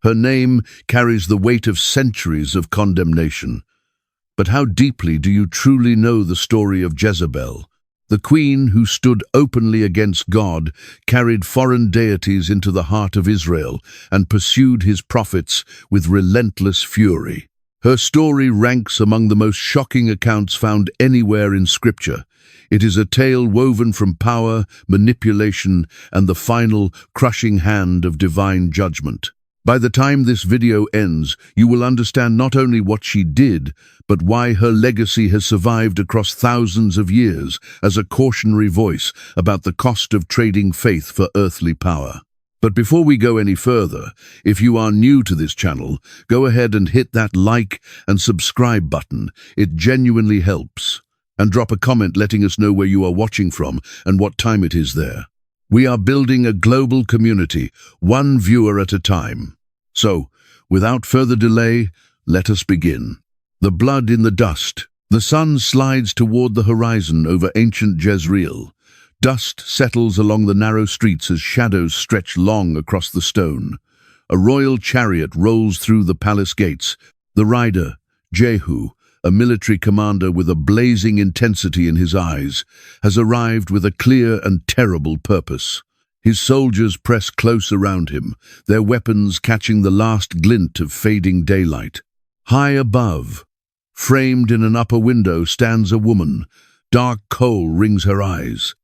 Her name carries the weight of centuries of condemnation. But how deeply do you truly know the story of Jezebel? The queen who stood openly against God, carried foreign deities into the heart of Israel, and pursued his prophets with relentless fury. Her story ranks among the most shocking accounts found anywhere in Scripture. It is a tale woven from power, manipulation, and the final, crushing hand of divine judgment. By the time this video ends, you will understand not only what she did, but why her legacy has survived across thousands of years as a cautionary voice about the cost of trading faith for earthly power. But before we go any further, if you are new to this channel, go ahead and hit that like and subscribe button. It genuinely helps. And drop a comment letting us know where you are watching from and what time it is there. We are building a global community, one viewer at a time. So, without further delay, let us begin. The blood in the dust. The sun slides toward the horizon over ancient Jezreel. Dust settles along the narrow streets as shadows stretch long across the stone. A royal chariot rolls through the palace gates. The rider, Jehu, a military commander with a blazing intensity in his eyes, has arrived with a clear and terrible purpose. His soldiers press close around him, their weapons catching the last glint of fading daylight. High above, framed in an upper window, stands a woman. Dark kohl rings her eyes.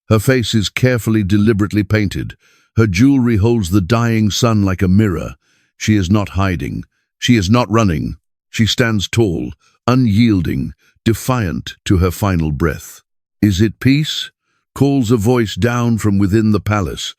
Her face is carefully, deliberately painted. Her jewelry holds the dying sun like a mirror. She is not hiding. She is not running. She stands tall, unyielding, defiant to her final breath. "Is it peace?" calls a voice down from within the palace.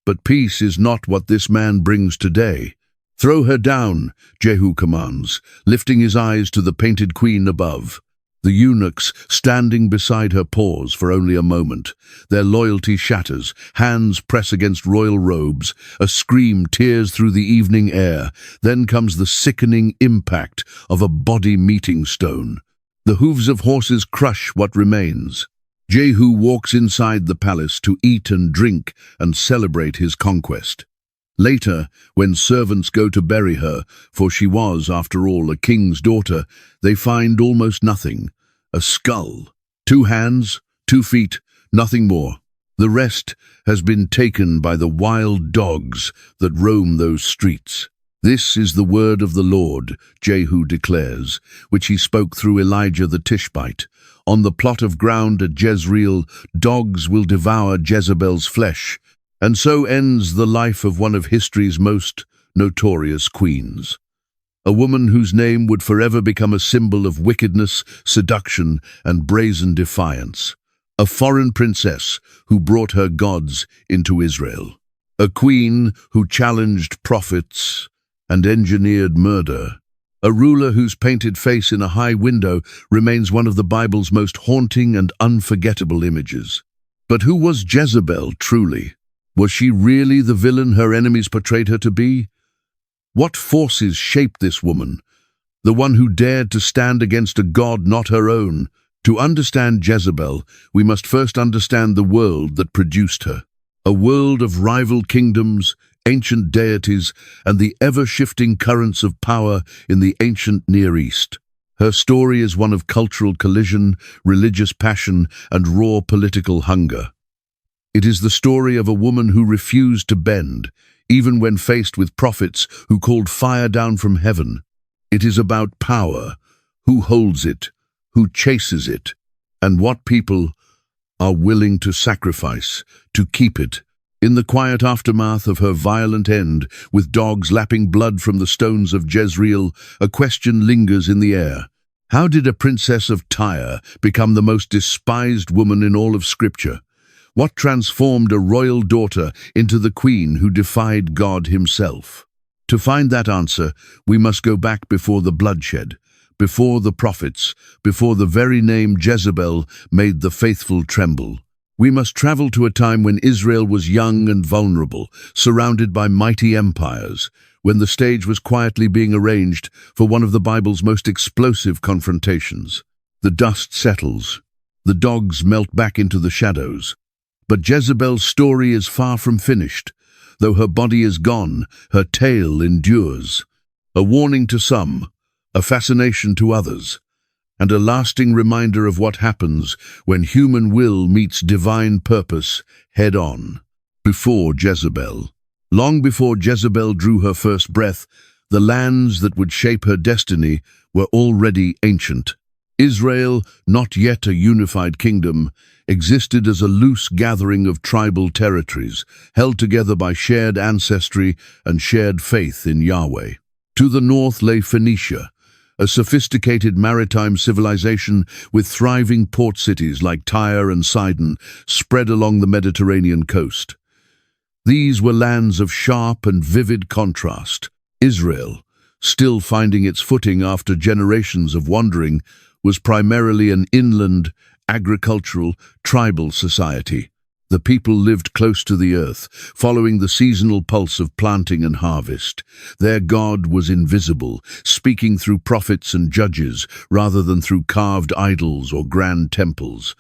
But peace is not what this man brings today. "Throw her down," Jehu commands, lifting his eyes to the painted queen above. The eunuchs standing beside her pause for only a moment. Their loyalty shatters, hands press against royal robes, a scream tears through the evening air. Then comes the sickening impact of a body meeting stone. The hooves of horses crush what remains. Jehu walks inside the palace to eat and drink and celebrate his conquest. Later, when servants go to bury her, for she was, after all, a king's daughter, they find almost nothing. A skull. 2 hands, 2 feet, nothing more. The rest has been taken by the wild dogs that roam those streets. "This is the word of the Lord," Jehu declares, which he spoke through Elijah the Tishbite. "On the plot of ground at Jezreel, dogs will devour Jezebel's flesh." And so ends the life of one of history's most notorious queens. A woman whose name would forever become a symbol of wickedness, seduction, and brazen defiance. A foreign princess who brought her gods into Israel. A queen who challenged prophets and engineered murder. A ruler whose painted face in a high window remains one of the Bible's most haunting and unforgettable images. But who was Jezebel truly? Was she really the villain her enemies portrayed her to be? What forces shaped this woman, the one who dared to stand against a god not her own? To understand Jezebel, we must first understand the world that produced her. A world of rival kingdoms, ancient deities, and the ever-shifting currents of power in the ancient Near East. Her story is one of cultural collision, religious passion, and raw political hunger. It is the story of a woman who refused to bend, even when faced with prophets who called fire down from heaven. It is about power, who holds it, who chases it, and what people are willing to sacrifice to keep it. In the quiet aftermath of her violent end, with dogs lapping blood from the stones of Jezreel, a question lingers in the air. How did a princess of Tyre become the most despised woman in all of Scripture? What transformed a royal daughter into the queen who defied God himself? To find that answer, we must go back before the bloodshed, before the prophets, before the very name Jezebel made the faithful tremble. We must travel to a time when Israel was young and vulnerable, surrounded by mighty empires, when the stage was quietly being arranged for one of the Bible's most explosive confrontations. The dust settles. The dogs melt back into the shadows. But Jezebel's story is far from finished. Though her body is gone, her tale endures. A warning to some, a fascination to others, and a lasting reminder of what happens when human will meets divine purpose head-on. Before Jezebel. Long before Jezebel drew her first breath, the lands that would shape her destiny were already ancient. Israel, not yet a unified kingdom, existed as a loose gathering of tribal territories, held together by shared ancestry and shared faith in Yahweh. To the north lay Phoenicia, a sophisticated maritime civilization with thriving port cities like Tyre and Sidon spread along the Mediterranean coast. These were lands of sharp and vivid contrast. Israel, still finding its footing after generations of wandering, was primarily an inland, agricultural, tribal society. The people lived close to the earth, following the seasonal pulse of planting and harvest. Their God was invisible, speaking through prophets and judges rather than through carved idols or grand temples.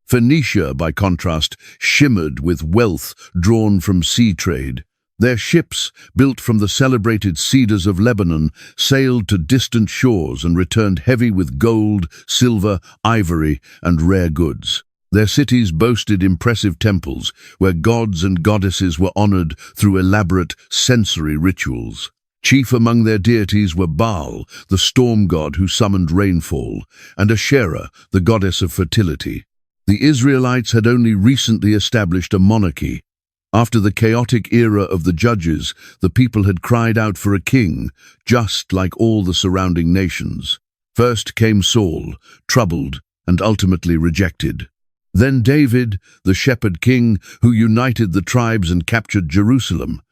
Phoenicia, by contrast, shimmered with wealth drawn from sea trade. Their ships, built from the celebrated cedars of Lebanon, sailed to distant shores and returned heavy with gold, silver, ivory, and rare goods. Their cities boasted impressive temples where gods and goddesses were honored through elaborate sensory rituals. Chief among their deities were Baal, the storm god who summoned rainfall, and Asherah, the goddess of fertility. The Israelites had only recently established a monarchy. After the chaotic era of the judges, the people had cried out for a king, just like all the surrounding nations. First came Saul, troubled and ultimately rejected. Then David, the shepherd king, who united the tribes and captured Jerusalem.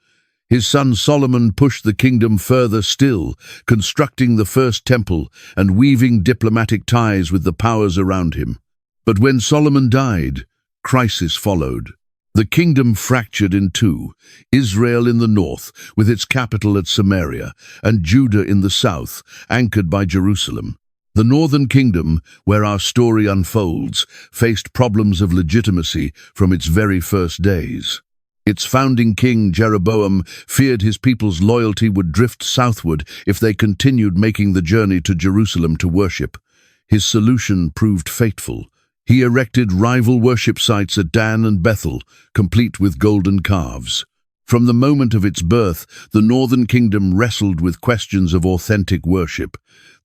His son Solomon pushed the kingdom further still, constructing the first temple and weaving diplomatic ties with the powers around him. But when Solomon died, crisis followed. The kingdom fractured in two, Israel in the north, with its capital at Samaria, and Judah in the south, anchored by Jerusalem. The northern kingdom, where our story unfolds, faced problems of legitimacy from its very first days. Its founding king, Jeroboam, feared his people's loyalty would drift southward if they continued making the journey to Jerusalem to worship. His solution proved fateful. He erected rival worship sites at Dan and Bethel, complete with golden calves. From the moment of its birth, the northern kingdom wrestled with questions of authentic worship.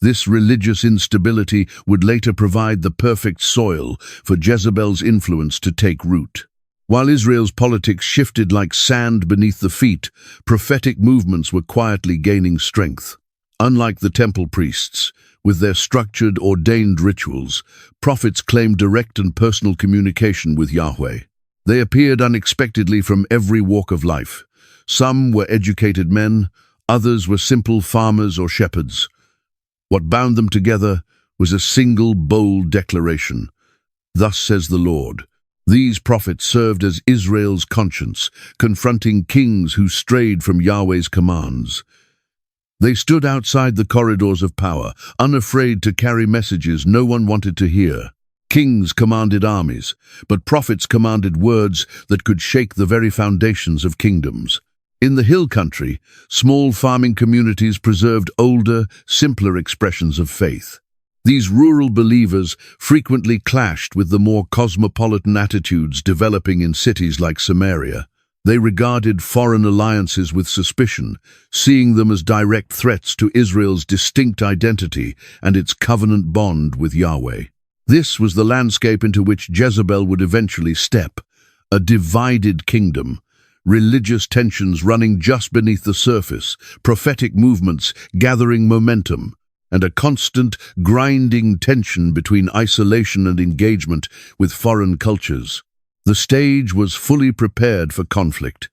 This religious instability would later provide the perfect soil for Jezebel's influence to take root. While Israel's politics shifted like sand beneath the feet, prophetic movements were quietly gaining strength. Unlike the temple priests, with their structured, ordained rituals, prophets claimed direct and personal communication with Yahweh. They appeared unexpectedly from every walk of life. Some were educated men, others were simple farmers or shepherds. What bound them together was a single bold declaration. Thus says the Lord. These prophets served as Israel's conscience, confronting kings who strayed from Yahweh's commands. They stood outside the corridors of power, unafraid to carry messages no one wanted to hear. Kings commanded armies, but prophets commanded words that could shake the very foundations of kingdoms. In the hill country, small farming communities preserved older, simpler expressions of faith. These rural believers frequently clashed with the more cosmopolitan attitudes developing in cities like Samaria. They regarded foreign alliances with suspicion, seeing them as direct threats to Israel's distinct identity and its covenant bond with Yahweh. This was the landscape into which Jezebel would eventually step, a divided kingdom, religious tensions running just beneath the surface, prophetic movements gathering momentum, and a constant, grinding tension between isolation and engagement with foreign cultures. The stage was fully prepared for conflict.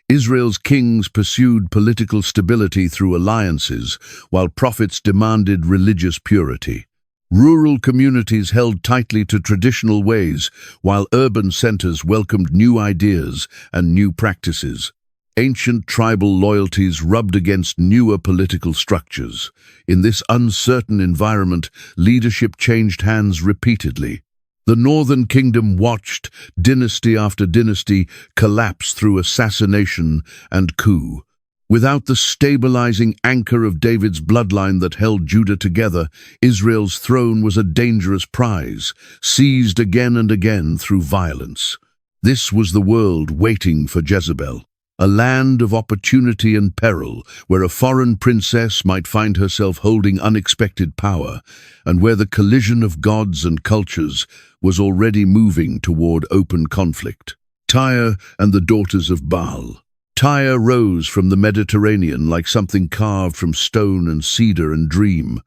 Israel's kings pursued political stability through alliances, while prophets demanded religious purity. Rural communities held tightly to traditional ways, while urban centers welcomed new ideas and new practices. Ancient tribal loyalties rubbed against newer political structures. In this uncertain environment, leadership changed hands repeatedly. The northern kingdom watched dynasty after dynasty collapse through assassination and coup. Without the stabilizing anchor of David's bloodline that held Judah together, Israel's throne was a dangerous prize, seized again and again through violence. This was the world waiting for Jezebel, a land of opportunity and peril, where a foreign princess might find herself holding unexpected power, and where the collision of gods and cultures was already moving toward open conflict. Tyre and the daughters of Baal. Tyre rose from the Mediterranean like something carved from stone and cedar and dream.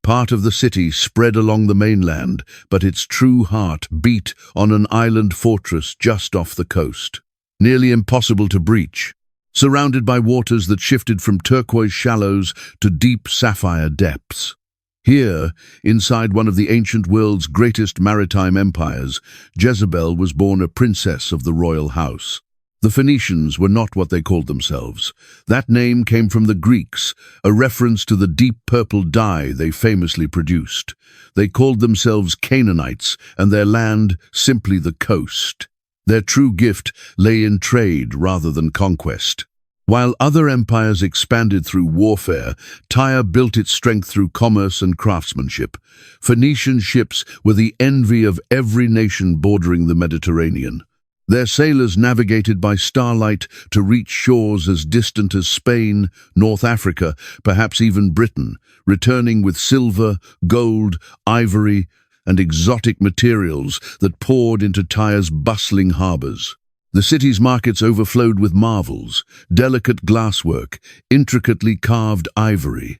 Part of the city spread along the mainland, but its true heart beat on an island fortress just off the coast. Nearly impossible to breach, surrounded by waters that shifted from turquoise shallows to deep sapphire depths. Here, inside one of the ancient world's greatest maritime empires, Jezebel was born a princess of the royal house. The Phoenicians were not what they called themselves. That name came from the Greeks, a reference to the deep purple dye they famously produced. They called themselves Canaanites, and their land simply the coast. Their true gift lay in trade rather than conquest. While other empires expanded through warfare, Tyre built its strength through commerce and craftsmanship. Phoenician ships were the envy of every nation bordering the Mediterranean. Their sailors navigated by starlight to reach shores as distant as Spain, North Africa, perhaps even Britain, returning with silver, gold, ivory, and exotic materials that poured into Tyre's bustling harbors. The city's markets overflowed with marvels, delicate glasswork, intricately carved ivory,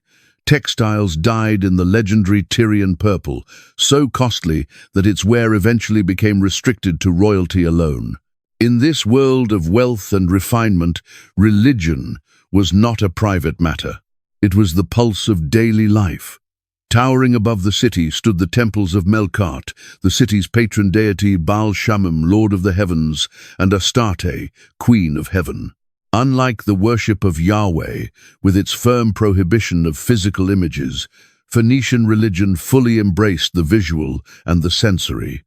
textiles dyed in the legendary Tyrian purple, so costly that its wear eventually became restricted to royalty alone. In this world of wealth and refinement, religion was not a private matter. It was the pulse of daily life. Towering above the city stood the temples of Melkart, the city's patron deity Baal Shamim, Lord of the Heavens, and Astarte, Queen of Heaven. Unlike the worship of Yahweh, with its firm prohibition of physical images, Phoenician religion fully embraced the visual and the sensory.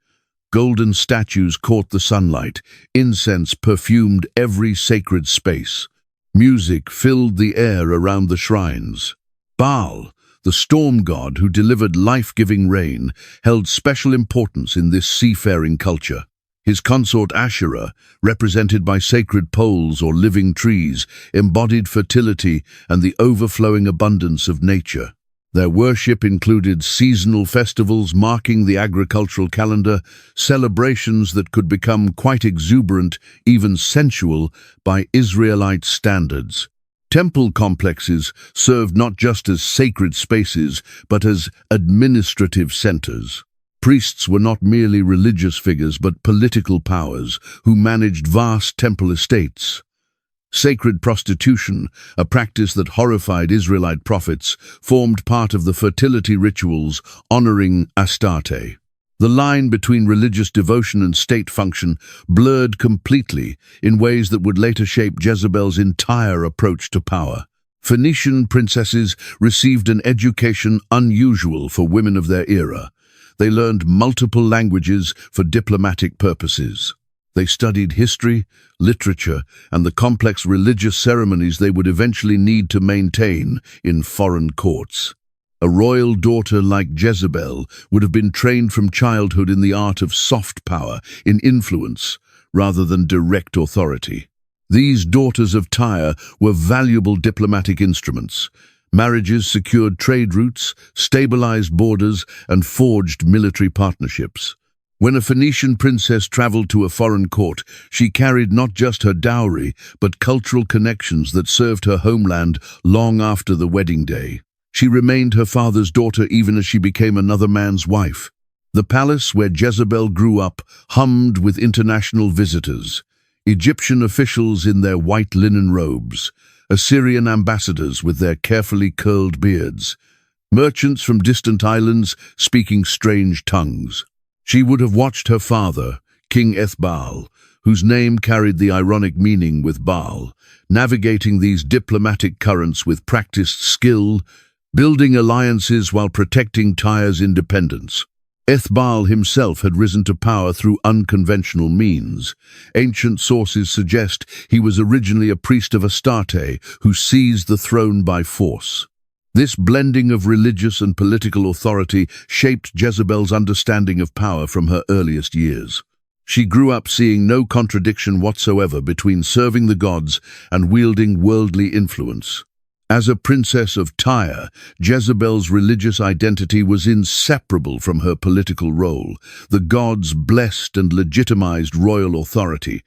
Golden statues caught the sunlight, incense perfumed every sacred space. Music filled the air around the shrines. Baal, the storm god who delivered life-giving rain, held special importance in this seafaring culture. His consort Asherah, represented by sacred poles or living trees, embodied fertility and the overflowing abundance of nature. Their worship included seasonal festivals marking the agricultural calendar, celebrations that could become quite exuberant, even sensual, by Israelite standards. Temple complexes served not just as sacred spaces, but as administrative centers. Priests were not merely religious figures, but political powers who managed vast temple estates. Sacred prostitution, a practice that horrified Israelite prophets, formed part of the fertility rituals honoring Astarte. The line between religious devotion and state function blurred completely in ways that would later shape Jezebel's entire approach to power. Phoenician princesses received an education unusual for women of their era. They learned multiple languages for diplomatic purposes. They studied history, literature, and the complex religious ceremonies they would eventually need to maintain in foreign courts. A royal daughter like Jezebel would have been trained from childhood in the art of soft power, in influence, rather than direct authority. These daughters of Tyre were valuable diplomatic instruments. Marriages secured trade routes, stabilized borders, and forged military partnerships. When a Phoenician princess traveled to a foreign court, she carried not just her dowry, but cultural connections that served her homeland long after the wedding day. She remained her father's daughter even as she became another man's wife. The palace where Jezebel grew up hummed with international visitors. Egyptian officials in their white linen robes, Assyrian ambassadors with their carefully curled beards, merchants from distant islands speaking strange tongues. She would have watched her father, King Ethbaal, whose name carried the ironic meaning with Baal, navigating these diplomatic currents with practiced skill, building alliances while protecting Tyre's independence. Ethbaal himself had risen to power through unconventional means. Ancient sources suggest he was originally a priest of Astarte who seized the throne by force. This blending of religious and political authority shaped Jezebel's understanding of power from her earliest years. She grew up seeing no contradiction whatsoever between serving the gods and wielding worldly influence. As a princess of Tyre, Jezebel's religious identity was inseparable from her political role. The gods blessed and legitimized royal authority.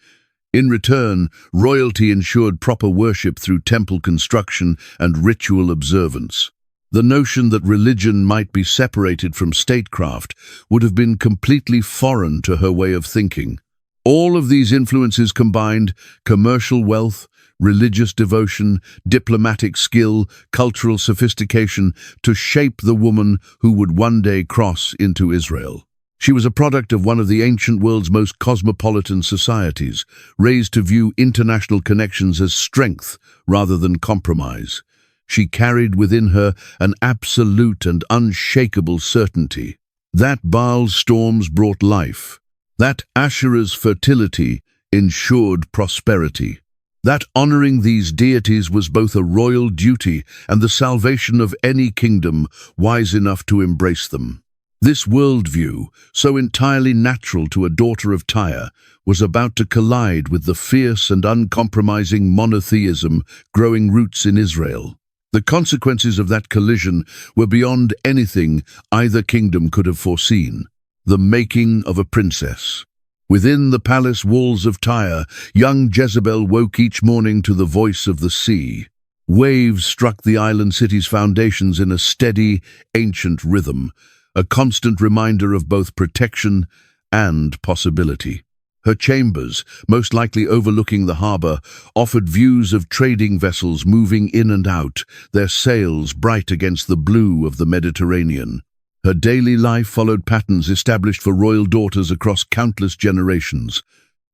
In return, royalty ensured proper worship through temple construction and ritual observance. The notion that religion might be separated from statecraft would have been completely foreign to her way of thinking. All of these influences combined: commercial wealth, religious devotion, diplomatic skill, cultural sophistication, to shape the woman who would one day cross into Israel. She was a product of one of the ancient world's most cosmopolitan societies, raised to view international connections as strength rather than compromise. She carried within her an absolute and unshakable certainty. That Baal's storms brought life. That Asherah's fertility ensured prosperity. That honoring these deities was both a royal duty and the salvation of any kingdom wise enough to embrace them. This worldview, so entirely natural to a daughter of Tyre, was about to collide with the fierce and uncompromising monotheism growing roots in Israel. The consequences of that collision were beyond anything either kingdom could have foreseen. The making of a princess. Within the palace walls of Tyre, young Jezebel woke each morning to the voice of the sea. Waves struck the island city's foundations in a steady, ancient rhythm, a constant reminder of both protection and possibility. Her chambers, most likely overlooking the harbor, offered views of trading vessels moving in and out, their sails bright against the blue of the Mediterranean. Her daily life followed patterns established for royal daughters across countless generations.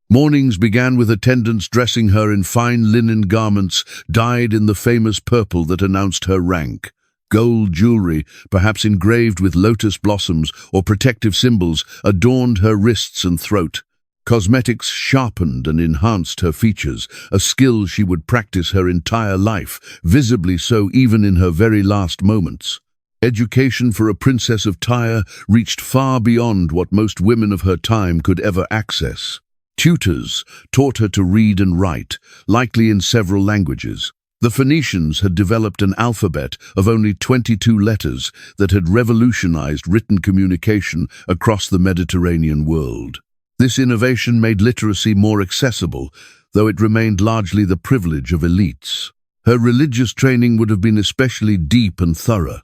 Mornings began with attendants dressing her in fine linen garments dyed in the famous purple that announced her rank. Gold jewelry, perhaps engraved with lotus blossoms or protective symbols, adorned her wrists and throat. Cosmetics sharpened and enhanced her features, a skill she would practice her entire life, visibly so even in her very last moments. Education for a princess of Tyre reached far beyond what most women of her time could ever access. Tutors taught her to read and write, likely in several languages. The Phoenicians had developed an alphabet of only 22 letters that had revolutionized written communication across the Mediterranean world. This innovation made literacy more accessible, though it remained largely the privilege of elites. Her religious training would have been especially deep and thorough.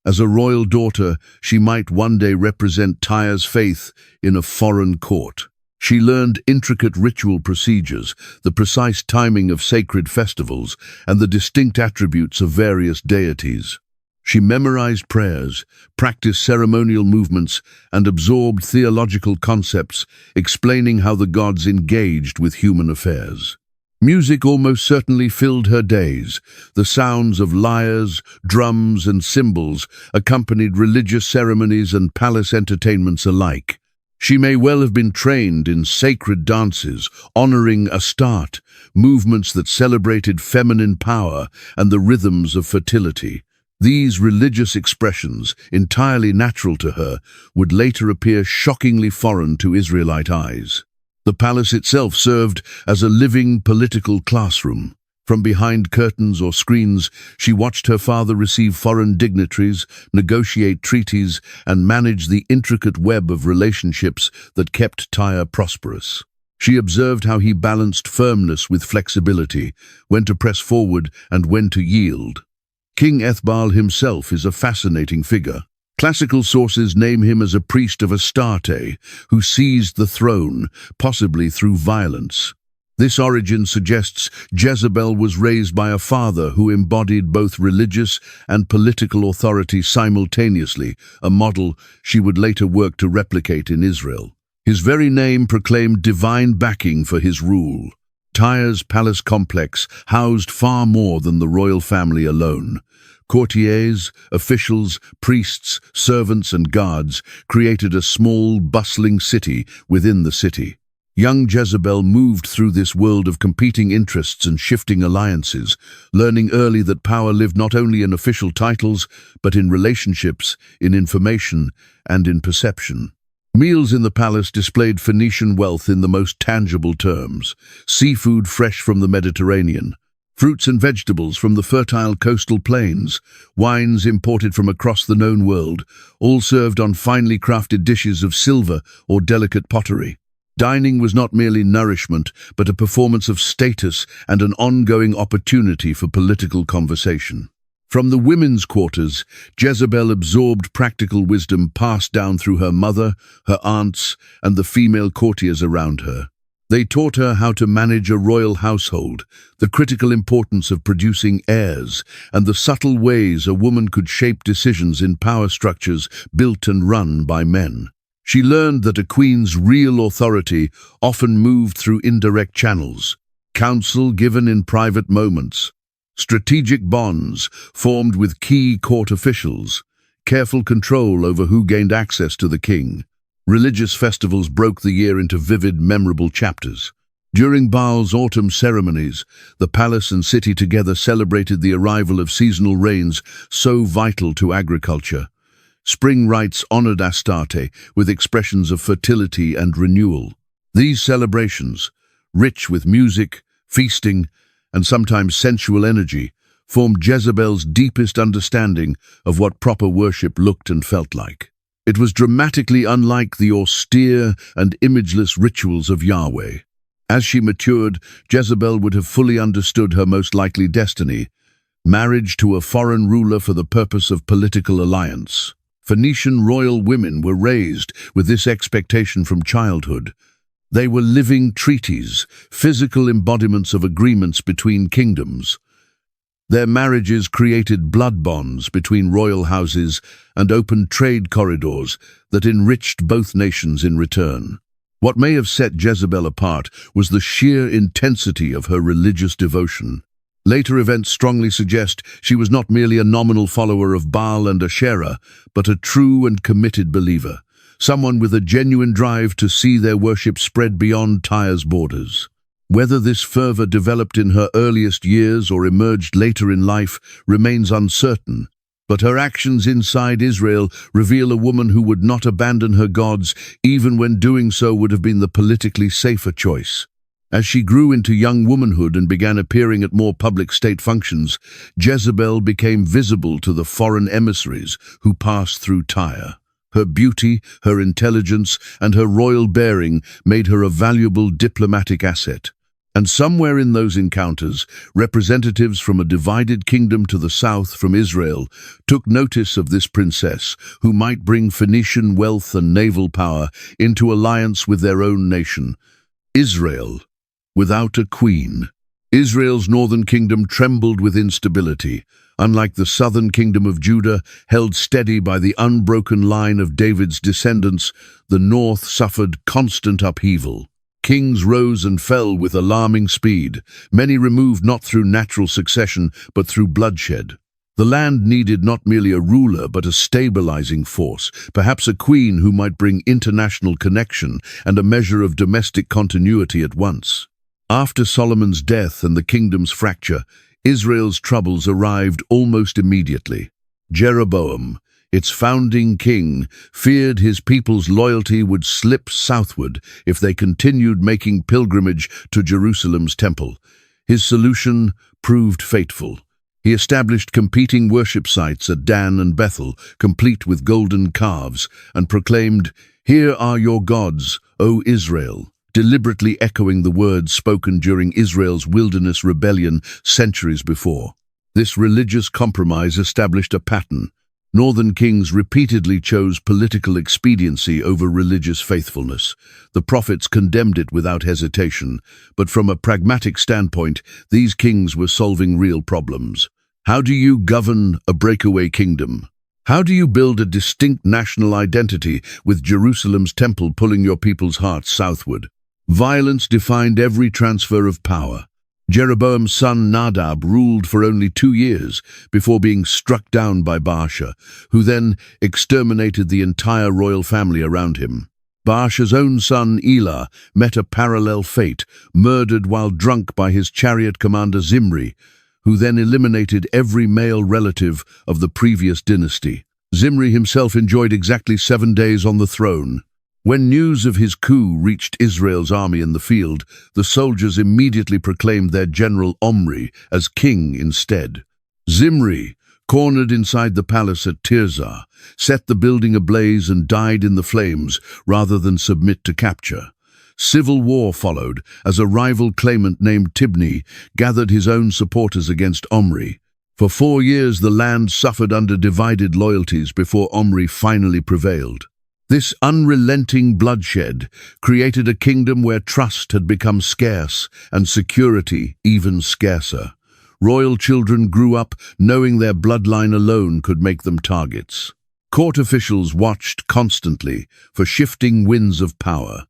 As a royal daughter, she might one day represent Tyre's faith in a foreign court. She learned intricate ritual procedures, the precise timing of sacred festivals, and the distinct attributes of various deities. She memorized prayers, practiced ceremonial movements, and absorbed theological concepts, explaining how the gods engaged with human affairs. Music almost certainly filled her days. The sounds of lyres, drums, and cymbals accompanied religious ceremonies and palace entertainments alike. She may well have been trained in sacred dances, honoring Astarte, movements that celebrated feminine power and the rhythms of fertility. These religious expressions, entirely natural to her, would later appear shockingly foreign to Israelite eyes. The palace itself served as a living political classroom. From behind curtains or screens, she watched her father receive foreign dignitaries, negotiate treaties, and manage the intricate web of relationships that kept Tyre prosperous. She observed how he balanced firmness with flexibility, when to press forward and when to yield. King Ethbaal himself is a fascinating figure. Classical sources name him as a priest of Astarte, who seized the throne, possibly through violence. This origin suggests Jezebel was raised by a father who embodied both religious and political authority simultaneously, a model she would later work to replicate in Israel. His very name proclaimed divine backing for his rule. Tyre's palace complex housed far more than the royal family alone. Courtiers, officials, priests, servants, and guards created a small, bustling city within the city. Young Jezebel moved through this world of competing interests and shifting alliances, learning early that power lived not only in official titles, but in relationships, in information, and in perception. Meals in the palace displayed Phoenician wealth in the most tangible terms: seafood fresh from the Mediterranean, fruits and vegetables from the fertile coastal plains, wines imported from across the known world, all served on finely crafted dishes of silver or delicate pottery. Dining was not merely nourishment, but a performance of status and an ongoing opportunity for political conversation. From the women's quarters, Jezebel absorbed practical wisdom passed down through her mother, her aunts, and the female courtiers around her. They taught her how to manage a royal household, the critical importance of producing heirs, and the subtle ways a woman could shape decisions in power structures built and run by men. She learned that a queen's real authority often moved through indirect channels: counsel given in private moments, strategic bonds formed with key court officials, careful control over who gained access to the king. Religious festivals broke the year into vivid, memorable chapters. During Baal's autumn ceremonies, the palace and city together celebrated the arrival of seasonal rains so vital to agriculture. Spring rites honored Astarte with expressions of fertility and renewal. These celebrations, rich with music, feasting, and sometimes sensual energy, formed Jezebel's deepest understanding of what proper worship looked and felt like. It was dramatically unlike the austere and imageless rituals of Yahweh. As she matured, Jezebel would have fully understood her most likely destiny: marriage to a foreign ruler for the purpose of political alliance. Phoenician royal women were raised with this expectation from childhood. They were living treaties, physical embodiments of agreements between kingdoms. Their marriages created blood bonds between royal houses and opened trade corridors that enriched both nations in return. What may have set Jezebel apart was the sheer intensity of her religious devotion. Later events strongly suggest she was not merely a nominal follower of Baal and Asherah, but a true and committed believer, someone with a genuine drive to see their worship spread beyond Tyre's borders. Whether this fervor developed in her earliest years or emerged later in life remains uncertain, but her actions inside Israel reveal a woman who would not abandon her gods, even when doing so would have been the politically safer choice. As she grew into young womanhood and began appearing at more public state functions, Jezebel became visible to the foreign emissaries who passed through Tyre. Her beauty, her intelligence, and her royal bearing made her a valuable diplomatic asset. And somewhere in those encounters, representatives from a divided kingdom to the south from Israel took notice of this princess, who might bring Phoenician wealth and naval power into alliance with their own nation. Israel, without a queen. Israel's northern kingdom trembled with instability. Unlike the southern kingdom of Judah, held steady by the unbroken line of David's descendants, the north suffered constant upheaval. Kings rose and fell with alarming speed, many removed not through natural succession, but through bloodshed. The land needed not merely a ruler, but a stabilizing force, perhaps a queen who might bring international connection and a measure of domestic continuity at once. After Solomon's death and the kingdom's fracture, Israel's troubles arrived almost immediately. Jeroboam, its founding king, feared his people's loyalty would slip southward if they continued making pilgrimage to Jerusalem's temple. His solution proved fateful. He established competing worship sites at Dan and Bethel, complete with golden calves, and proclaimed, "Here are your gods, O Israel," deliberately echoing the words spoken during Israel's wilderness rebellion centuries before. This religious compromise established a pattern. Northern kings repeatedly chose political expediency over religious faithfulness. The prophets condemned it without hesitation, but from a pragmatic standpoint, these kings were solving real problems. How do you govern a breakaway kingdom? How do you build a distinct national identity with Jerusalem's temple pulling your people's hearts southward? Violence defined every transfer of power. Jeroboam's son Nadab ruled for only 2 years before being struck down by Baasha, who then exterminated the entire royal family around him. Baasha's own son Elah met a parallel fate, murdered while drunk by his chariot commander Zimri, who then eliminated every male relative of the previous dynasty. Zimri himself enjoyed exactly 7 days on the throne. When news of his coup reached Israel's army in the field, the soldiers immediately proclaimed their general Omri as king instead. Zimri, cornered inside the palace at Tirzah, set the building ablaze and died in the flames rather than submit to capture. Civil war followed as a rival claimant named Tibni gathered his own supporters against Omri. For 4 years the land suffered under divided loyalties before Omri finally prevailed. This unrelenting bloodshed created a kingdom where trust had become scarce and security even scarcer. Royal children grew up knowing their bloodline alone could make them targets. Court officials watched constantly for shifting winds of power.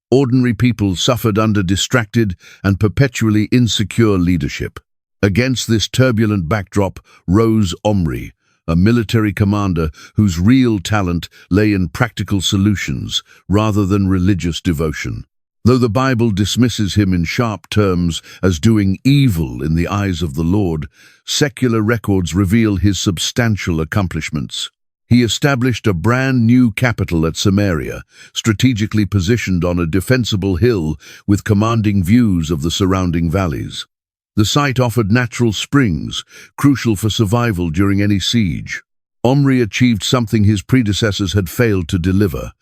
Ordinary people suffered under distracted and perpetually insecure leadership. Against this turbulent backdrop rose Omri, a military commander whose real talent lay in practical solutions rather than religious devotion. Though the Bible dismisses him in sharp terms as doing evil in the eyes of the Lord, secular records reveal his substantial accomplishments. He established a brand new capital at Samaria, strategically positioned on a defensible hill with commanding views of the surrounding valleys. The site offered natural springs, crucial for survival during any siege. Omri achieved something his predecessors had failed to deliver: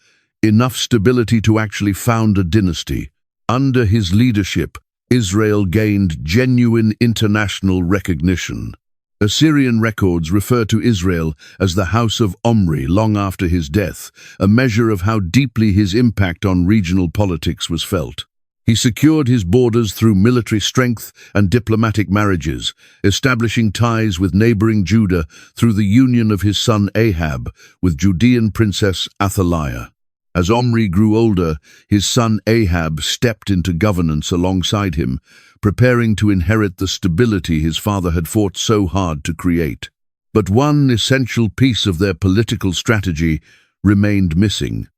enough stability to actually found a dynasty. Under his leadership, Israel gained genuine international recognition. Assyrian records refer to Israel as the House of Omri long after his death, a measure of how deeply his impact on regional politics was felt. He secured his borders through military strength and diplomatic marriages, establishing ties with neighboring Judah through the union of his son Ahab with Judean princess Athaliah. As Omri grew older, his son Ahab stepped into governance alongside him, preparing to inherit the stability his father had fought so hard to create. But one essential piece of their political strategy remained missing: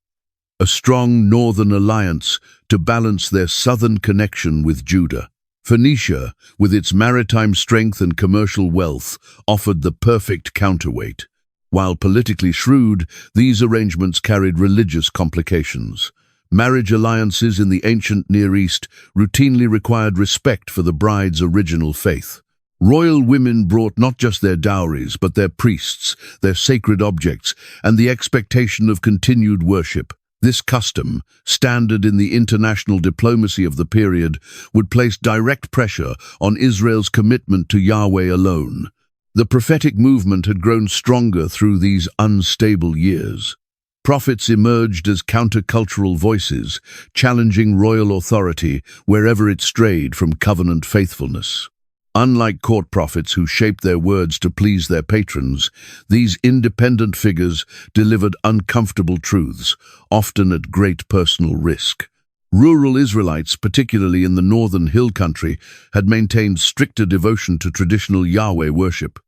a strong northern alliance to balance their southern connection with Judah. Phoenicia, with its maritime strength and commercial wealth, offered the perfect counterweight. While politically shrewd, these arrangements carried religious complications. Marriage alliances in the ancient Near East routinely required respect for the bride's original faith. Royal women brought not just their dowries, but their priests, their sacred objects, and the expectation of continued worship. This custom, standard in the international diplomacy of the period, would place direct pressure on Israel's commitment to Yahweh alone. The prophetic movement had grown stronger through these unstable years. Prophets emerged as countercultural voices, challenging royal authority wherever it strayed from covenant faithfulness. Unlike court prophets who shaped their words to please their patrons, these independent figures delivered uncomfortable truths, often at great personal risk. Rural Israelites, particularly in the northern hill country, had maintained stricter devotion to traditional Yahweh worship.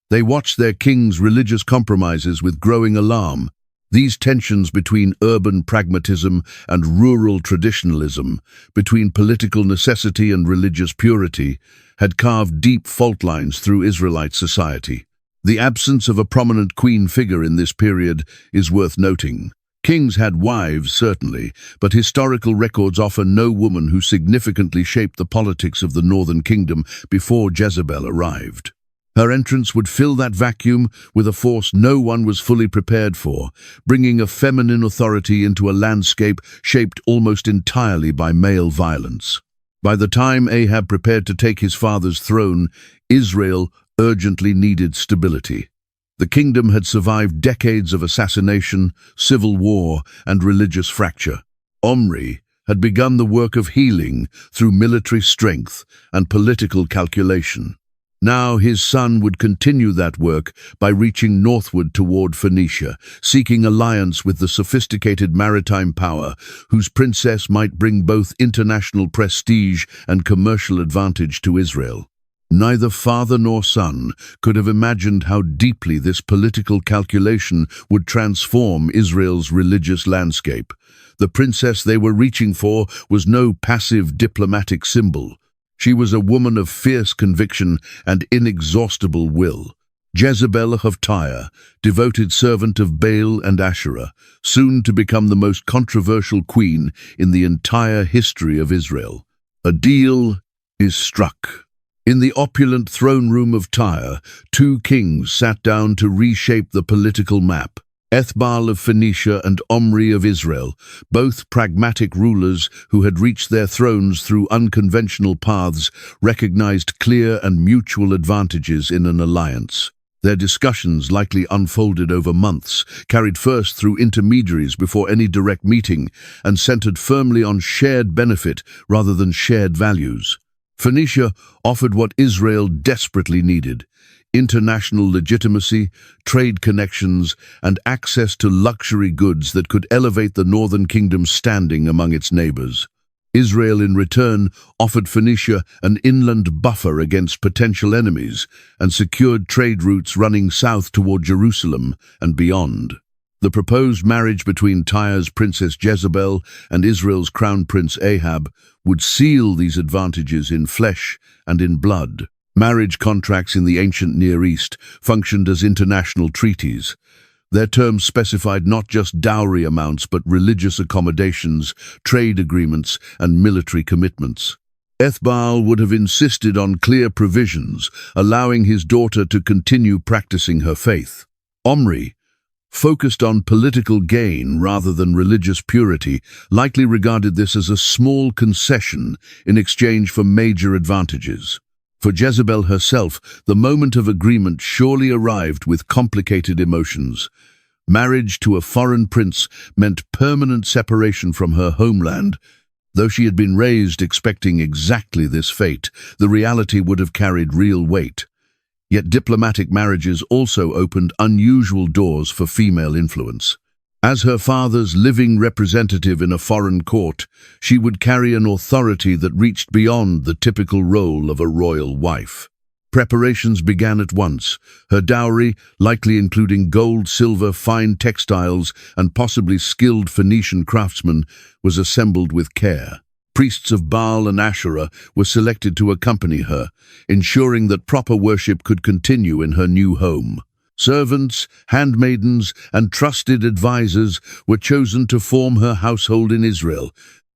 They watched their king's religious compromises with growing alarm. These tensions between urban pragmatism and rural traditionalism, between political necessity and religious purity, had carved deep fault lines through Israelite society. The absence of a prominent queen figure in this period is worth noting. Kings had wives, certainly, but historical records offer no woman who significantly shaped the politics of the northern kingdom before Jezebel arrived. Her entrance would fill that vacuum with a force no one was fully prepared for, bringing a feminine authority into a landscape shaped almost entirely by male violence. By the time Ahab prepared to take his father's throne, Israel urgently needed stability. The kingdom had survived decades of assassination, civil war, and religious fracture. Omri had begun the work of healing through military strength and political calculation. Now his son would continue that work by reaching northward toward Phoenicia, seeking alliance with the sophisticated maritime power whose princess might bring both international prestige and commercial advantage to Israel. Neither father nor son could have imagined how deeply this political calculation would transform Israel's religious landscape. The princess they were reaching for was no passive diplomatic symbol. She was a woman of fierce conviction and inexhaustible will. Jezebel of Tyre, devoted servant of Baal and Asherah, soon to become the most controversial queen in the entire history of Israel. A deal is struck. In the opulent throne room of Tyre, two kings sat down to reshape the political map. Ethbaal of Phoenicia and Omri of Israel, both pragmatic rulers who had reached their thrones through unconventional paths, recognized clear and mutual advantages in an alliance. Their discussions likely unfolded over months, carried first through intermediaries before any direct meeting, and centered firmly on shared benefit rather than shared values. Phoenicia offered what Israel desperately needed: international legitimacy, trade connections, and access to luxury goods that could elevate the northern kingdom's standing among its neighbors. Israel, in return, offered Phoenicia an inland buffer against potential enemies and secured trade routes running south toward Jerusalem and beyond. The proposed marriage between Tyre's Princess Jezebel and Israel's Crown Prince Ahab would seal these advantages in flesh and in blood. Marriage contracts in the ancient Near East functioned as international treaties. Their terms specified not just dowry amounts but religious accommodations, trade agreements, and military commitments. Ethbaal would have insisted on clear provisions, allowing his daughter to continue practicing her faith. Omri, focused on political gain rather than religious purity, likely regarded this as a small concession in exchange for major advantages. For Jezebel herself, the moment of agreement surely arrived with complicated emotions. Marriage to a foreign prince meant permanent separation from her homeland. Though she had been raised expecting exactly this fate, the reality would have carried real weight. Yet diplomatic marriages also opened unusual doors for female influence. As her father's living representative in a foreign court, she would carry an authority that reached beyond the typical role of a royal wife. Preparations began at once. Her dowry, likely including gold, silver, fine textiles, and possibly skilled Phoenician craftsmen, was assembled with care. Priests of Baal and Asherah were selected to accompany her, ensuring that proper worship could continue in her new home. Servants, handmaidens, and trusted advisors were chosen to form her household in Israel.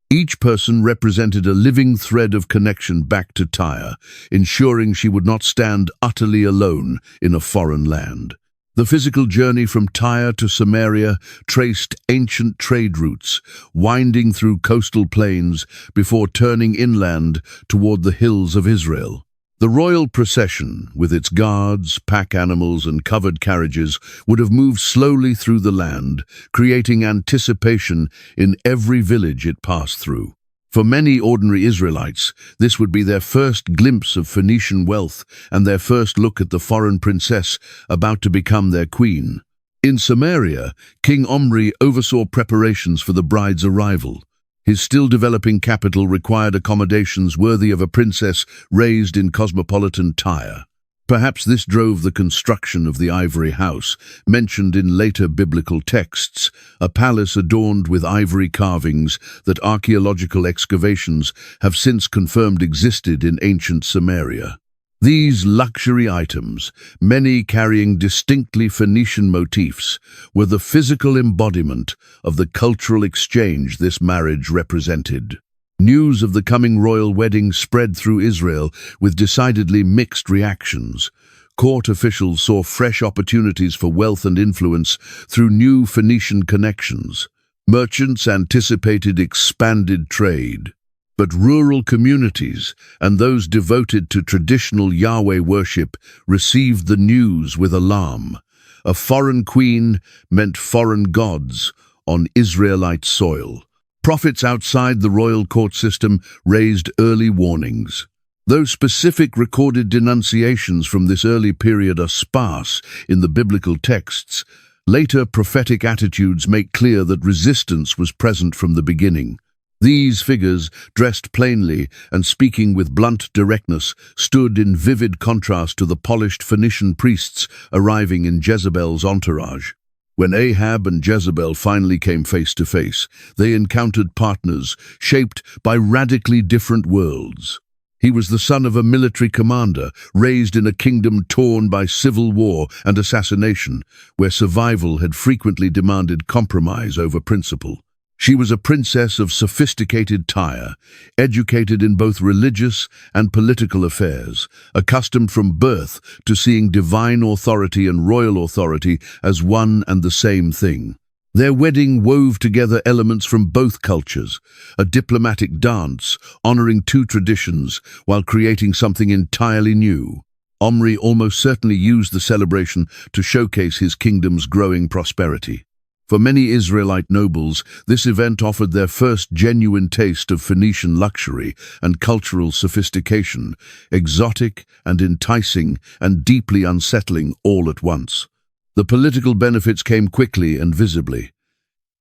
Each person represented a living thread of connection back to Tyre, ensuring she would not stand utterly alone in a foreign land. The physical journey from Tyre to Samaria traced ancient trade routes, winding through coastal plains before turning inland toward the hills of Israel. The royal procession, with its guards, pack animals, and covered carriages, would have moved slowly through the land, creating anticipation in every village it passed through. For many ordinary Israelites, this would be their first glimpse of Phoenician wealth and their first look at the foreign princess about to become their queen. In Samaria, King Omri oversaw preparations for the bride's arrival. His still-developing capital required accommodations worthy of a princess raised in cosmopolitan Tyre. Perhaps this drove the construction of the ivory house, mentioned in later biblical texts, a palace adorned with ivory carvings that archaeological excavations have since confirmed existed in ancient Samaria. These luxury items, many carrying distinctly Phoenician motifs, were the physical embodiment of the cultural exchange this marriage represented. News of the coming royal wedding spread through Israel with decidedly mixed reactions. Court officials saw fresh opportunities for wealth and influence through new Phoenician connections. Merchants anticipated expanded trade. But rural communities and those devoted to traditional Yahweh worship received the news with alarm. A foreign queen meant foreign gods on Israelite soil. Prophets outside the royal court system raised early warnings. Though specific recorded denunciations from this early period are sparse in the biblical texts, later prophetic attitudes make clear that resistance was present from the beginning. These figures, dressed plainly and speaking with blunt directness, stood in vivid contrast to the polished Phoenician priests arriving in Jezebel's entourage. When Ahab and Jezebel finally came face to face, they encountered partners shaped by radically different worlds. He was the son of a military commander, raised in a kingdom torn by civil war and assassination, where survival had frequently demanded compromise over principle. She was a princess of sophisticated Tyre, educated in both religious and political affairs, accustomed from birth to seeing divine authority and royal authority as one and the same thing. Their wedding wove together elements from both cultures, a diplomatic dance, honoring two traditions while creating something entirely new. Omri almost certainly used the celebration to showcase his kingdom's growing prosperity. For many Israelite nobles, this event offered their first genuine taste of Phoenician luxury and cultural sophistication, exotic and enticing and deeply unsettling all at once. The political benefits came quickly and visibly.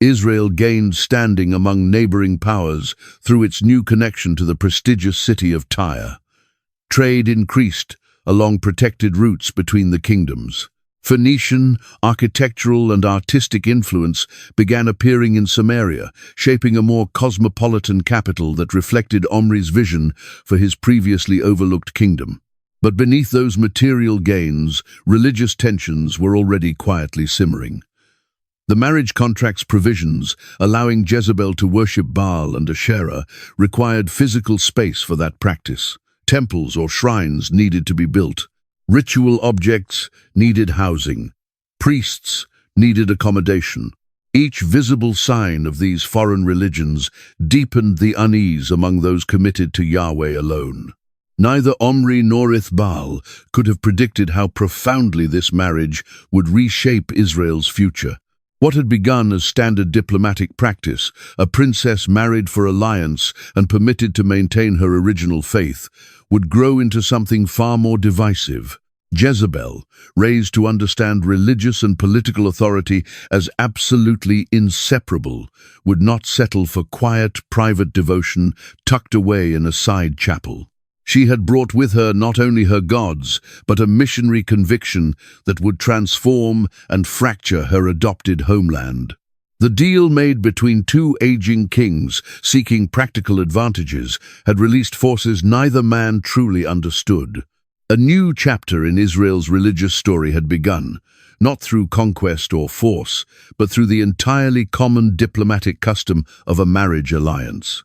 Israel gained standing among neighboring powers through its new connection to the prestigious city of Tyre. Trade increased along protected routes between the kingdoms. Phoenician, architectural and artistic influence began appearing in Samaria, shaping a more cosmopolitan capital that reflected Omri's vision for his previously overlooked kingdom. But beneath those material gains, religious tensions were already quietly simmering. The marriage contract's provisions, allowing Jezebel to worship Baal and Asherah, required physical space for that practice. Temples or shrines needed to be built. Ritual objects needed housing. Priests needed accommodation. Each visible sign of these foreign religions deepened the unease among those committed to Yahweh alone. Neither Omri nor Ithbal could have predicted how profoundly this marriage would reshape Israel's future. What had begun as standard diplomatic practice, a princess married for alliance and permitted to maintain her original faith, would grow into something far more divisive. Jezebel, raised to understand religious and political authority as absolutely inseparable, would not settle for quiet, private devotion tucked away in a side chapel. She had brought with her not only her gods, but a missionary conviction that would transform and fracture her adopted homeland. The deal made between two aging kings seeking practical advantages had released forces neither man truly understood. A new chapter in Israel's religious story had begun, not through conquest or force, but through the entirely common diplomatic custom of a marriage alliance.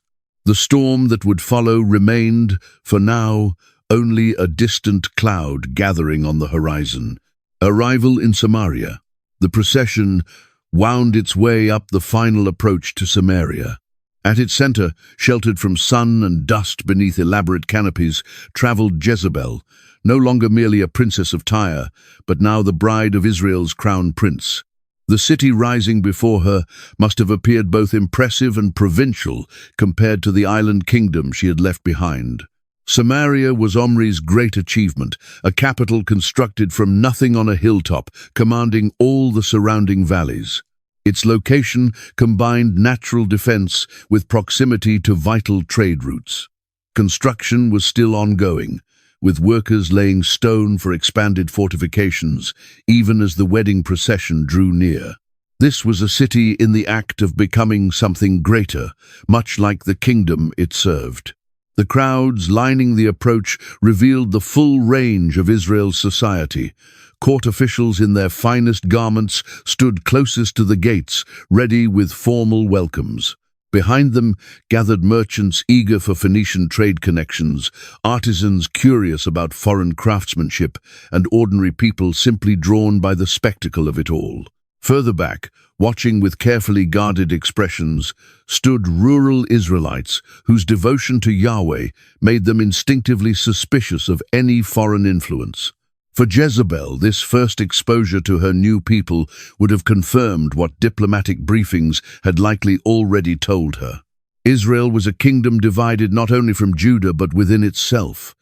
The storm that would follow remained, for now, only a distant cloud gathering on the horizon. Arrival in Samaria. The procession wound its way up the final approach to Samaria. At its center, sheltered from sun and dust beneath elaborate canopies, traveled Jezebel, no longer merely a princess of Tyre, but now the bride of Israel's crown prince. The city rising before her must have appeared both impressive and provincial compared to the island kingdom she had left behind. Samaria was Omri's great achievement, a capital constructed from nothing on a hilltop, commanding all the surrounding valleys. Its location combined natural defense with proximity to vital trade routes. Construction was still ongoing, with workers laying stone for expanded fortifications, even as the wedding procession drew near. This was a city in the act of becoming something greater, much like the kingdom it served. The crowds lining the approach revealed the full range of Israel's society. Court officials in their finest garments stood closest to the gates, ready with formal welcomes. Behind them gathered merchants eager for Phoenician trade connections, artisans curious about foreign craftsmanship, and ordinary people simply drawn by the spectacle of it all. Further back, watching with carefully guarded expressions, stood rural Israelites whose devotion to Yahweh made them instinctively suspicious of any foreign influence. For Jezebel, this first exposure to her new people would have confirmed what diplomatic briefings had likely already told her. Israel was a kingdom divided not only from Judah but within itself.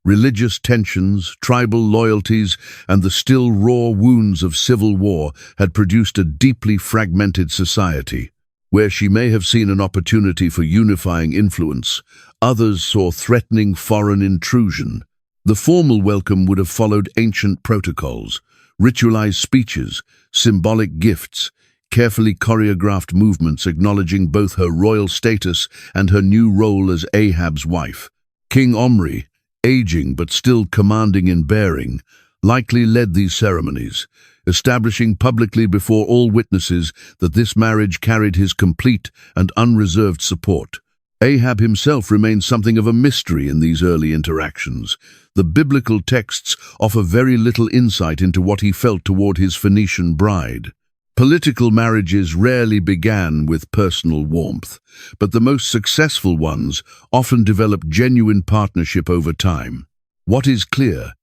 Religious tensions, tribal loyalties, and the still raw wounds of civil war had produced a deeply fragmented society. Where she may have seen an opportunity for unifying influence, others saw threatening foreign intrusion. The formal welcome would have followed ancient protocols, ritualized speeches, symbolic gifts, carefully choreographed movements acknowledging both her royal status and her new role as Ahab's wife. King Omri, aging but still commanding in bearing, likely led these ceremonies, establishing publicly before all witnesses that this marriage carried his complete and unreserved support. Ahab himself remained something of a mystery in these early interactions. The biblical texts offer very little insight into what he felt toward his Phoenician bride. Political marriages rarely began with personal warmth, but the most successful ones often developed genuine partnership over time. What is clear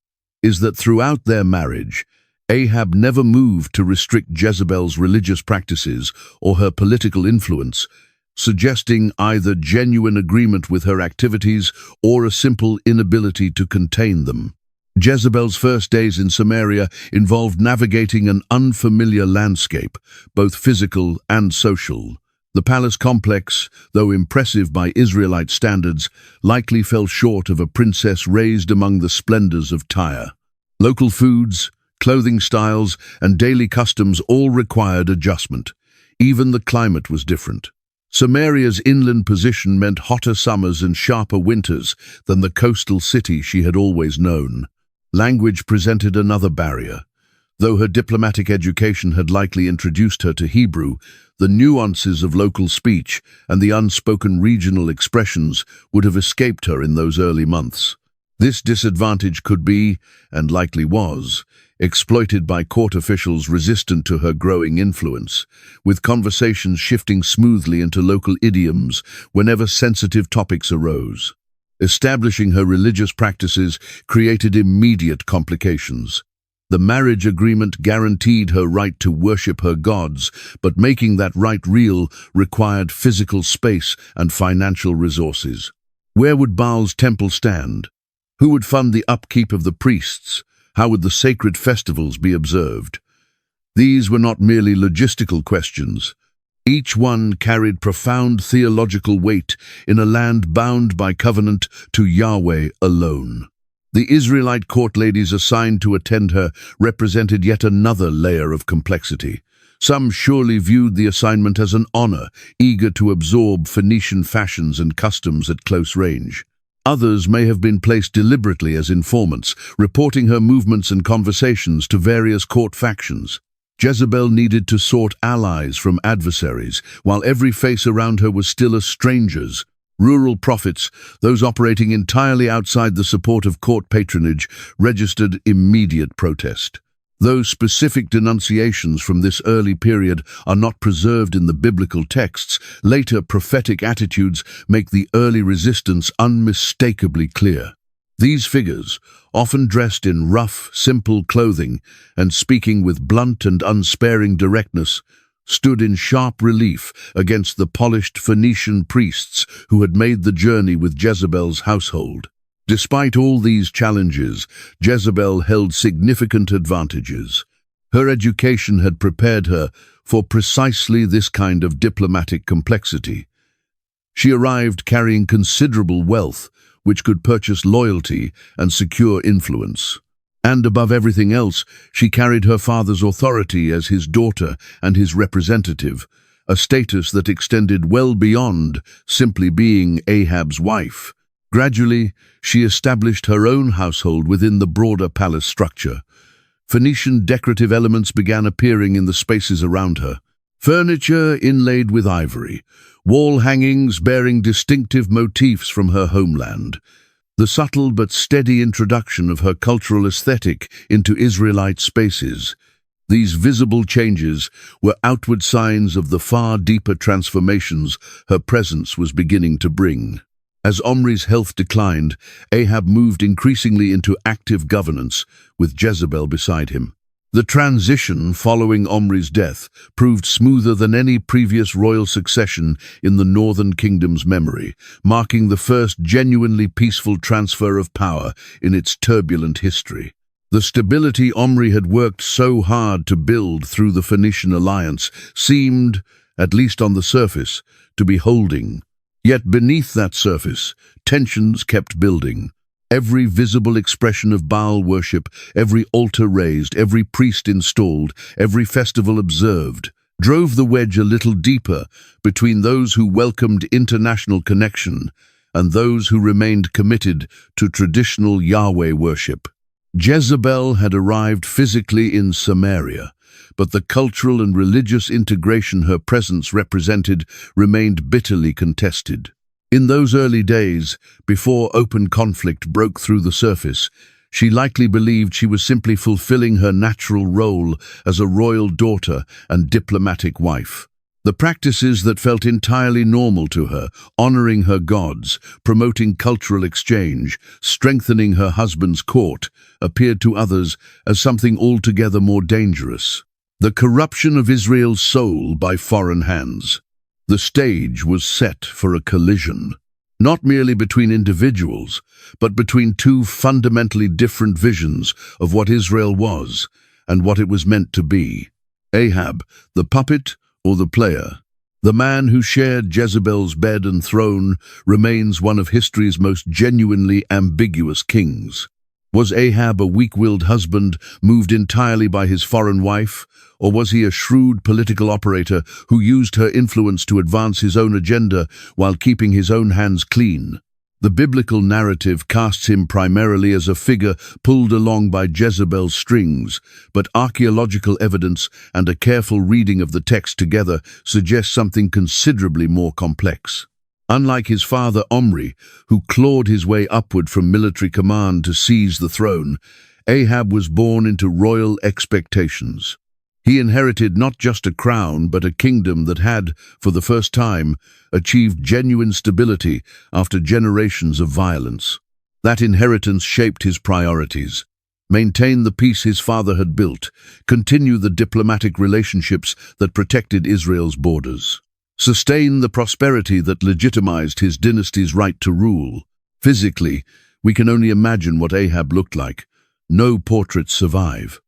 is that throughout their marriage, Ahab never moved to restrict Jezebel's religious practices or her political influence, suggesting either genuine agreement with her activities or a simple inability to contain them. Jezebel's first days in Samaria involved navigating an unfamiliar landscape, both physical and social. The palace complex, though impressive by Israelite standards, likely fell short of a princess raised among the splendors of Tyre. Local foods, clothing styles, and daily customs all required adjustment. Even the climate was different. Samaria's inland position meant hotter summers and sharper winters than the coastal city she had always known. Language presented another barrier. Though her diplomatic education had likely introduced her to Hebrew, the nuances of local speech and the unspoken regional expressions would have escaped her in those early months. This disadvantage could be, and likely was, exploited by court officials resistant to her growing influence, with conversations shifting smoothly into local idioms whenever sensitive topics arose. Establishing her religious practices created immediate complications. The marriage agreement guaranteed her right to worship her gods, but making that right real required physical space and financial resources. Where would Baal's temple stand? Who would fund the upkeep of the priests? How would the sacred festivals be observed? These were not merely logistical questions. Each one carried profound theological weight in a land bound by covenant to Yahweh alone. The Israelite court ladies assigned to attend her represented yet another layer of complexity. Some surely viewed the assignment as an honor, eager to absorb Phoenician fashions and customs at close range. Others may have been placed deliberately as informants, reporting her movements and conversations to various court factions. Jezebel needed to sort allies from adversaries, while every face around her was still a stranger's. Rural prophets, those operating entirely outside the support of court patronage, registered immediate protest. Though specific denunciations from this early period are not preserved in the biblical texts, later prophetic attitudes make the early resistance unmistakably clear. These figures, often dressed in rough, simple clothing and speaking with blunt and unsparing directness, stood in sharp relief against the polished Phoenician priests who had made the journey with Jezebel's household. Despite all these challenges, Jezebel held significant advantages. Her education had prepared her for precisely this kind of diplomatic complexity. She arrived carrying considerable wealth, which could purchase loyalty and secure influence. And above everything else, she carried her father's authority as his daughter and his representative, a status that extended well beyond simply being Ahab's wife. Gradually, she established her own household within the broader palace structure. Phoenician decorative elements began appearing in the spaces around her. Furniture inlaid with ivory, wall hangings bearing distinctive motifs from her homeland. The subtle but steady introduction of her cultural aesthetic into Israelite spaces. These visible changes were outward signs of the far deeper transformations her presence was beginning to bring. As Omri's health declined, Ahab moved increasingly into active governance, with Jezebel beside him. The transition following Omri's death proved smoother than any previous royal succession in the Northern Kingdom's memory, marking the first genuinely peaceful transfer of power in its turbulent history. The stability Omri had worked so hard to build through the Phoenician alliance seemed, at least on the surface, to be holding. Yet beneath that surface, tensions kept building. Every visible expression of Baal worship, every altar raised, every priest installed, every festival observed, drove the wedge a little deeper between those who welcomed international connection and those who remained committed to traditional Yahweh worship. Jezebel had arrived physically in Samaria, but the cultural and religious integration her presence represented remained bitterly contested. In those early days, before open conflict broke through the surface, she likely believed she was simply fulfilling her natural role as a royal daughter and diplomatic wife. The practices that felt entirely normal to her, honoring her gods, promoting cultural exchange, strengthening her husband's court, appeared to others as something altogether more dangerous. The corruption of Israel's soul by foreign hands. The stage was set for a collision, not merely between individuals, but between two fundamentally different visions of what Israel was and what it was meant to be. Ahab, the puppet or the player? The man who shared Jezebel's bed and throne remains one of history's most genuinely ambiguous kings. Was Ahab a weak-willed husband moved entirely by his foreign wife, or was he a shrewd political operator who used her influence to advance his own agenda while keeping his own hands clean? The biblical narrative casts him primarily as a figure pulled along by Jezebel's strings, but archaeological evidence and a careful reading of the text together suggest something considerably more complex. Unlike his father Omri, who clawed his way upward from military command to seize the throne, Ahab was born into royal expectations. He inherited not just a crown, but a kingdom that had, for the first time, achieved genuine stability after generations of violence. That inheritance shaped his priorities. Maintain the peace his father had built, continue the diplomatic relationships that protected Israel's borders. Sustain the prosperity that legitimized his dynasty's right to rule. Physically, we can only imagine what Ahab looked like. No portraits survive.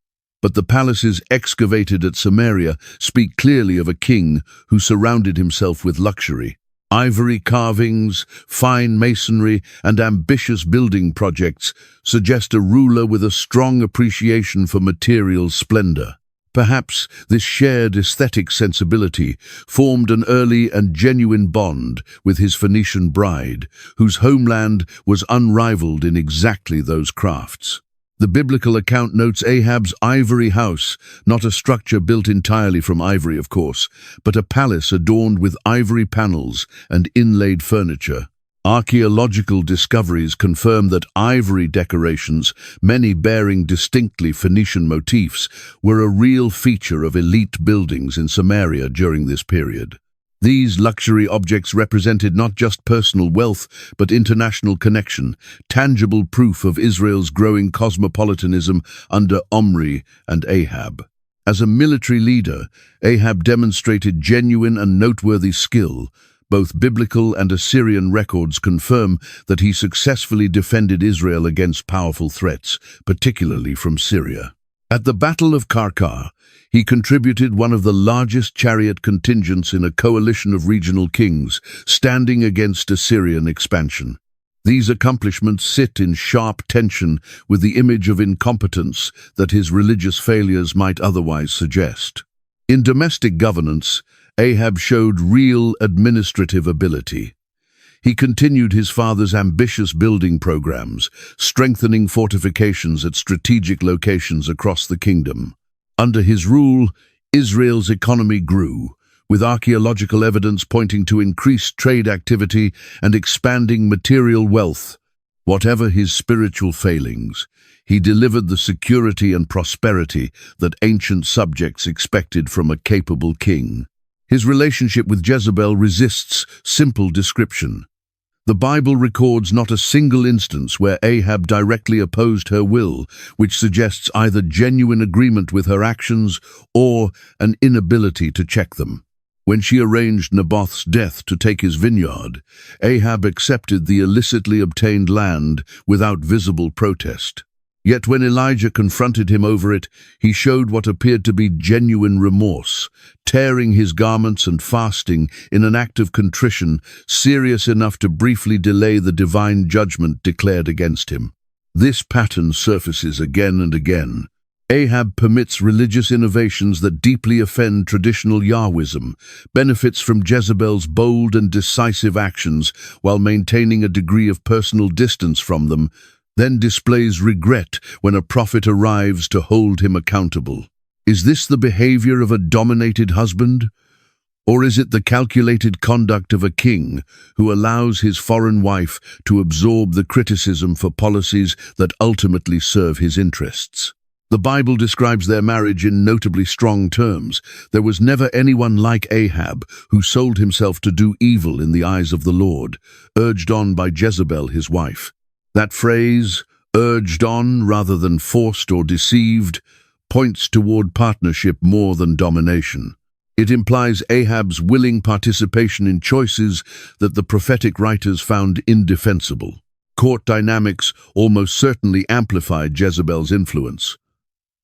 But the palaces excavated at Samaria speak clearly of a king who surrounded himself with luxury. Ivory carvings, fine masonry, and ambitious building projects suggest a ruler with a strong appreciation for material splendor. Perhaps this shared aesthetic sensibility formed an early and genuine bond with his Phoenician bride, whose homeland was unrivaled in exactly those crafts. The biblical account notes Ahab's ivory house, not a structure built entirely from ivory, of course, but a palace adorned with ivory panels and inlaid furniture. Archaeological discoveries confirm that ivory decorations, many bearing distinctly Phoenician motifs, were a real feature of elite buildings in Samaria during this period. These luxury objects represented not just personal wealth, but international connection, tangible proof of Israel's growing cosmopolitanism under Omri and Ahab. As a military leader, Ahab demonstrated genuine and noteworthy skill. Both biblical and Assyrian records confirm that he successfully defended Israel against powerful threats, particularly from Syria. At the Battle of Karkar, he contributed one of the largest chariot contingents in a coalition of regional kings, standing against Assyrian expansion. These accomplishments sit in sharp tension with the image of incompetence that his religious failures might otherwise suggest. In domestic governance, Ahab showed real administrative ability. He continued his father's ambitious building programs, strengthening fortifications at strategic locations across the kingdom. Under his rule, Israel's economy grew, with archaeological evidence pointing to increased trade activity and expanding material wealth. Whatever his spiritual failings, he delivered the security and prosperity that ancient subjects expected from a capable king. His relationship with Jezebel resists simple description. The Bible records not a single instance where Ahab directly opposed her will, which suggests either genuine agreement with her actions or an inability to check them. When she arranged Naboth's death to take his vineyard, Ahab accepted the illicitly obtained land without visible protest. Yet when Elijah confronted him over it, he showed what appeared to be genuine remorse, tearing his garments and fasting in an act of contrition serious enough to briefly delay the divine judgment declared against him. This pattern surfaces again and again. Ahab permits religious innovations that deeply offend traditional Yahwism, benefits from Jezebel's bold and decisive actions while maintaining a degree of personal distance from them, then displays regret when a prophet arrives to hold him accountable. Is this the behavior of a dominated husband? Or is it the calculated conduct of a king who allows his foreign wife to absorb the criticism for policies that ultimately serve his interests? The Bible describes their marriage in notably strong terms. There was never anyone like Ahab who sold himself to do evil in the eyes of the Lord, urged on by Jezebel, his wife. That phrase, urged on rather than forced or deceived, points toward partnership more than domination. It implies Ahab's willing participation in choices that the prophetic writers found indefensible. Court dynamics almost certainly amplified Jezebel's influence.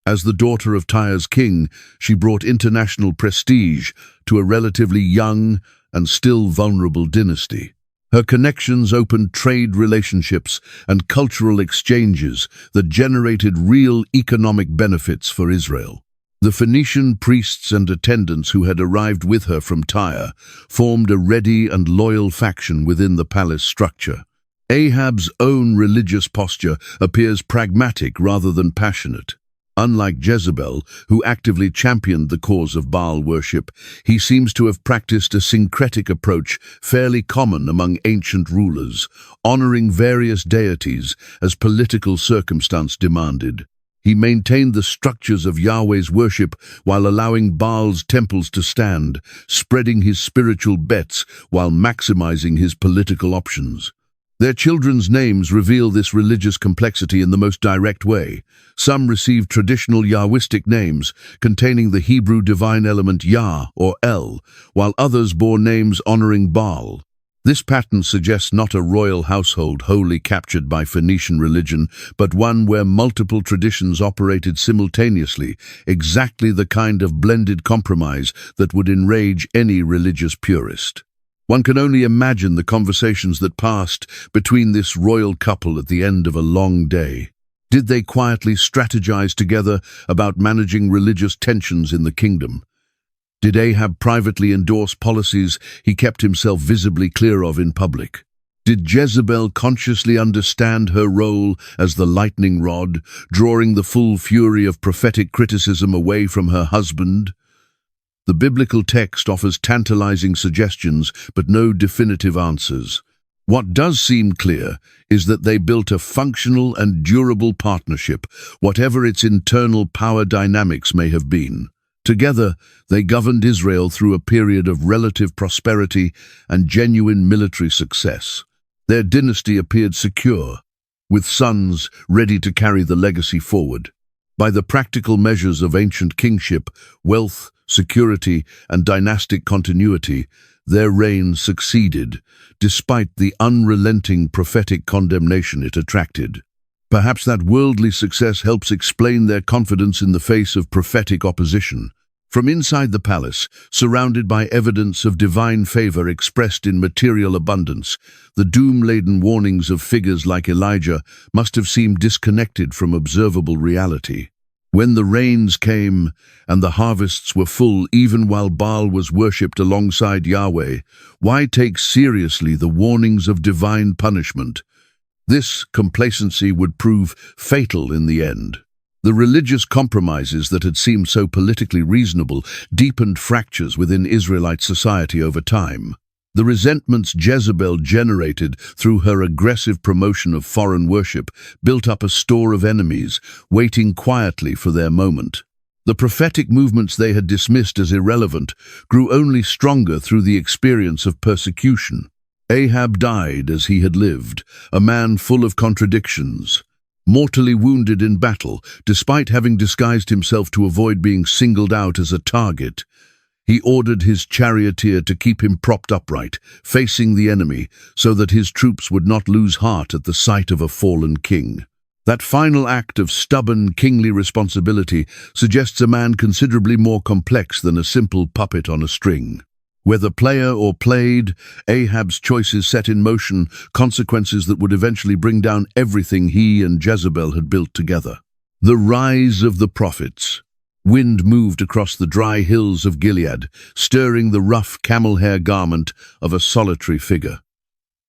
As the daughter of Tyre's king, she brought international prestige to a relatively young and still vulnerable dynasty. Her connections opened trade relationships and cultural exchanges that generated real economic benefits for Israel. The Phoenician priests and attendants who had arrived with her from Tyre formed a ready and loyal faction within the palace structure. Ahab's own religious posture appears pragmatic rather than passionate. Unlike Jezebel, who actively championed the cause of Baal worship, he seems to have practiced a syncretic approach fairly common among ancient rulers, honoring various deities as political circumstance demanded. He maintained the structures of Yahweh's worship while allowing Baal's temples to stand, spreading his spiritual bets while maximizing his political options. Their children's names reveal this religious complexity in the most direct way. Some received traditional Yahwistic names containing the Hebrew divine element Yah or El, while others bore names honoring Baal. This pattern suggests not a royal household wholly captured by Phoenician religion, but one where multiple traditions operated simultaneously, exactly the kind of blended compromise that would enrage any religious purist. One can only imagine the conversations that passed between this royal couple at the end of a long day. Did they quietly strategize together about managing religious tensions in the kingdom? Did Ahab privately endorse policies he kept himself visibly clear of in public? Did Jezebel consciously understand her role as the lightning rod, drawing the full fury of prophetic criticism away from her husband? The biblical text offers tantalizing suggestions, but no definitive answers. What does seem clear is that they built a functional and durable partnership, whatever its internal power dynamics may have been. Together, they governed Israel through a period of relative prosperity and genuine military success. Their dynasty appeared secure, with sons ready to carry the legacy forward. By the practical measures of ancient kingship, wealth, security, and dynastic continuity, their reign succeeded, despite the unrelenting prophetic condemnation it attracted. Perhaps that worldly success helps explain their confidence in the face of prophetic opposition. From inside the palace, surrounded by evidence of divine favor expressed in material abundance, the doom-laden warnings of figures like Elijah must have seemed disconnected from observable reality. When the rains came and the harvests were full even while Baal was worshipped alongside Yahweh, why take seriously the warnings of divine punishment? This complacency would prove fatal in the end. The religious compromises that had seemed so politically reasonable deepened fractures within Israelite society over time. The resentments Jezebel generated through her aggressive promotion of foreign worship built up a store of enemies, waiting quietly for their moment. The prophetic movements they had dismissed as irrelevant grew only stronger through the experience of persecution. Ahab died as he had lived, a man full of contradictions. Mortally wounded in battle, despite having disguised himself to avoid being singled out as a target, he ordered his charioteer to keep him propped upright, facing the enemy, so that his troops would not lose heart at the sight of a fallen king. That final act of stubborn, kingly responsibility suggests a man considerably more complex than a simple puppet on a string. Whether player or played, Ahab's choices set in motion consequences that would eventually bring down everything he and Jezebel had built together. The rise of the prophets. Wind moved across the dry hills of Gilead, stirring the rough camel-hair garment of a solitary figure.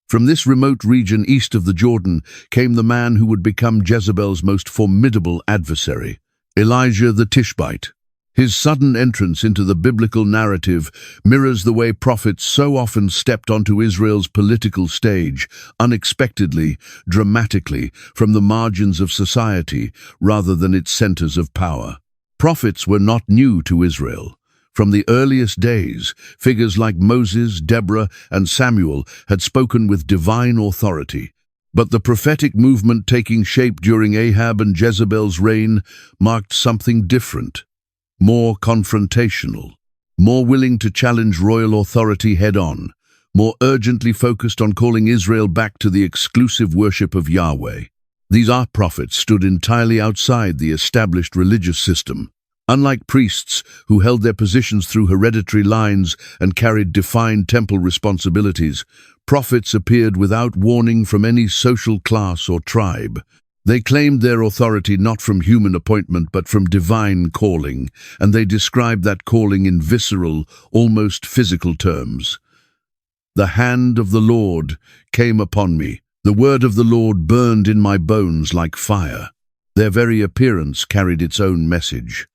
From this remote region east of the Jordan came the man who would become Jezebel's most formidable adversary, Elijah the Tishbite. His sudden entrance into the biblical narrative mirrors the way prophets so often stepped onto Israel's political stage, unexpectedly, dramatically, from the margins of society rather than its centers of power. Prophets were not new to Israel. From the earliest days, figures like Moses, Deborah, and Samuel had spoken with divine authority. But the prophetic movement taking shape during Ahab and Jezebel's reign marked something different. More confrontational, more willing to challenge royal authority head-on, more urgently focused on calling Israel back to the exclusive worship of Yahweh. These prophets stood entirely outside the established religious system. Unlike priests who held their positions through hereditary lines and carried defined temple responsibilities, prophets appeared without warning from any social class or tribe. They claimed their authority not from human appointment but from divine calling, and they described that calling in visceral, almost physical terms. "The hand of the Lord came upon me. The word of the Lord burned in my bones like fire." Their very appearance carried its own message.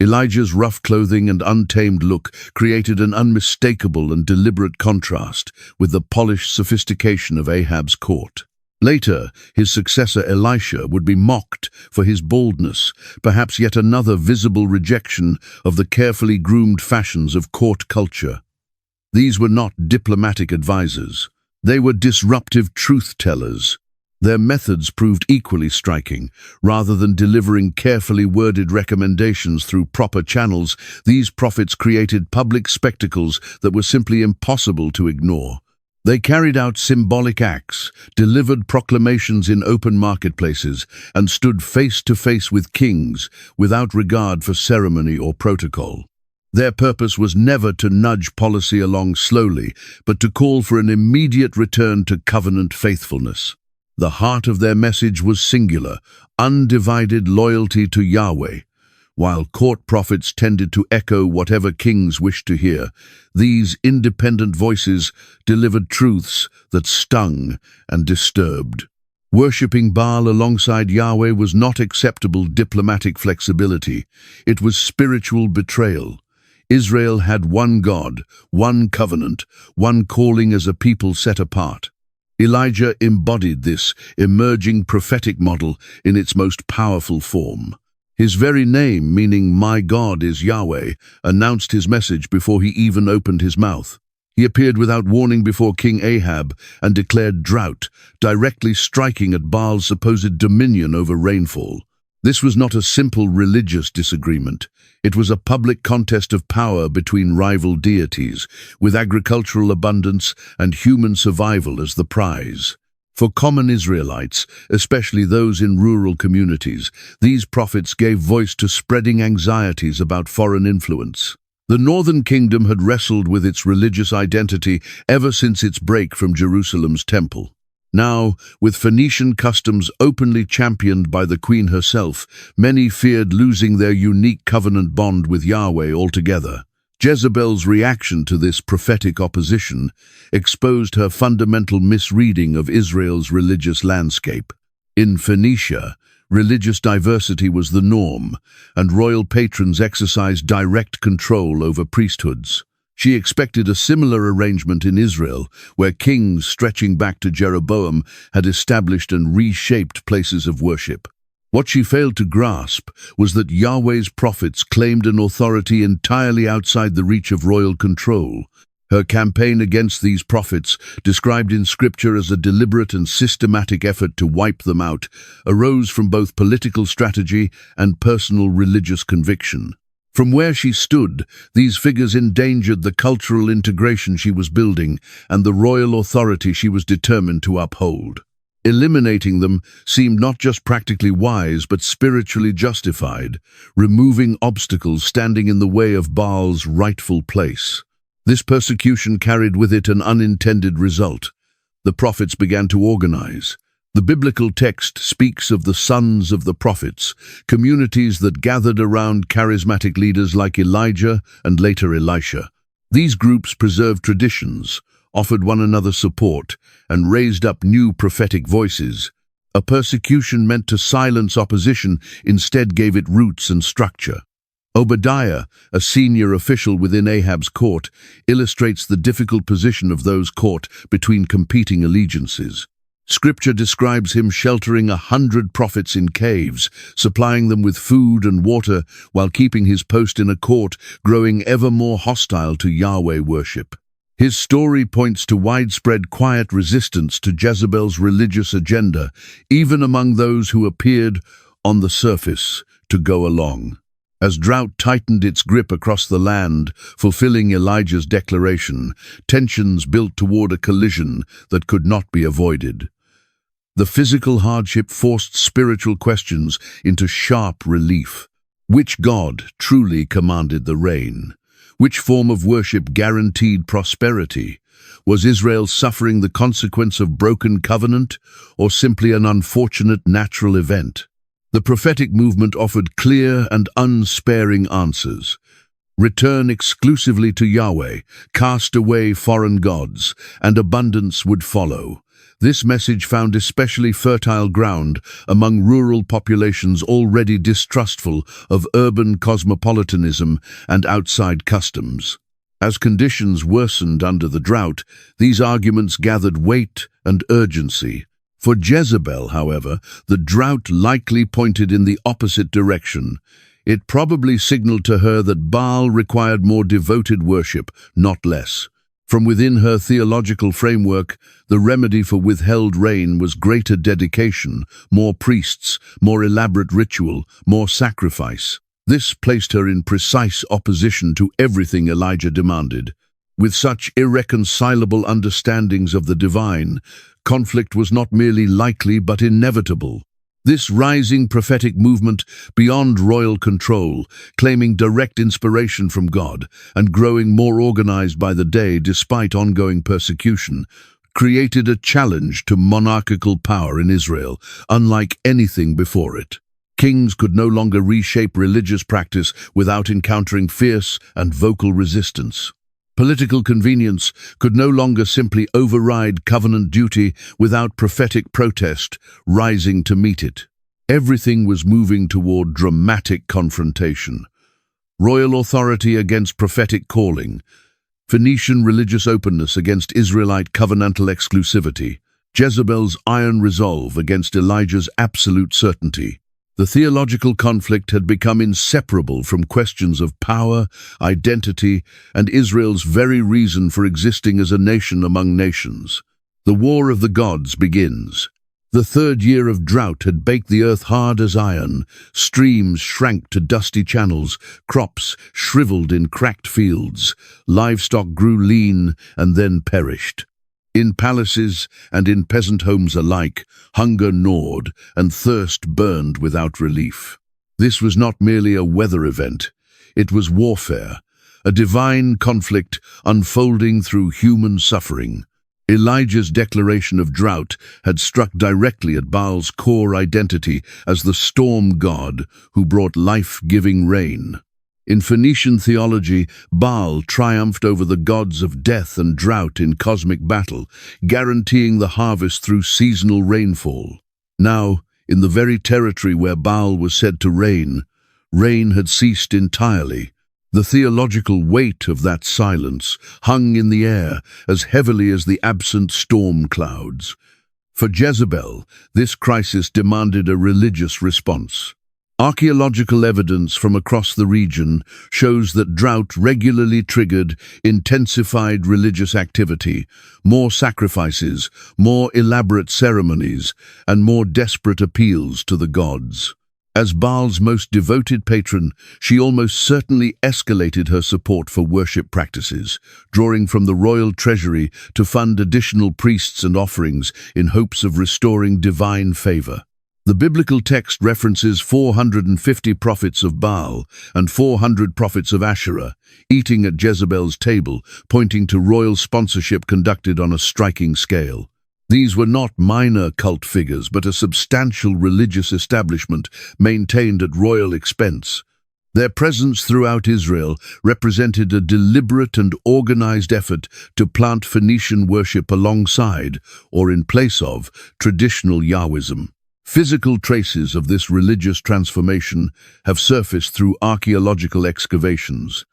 Elijah's rough clothing and untamed look created an unmistakable and deliberate contrast with the polished sophistication of Ahab's court. Later, his successor Elisha would be mocked for his baldness, perhaps yet another visible rejection of the carefully groomed fashions of court culture. These were not diplomatic advisors. They were disruptive truth-tellers. Their methods proved equally striking. Rather than delivering carefully worded recommendations through proper channels, these prophets created public spectacles that were simply impossible to ignore. They carried out symbolic acts, delivered proclamations in open marketplaces, and stood face to face with kings without regard for ceremony or protocol. Their purpose was never to nudge policy along slowly, but to call for an immediate return to covenant faithfulness. The heart of their message was singular, undivided loyalty to Yahweh. While court prophets tended to echo whatever kings wished to hear, these independent voices delivered truths that stung and disturbed. Worshipping Baal alongside Yahweh was not acceptable diplomatic flexibility. It was spiritual betrayal. Israel had one God, one covenant, one calling as a people set apart. Elijah embodied this emerging prophetic model in its most powerful form. His very name, meaning "My God is Yahweh," announced his message before he even opened his mouth. He appeared without warning before King Ahab and declared drought, directly striking at Baal's supposed dominion over rainfall. This was not a simple religious disagreement. It was a public contest of power between rival deities, with agricultural abundance and human survival as the prize. For common Israelites, especially those in rural communities, these prophets gave voice to spreading anxieties about foreign influence. The northern kingdom had wrestled with its religious identity ever since its break from Jerusalem's temple. Now, with Phoenician customs openly championed by the queen herself, many feared losing their unique covenant bond with Yahweh altogether. Jezebel's reaction to this prophetic opposition exposed her fundamental misreading of Israel's religious landscape. In Phoenicia, religious diversity was the norm, and royal patrons exercised direct control over priesthoods. She expected a similar arrangement in Israel, where kings stretching back to Jeroboam had established and reshaped places of worship. What she failed to grasp was that Yahweh's prophets claimed an authority entirely outside the reach of royal control. Her campaign against these prophets, described in Scripture as a deliberate and systematic effort to wipe them out, arose from both political strategy and personal religious conviction. From where she stood, these figures endangered the cultural integration she was building and the royal authority she was determined to uphold. Eliminating them seemed not just practically wise but spiritually justified, removing obstacles standing in the way of Baal's rightful place. This persecution carried with it an unintended result. The prophets began to organize. The biblical text speaks of the sons of the prophets, communities that gathered around charismatic leaders like Elijah and later Elisha. These groups preserved traditions, offered one another support, and raised up new prophetic voices. A persecution meant to silence opposition instead gave it roots and structure. Obadiah, a senior official within Ahab's court, illustrates the difficult position of those caught between competing allegiances. Scripture describes him sheltering 100 prophets in caves, supplying them with food and water while keeping his post in a court growing ever more hostile to Yahweh worship. His story points to widespread quiet resistance to Jezebel's religious agenda, even among those who appeared, on the surface, to go along. As drought tightened its grip across the land, fulfilling Elijah's declaration, tensions built toward a collision that could not be avoided. The physical hardship forced spiritual questions into sharp relief. Which God truly commanded the rain? Which form of worship guaranteed prosperity? Was Israel suffering the consequence of broken covenant, or simply an unfortunate natural event? The prophetic movement offered clear and unsparing answers. Return exclusively to Yahweh, cast away foreign gods, and abundance would follow. This message found especially fertile ground among rural populations already distrustful of urban cosmopolitanism and outside customs. As conditions worsened under the drought, these arguments gathered weight and urgency. For Jezebel, however, the drought likely pointed in the opposite direction. It probably signaled to her that Baal required more devoted worship, not less. From within her theological framework, the remedy for withheld rain was greater dedication, more priests, more elaborate ritual, more sacrifice. This placed her in precise opposition to everything Elijah demanded. With such irreconcilable understandings of the divine, conflict was not merely likely but inevitable. This rising prophetic movement, beyond royal control, claiming direct inspiration from God and growing more organized by the day despite ongoing persecution, created a challenge to monarchical power in Israel, unlike anything before it. Kings could no longer reshape religious practice without encountering fierce and vocal resistance. Political convenience could no longer simply override covenant duty without prophetic protest rising to meet it. Everything was moving toward dramatic confrontation. Royal authority against prophetic calling, Phoenician religious openness against Israelite covenantal exclusivity, Jezebel's iron resolve against Elijah's absolute certainty. The theological conflict had become inseparable from questions of power, identity, and Israel's very reason for existing as a nation among nations. The war of the gods begins. The third year of drought had baked the earth hard as iron. Streams shrank to dusty channels, crops shriveled in cracked fields, livestock grew lean and then perished. In palaces and in peasant homes alike, hunger gnawed and thirst burned without relief. This was not merely a weather event, it was warfare, a divine conflict unfolding through human suffering. Elijah's declaration of drought had struck directly at Baal's core identity as the storm god who brought life-giving rain. In Phoenician theology, Baal triumphed over the gods of death and drought in cosmic battle, guaranteeing the harvest through seasonal rainfall. Now, in the very territory where Baal was said to reign, rain had ceased entirely. The theological weight of that silence hung in the air as heavily as the absent storm clouds. For Jezebel, this crisis demanded a religious response. Archaeological evidence from across the region shows that drought regularly triggered intensified religious activity, more sacrifices, more elaborate ceremonies, and more desperate appeals to the gods. As Baal's most devoted patron, she almost certainly escalated her support for worship practices, drawing from the royal treasury to fund additional priests and offerings in hopes of restoring divine favor. The biblical text references 450 prophets of Baal and 400 prophets of Asherah, eating at Jezebel's table, pointing to royal sponsorship conducted on a striking scale. These were not minor cult figures, but a substantial religious establishment maintained at royal expense. Their presence throughout Israel represented a deliberate and organized effort to plant Phoenician worship alongside, or in place of, traditional Yahwism. Physical traces of this religious transformation have surfaced through archaeological excavations.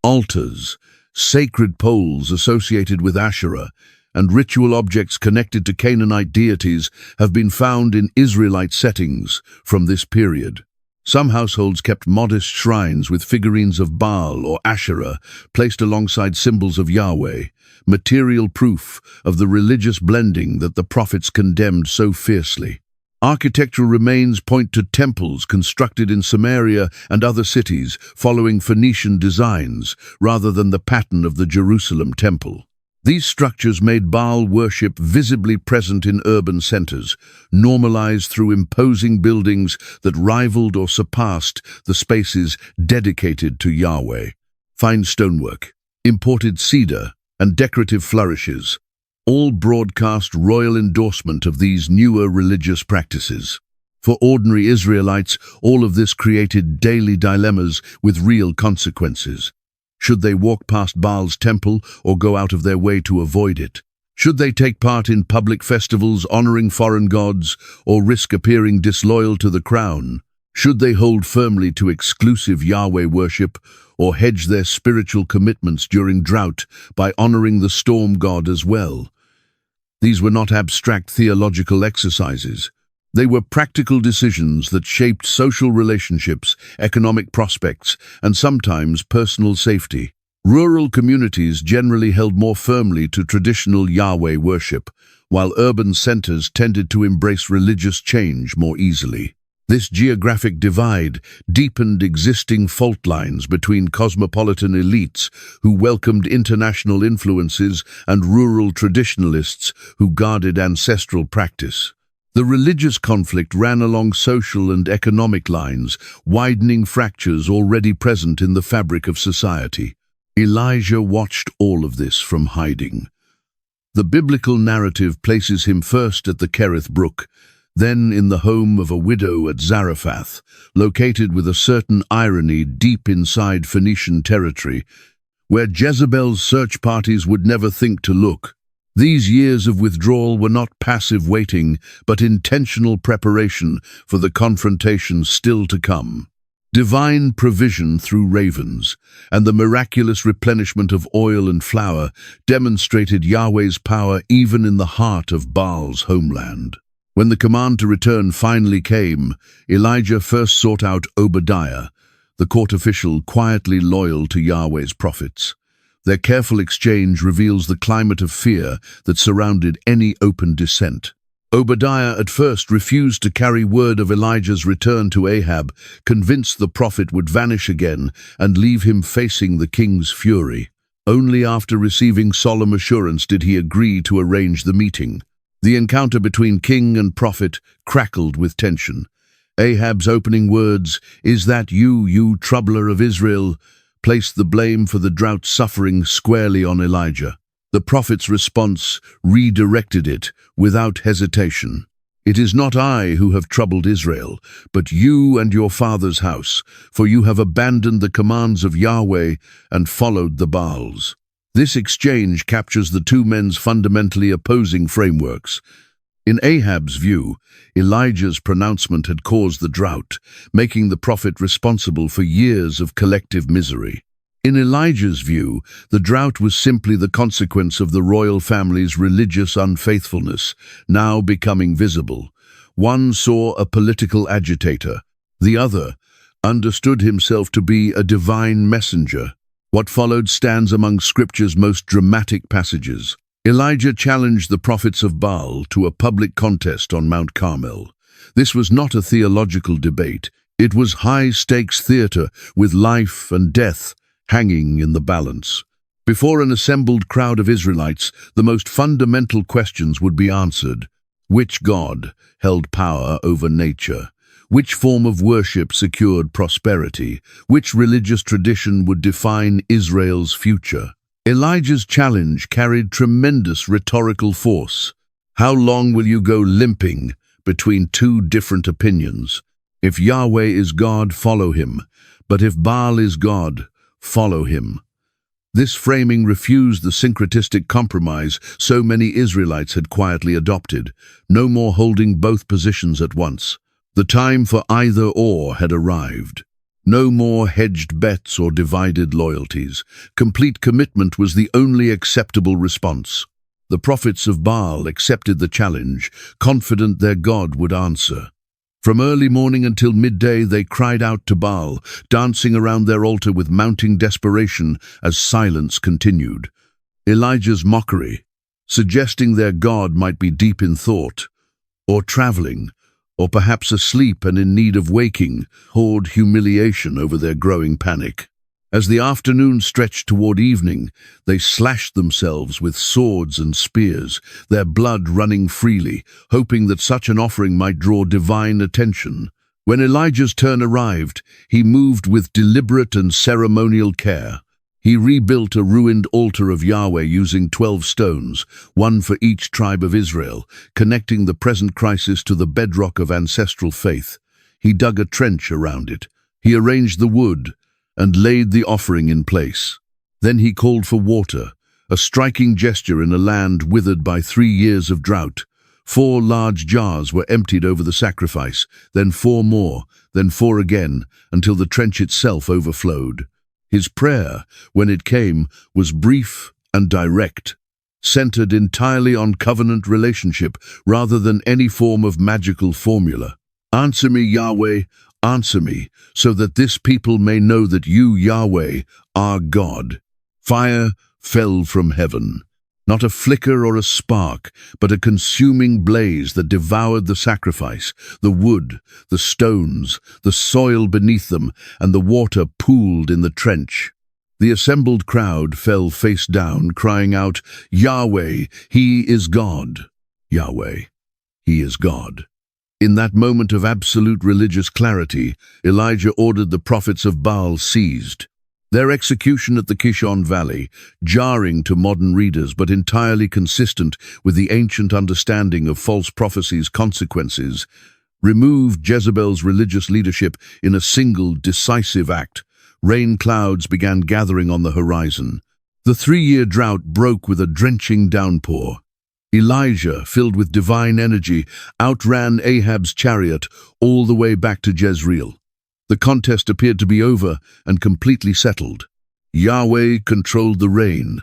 Altars, sacred poles associated with Asherah, and ritual objects connected to Canaanite deities have been found in Israelite settings from this period. Some households kept modest shrines with figurines of Baal or Asherah placed alongside symbols of Yahweh, material proof of the religious blending that the prophets condemned so fiercely. Architectural remains point to temples constructed in Samaria and other cities following Phoenician designs rather than the pattern of the Jerusalem temple. These structures made Baal worship visibly present in urban centers, normalized through imposing buildings that rivaled or surpassed the spaces dedicated to Yahweh. Fine stonework, imported cedar, and decorative flourishes all broadcast royal endorsement of these newer religious practices. For ordinary Israelites, all of this created daily dilemmas with real consequences. Should they walk past Baal's temple or go out of their way to avoid it? Should they take part in public festivals honoring foreign gods or risk appearing disloyal to the crown? Should they hold firmly to exclusive Yahweh worship or hedge their spiritual commitments during drought by honoring the storm god as well? These were not abstract theological exercises. They were practical decisions that shaped social relationships, economic prospects, and sometimes personal safety. Rural communities generally held more firmly to traditional Yahweh worship, while urban centers tended to embrace religious change more easily. This geographic divide deepened existing fault lines between cosmopolitan elites who welcomed international influences and rural traditionalists who guarded ancestral practice. The religious conflict ran along social and economic lines, widening fractures already present in the fabric of society. Elijah watched all of this from hiding. The biblical narrative places him first at the Kerith Brook, then in the home of a widow at Zarephath, located with a certain irony deep inside Phoenician territory, where Jezebel's search parties would never think to look. These years of withdrawal were not passive waiting, but intentional preparation for the confrontation still to come. Divine provision through ravens, and the miraculous replenishment of oil and flour demonstrated Yahweh's power even in the heart of Baal's homeland. When the command to return finally came, Elijah first sought out Obadiah, the court official quietly loyal to Yahweh's prophets. Their careful exchange reveals the climate of fear that surrounded any open dissent. Obadiah at first refused to carry word of Elijah's return to Ahab, convinced the prophet would vanish again and leave him facing the king's fury. Only after receiving solemn assurance did he agree to arrange the meeting. The encounter between king and prophet crackled with tension. Ahab's opening words, "Is that you troubler of Israel?" placed the blame for the drought suffering squarely on Elijah. The prophet's response redirected it without hesitation. "It is not I who have troubled Israel, but you and your father's house, for you have abandoned the commands of Yahweh and followed the Baals." This exchange captures the two men's fundamentally opposing frameworks. In Ahab's view, Elijah's pronouncement had caused the drought, making the prophet responsible for years of collective misery. In Elijah's view, the drought was simply the consequence of the royal family's religious unfaithfulness, now becoming visible. One saw a political agitator, The other understood himself to be a divine messenger. What followed stands among Scripture's most dramatic passages. Elijah challenged the prophets of Baal to a public contest on Mount Carmel. This was not a theological debate. It was high-stakes theater with life and death hanging in the balance. Before an assembled crowd of Israelites, the most fundamental questions would be answered. Which God held power over nature? Which form of worship secured prosperity? Which religious tradition would define Israel's future? Elijah's challenge carried tremendous rhetorical force. How long will you go limping between two different opinions? If Yahweh is God, follow him. But if Baal is God, follow him. This framing refused the syncretistic compromise so many Israelites had quietly adopted, no more holding both positions at once. The time for either or had arrived. No more hedged bets or divided loyalties. Complete commitment was the only acceptable response. The prophets of Baal accepted the challenge, confident their God would answer. From early morning until midday they cried out to Baal, dancing around their altar with mounting desperation as silence continued. Elijah's mockery, suggesting their God might be deep in thought, or traveling, or perhaps asleep and in need of waking, poured humiliation over their growing panic. As the afternoon stretched toward evening, they slashed themselves with swords and spears, their blood running freely, hoping that such an offering might draw divine attention. When Elijah's turn arrived, he moved with deliberate and ceremonial care. He rebuilt a ruined altar of Yahweh using 12 stones, one for each tribe of Israel, connecting the present crisis to the bedrock of ancestral faith. He dug a trench around it. He arranged the wood and laid the offering in place. Then he called for water, a striking gesture in a land withered by 3 years of drought. 4 large jars were emptied over the sacrifice, then 4 more, then 4 again, until the trench itself overflowed. His prayer, when it came, was brief and direct, centered entirely on covenant relationship rather than any form of magical formula. Answer me, Yahweh, answer me, so that this people may know that you, Yahweh, are God. Fire fell from heaven. Not a flicker or a spark, but a consuming blaze that devoured the sacrifice, the wood, the stones, the soil beneath them, and the water pooled in the trench. The assembled crowd fell face down, crying out, Yahweh, He is God. Yahweh, He is God. In that moment of absolute religious clarity, Elijah ordered the prophets of Baal seized. Their execution at the Kishon Valley, jarring to modern readers but entirely consistent with the ancient understanding of false prophecy's consequences, removed Jezebel's religious leadership in a single decisive act. Rain clouds began gathering on the horizon. The 3-year drought broke with a drenching downpour. Elijah, filled with divine energy, outran Ahab's chariot all the way back to Jezreel. The contest appeared to be over and completely settled. Yahweh controlled the rain,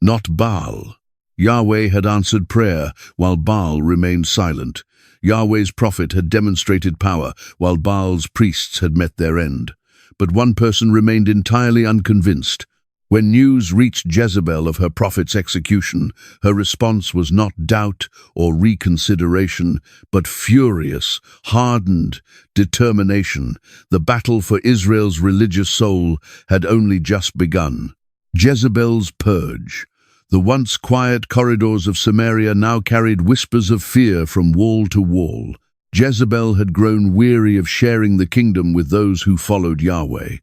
not Baal. Yahweh had answered prayer while Baal remained silent. Yahweh's prophet had demonstrated power while Baal's priests had met their end. But one person remained entirely unconvinced. When news reached Jezebel of her prophet's execution, her response was not doubt or reconsideration, but furious, hardened determination. The battle for Israel's religious soul had only just begun. Jezebel's purge. The once quiet corridors of Samaria now carried whispers of fear from wall to wall. Jezebel had grown weary of sharing the kingdom with those who followed Yahweh.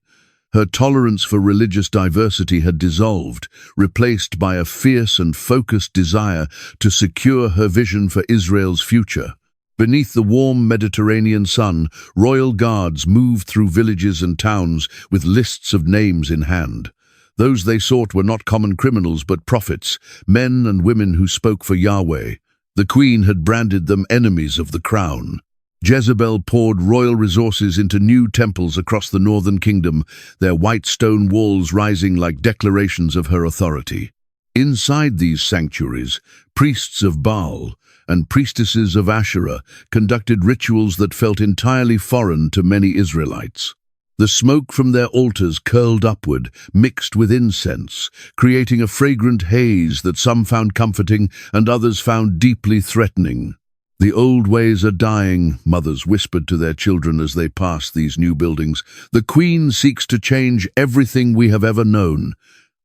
Her tolerance for religious diversity had dissolved, replaced by a fierce and focused desire to secure her vision for Israel's future. Beneath the warm Mediterranean sun, royal guards moved through villages and towns with lists of names in hand. Those they sought were not common criminals but prophets, men and women who spoke for Yahweh. The queen had branded them enemies of the crown. Jezebel poured royal resources into new temples across the northern kingdom, their white stone walls rising like declarations of her authority. Inside these sanctuaries, priests of Baal and priestesses of Asherah conducted rituals that felt entirely foreign to many Israelites. The smoke from their altars curled upward, mixed with incense, creating a fragrant haze that some found comforting and others found deeply threatening. "The old ways are dying," mothers whispered to their children as they passed these new buildings. "The queen seeks to change everything we have ever known."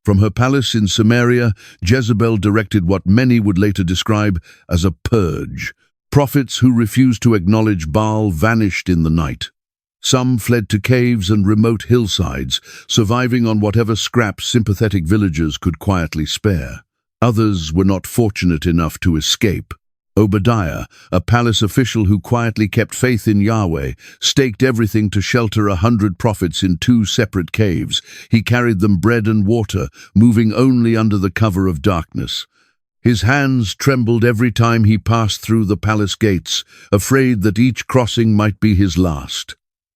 From her palace in Samaria, Jezebel directed what many would later describe as a purge. Prophets who refused to acknowledge Baal vanished in the night. Some fled to caves and remote hillsides, surviving on whatever scraps sympathetic villagers could quietly spare. Others were not fortunate enough to escape. Obadiah, a palace official who quietly kept faith in Yahweh, staked everything to shelter 100 prophets in 2 separate caves. He carried them bread and water, moving only under the cover of darkness. His hands trembled every time he passed through the palace gates, afraid that each crossing might be his last.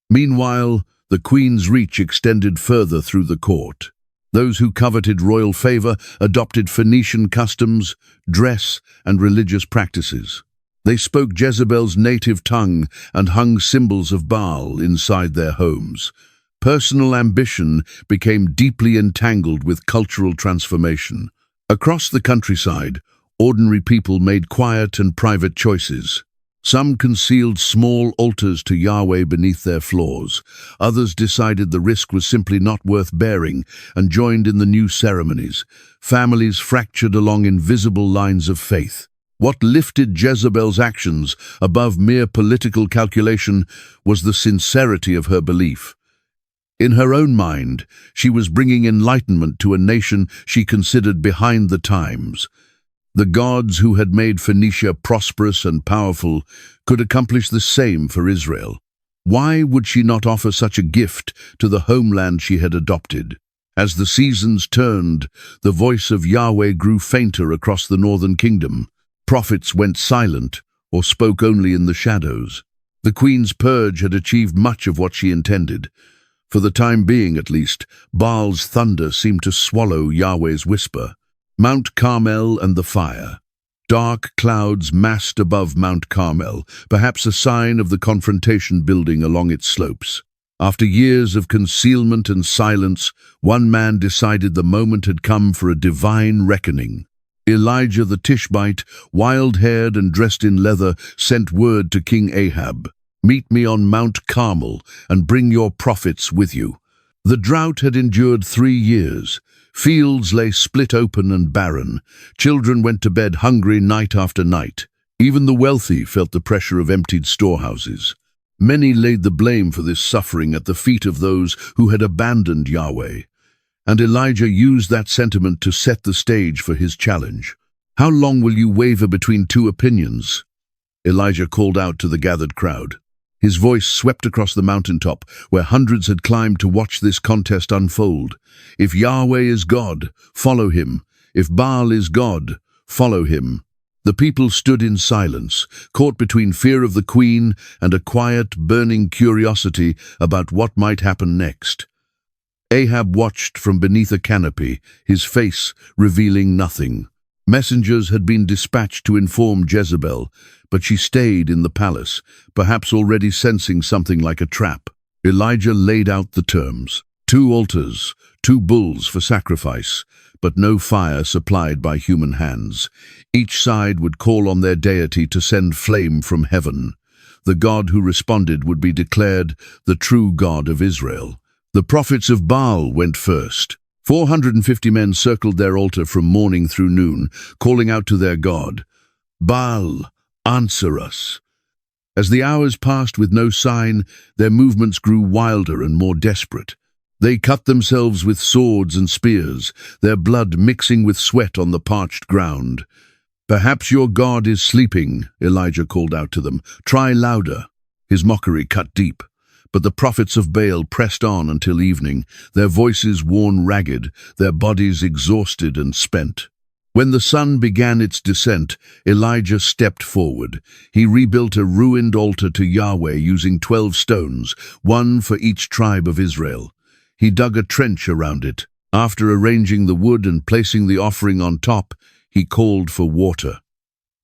Meanwhile, the queen's reach extended further through the court. Those who coveted royal favor adopted Phoenician customs, dress, and religious practices. They spoke Jezebel's native tongue and hung symbols of Baal inside their homes. Personal ambition became deeply entangled with cultural transformation. Across the countryside, ordinary people made quiet and private choices. Some concealed small altars to Yahweh beneath their floors. Others decided the risk was simply not worth bearing and joined in the new ceremonies. Families fractured along invisible lines of faith. What lifted Jezebel's actions above mere political calculation was the sincerity of her belief. In her own mind, she was bringing enlightenment to a nation she considered behind the times. The gods who had made Phoenicia prosperous and powerful could accomplish the same for Israel. Why would she not offer such a gift to the homeland she had adopted? As the seasons turned, the voice of Yahweh grew fainter across the northern kingdom. Prophets went silent or spoke only in the shadows. The queen's purge had achieved much of what she intended. For the time being, at least, Baal's thunder seemed to swallow Yahweh's whisper. Mount Carmel and the fire. Dark clouds massed above Mount Carmel, perhaps a sign of the confrontation building along its slopes. After years of concealment and silence, one man decided the moment had come for a divine reckoning. Elijah the Tishbite, wild-haired and dressed in leather, sent word to King Ahab, "Meet me on Mount Carmel and bring your prophets with you." The drought had endured 3 years. Fields lay split open and barren. Children went to bed hungry night after night. Even the wealthy felt the pressure of emptied storehouses. Many laid the blame for this suffering at the feet of those who had abandoned Yahweh. And Elijah used that sentiment to set the stage for his challenge. "How long will you waver between 2 opinions?" Elijah called out to the gathered crowd. His voice swept across the mountaintop, where hundreds had climbed to watch this contest unfold. "If Yahweh is God, follow him. If Baal is God, follow him." The people stood in silence, caught between fear of the queen and a quiet, burning curiosity about what might happen next. Ahab watched from beneath a canopy, his face revealing nothing. Messengers had been dispatched to inform Jezebel, but she stayed in the palace, perhaps already sensing something like a trap. Elijah laid out the terms. 2 altars, 2 bulls for sacrifice, but no fire supplied by human hands. Each side would call on their deity to send flame from heaven. The God who responded would be declared the true God of Israel. The prophets of Baal went first. 450 men circled their altar from morning through noon, calling out to their God, "Baal, answer us." As the hours passed with no sign, their movements grew wilder and more desperate. They cut themselves with swords and spears, their blood mixing with sweat on the parched ground. "Perhaps your God is sleeping," Elijah called out to them. "Try louder." His mockery cut deep. But the prophets of Baal pressed on until evening, their voices worn ragged, their bodies exhausted and spent. When the sun began its descent, Elijah stepped forward. He rebuilt a ruined altar to Yahweh using 12 stones, one for each tribe of Israel. He dug a trench around it, After arranging the wood and placing the offering on top, he called for water.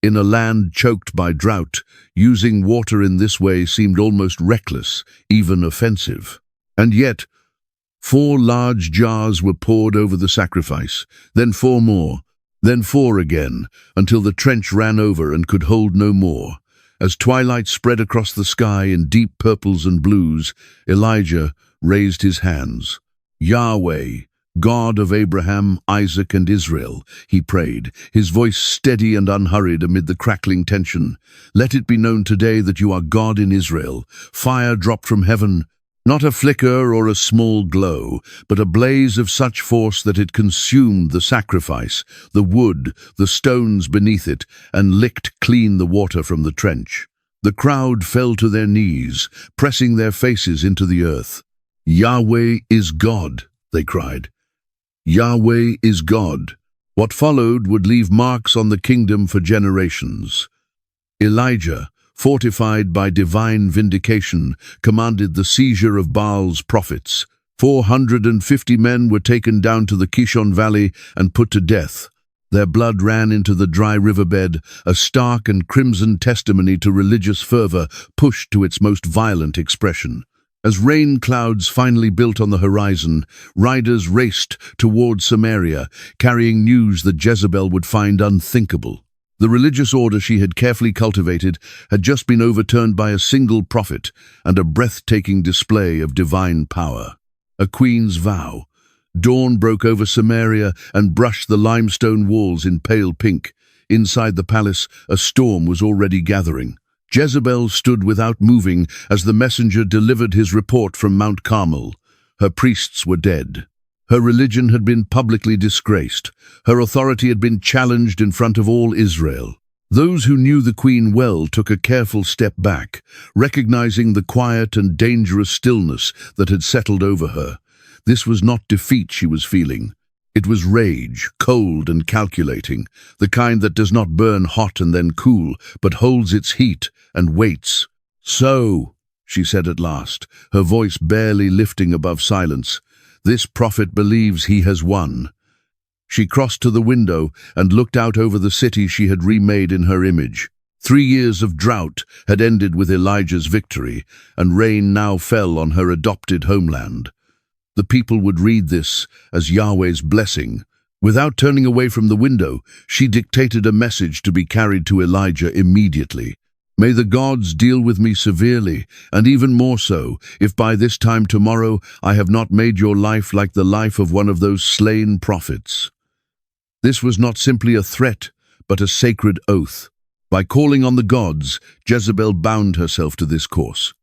In a land choked by drought, using water in this way seemed almost reckless, even offensive. And yet, 4 large jars were poured over the sacrifice, then 4 more, then 4 again, until the trench ran over and could hold no more. As twilight spread across the sky in deep purples and blues, Elijah raised his hands. "Yahweh, God of Abraham, Isaac, and Israel," he prayed, his voice steady and unhurried amid the crackling tension. "Let it be known today that you are God in Israel." Fire dropped from heaven, not a flicker or a small glow, but a blaze of such force that it consumed the sacrifice, the wood, the stones beneath it, and licked clean the water from the trench. The crowd fell to their knees, pressing their faces into the earth. "Yahweh is God," they cried. "Yahweh is God." What followed would leave marks on the kingdom for generations. Elijah, fortified by divine vindication, commanded the seizure of Baal's prophets. 450 men were taken down to the Kishon Valley and put to death. Their blood ran into the dry riverbed, a stark and crimson testimony to religious fervor pushed to its most violent expression. As rain clouds finally built on the horizon, riders raced toward Samaria, carrying news that Jezebel would find unthinkable. The religious order she had carefully cultivated had just been overturned by a single prophet and a breathtaking display of divine power. A queen's vow. Dawn broke over Samaria and brushed the limestone walls in pale pink. Inside the palace, a storm was already gathering. Jezebel stood without moving as the messenger delivered his report from Mount Carmel. Her priests were dead. Her religion had been publicly disgraced. Her authority had been challenged in front of all Israel. Those who knew the queen well took a careful step back, recognizing the quiet and dangerous stillness that had settled over her. This was not defeat she was feeling. It was rage, cold and calculating, the kind that does not burn hot and then cool, but holds its heat and waits. "So," she said at last, her voice barely lifting above silence, "this prophet believes he has won." She crossed to the window and looked out over the city she had remade in her image. 3 years of drought had ended with Elijah's victory, and rain now fell on her adopted homeland. The people would read this as Yahweh's blessing. Without turning away from the window, she dictated a message to be carried to Elijah immediately. "May the gods deal with me severely, and even more so, if by this time tomorrow I have not made your life like the life of one of those slain prophets." This was not simply a threat, but a sacred oath. By calling on the gods, Jezebel bound herself to this course.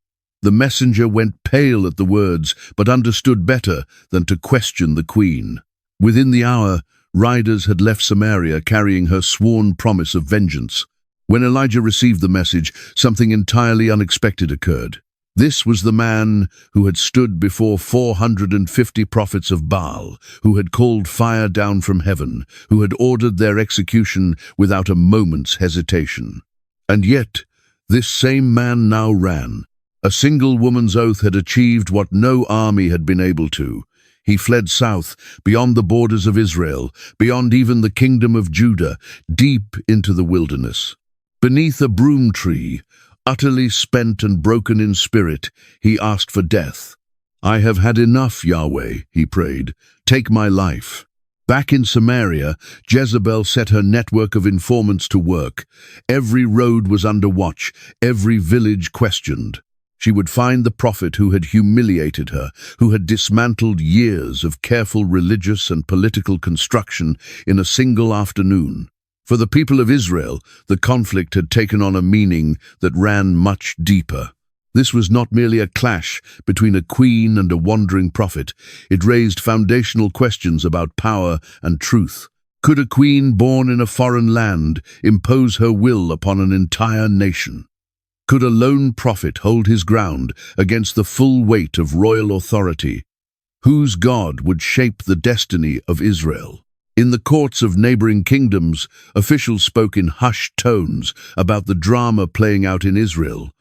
The messenger went pale at the words, but understood better than to question the queen. Within the hour, riders had left Samaria carrying her sworn promise of vengeance. When Elijah received the message, something entirely unexpected occurred. This was the man who had stood before 450 prophets of Baal, who had called fire down from heaven, who had ordered their execution without a moment's hesitation. And yet, this same man now ran. A single woman's oath had achieved what no army had been able to. He fled south, beyond the borders of Israel, beyond even the kingdom of Judah, deep into the wilderness. Beneath a broom tree, utterly spent and broken in spirit, he asked for death. "I have had enough, Yahweh," he prayed. "Take my life." Back in Samaria, Jezebel set her network of informants to work. Every road was under watch, every village questioned. She would find the prophet who had humiliated her, who had dismantled years of careful religious and political construction in a single afternoon. For the people of Israel, the conflict had taken on a meaning that ran much deeper. This was not merely a clash between a queen and a wandering prophet. It raised foundational questions about power and truth. Could a queen born in a foreign land impose her will upon an entire nation? Could a lone prophet hold his ground against the full weight of royal authority? Whose God would shape the destiny of Israel? In the courts of neighboring kingdoms, officials spoke in hushed tones about the drama playing out in Israel.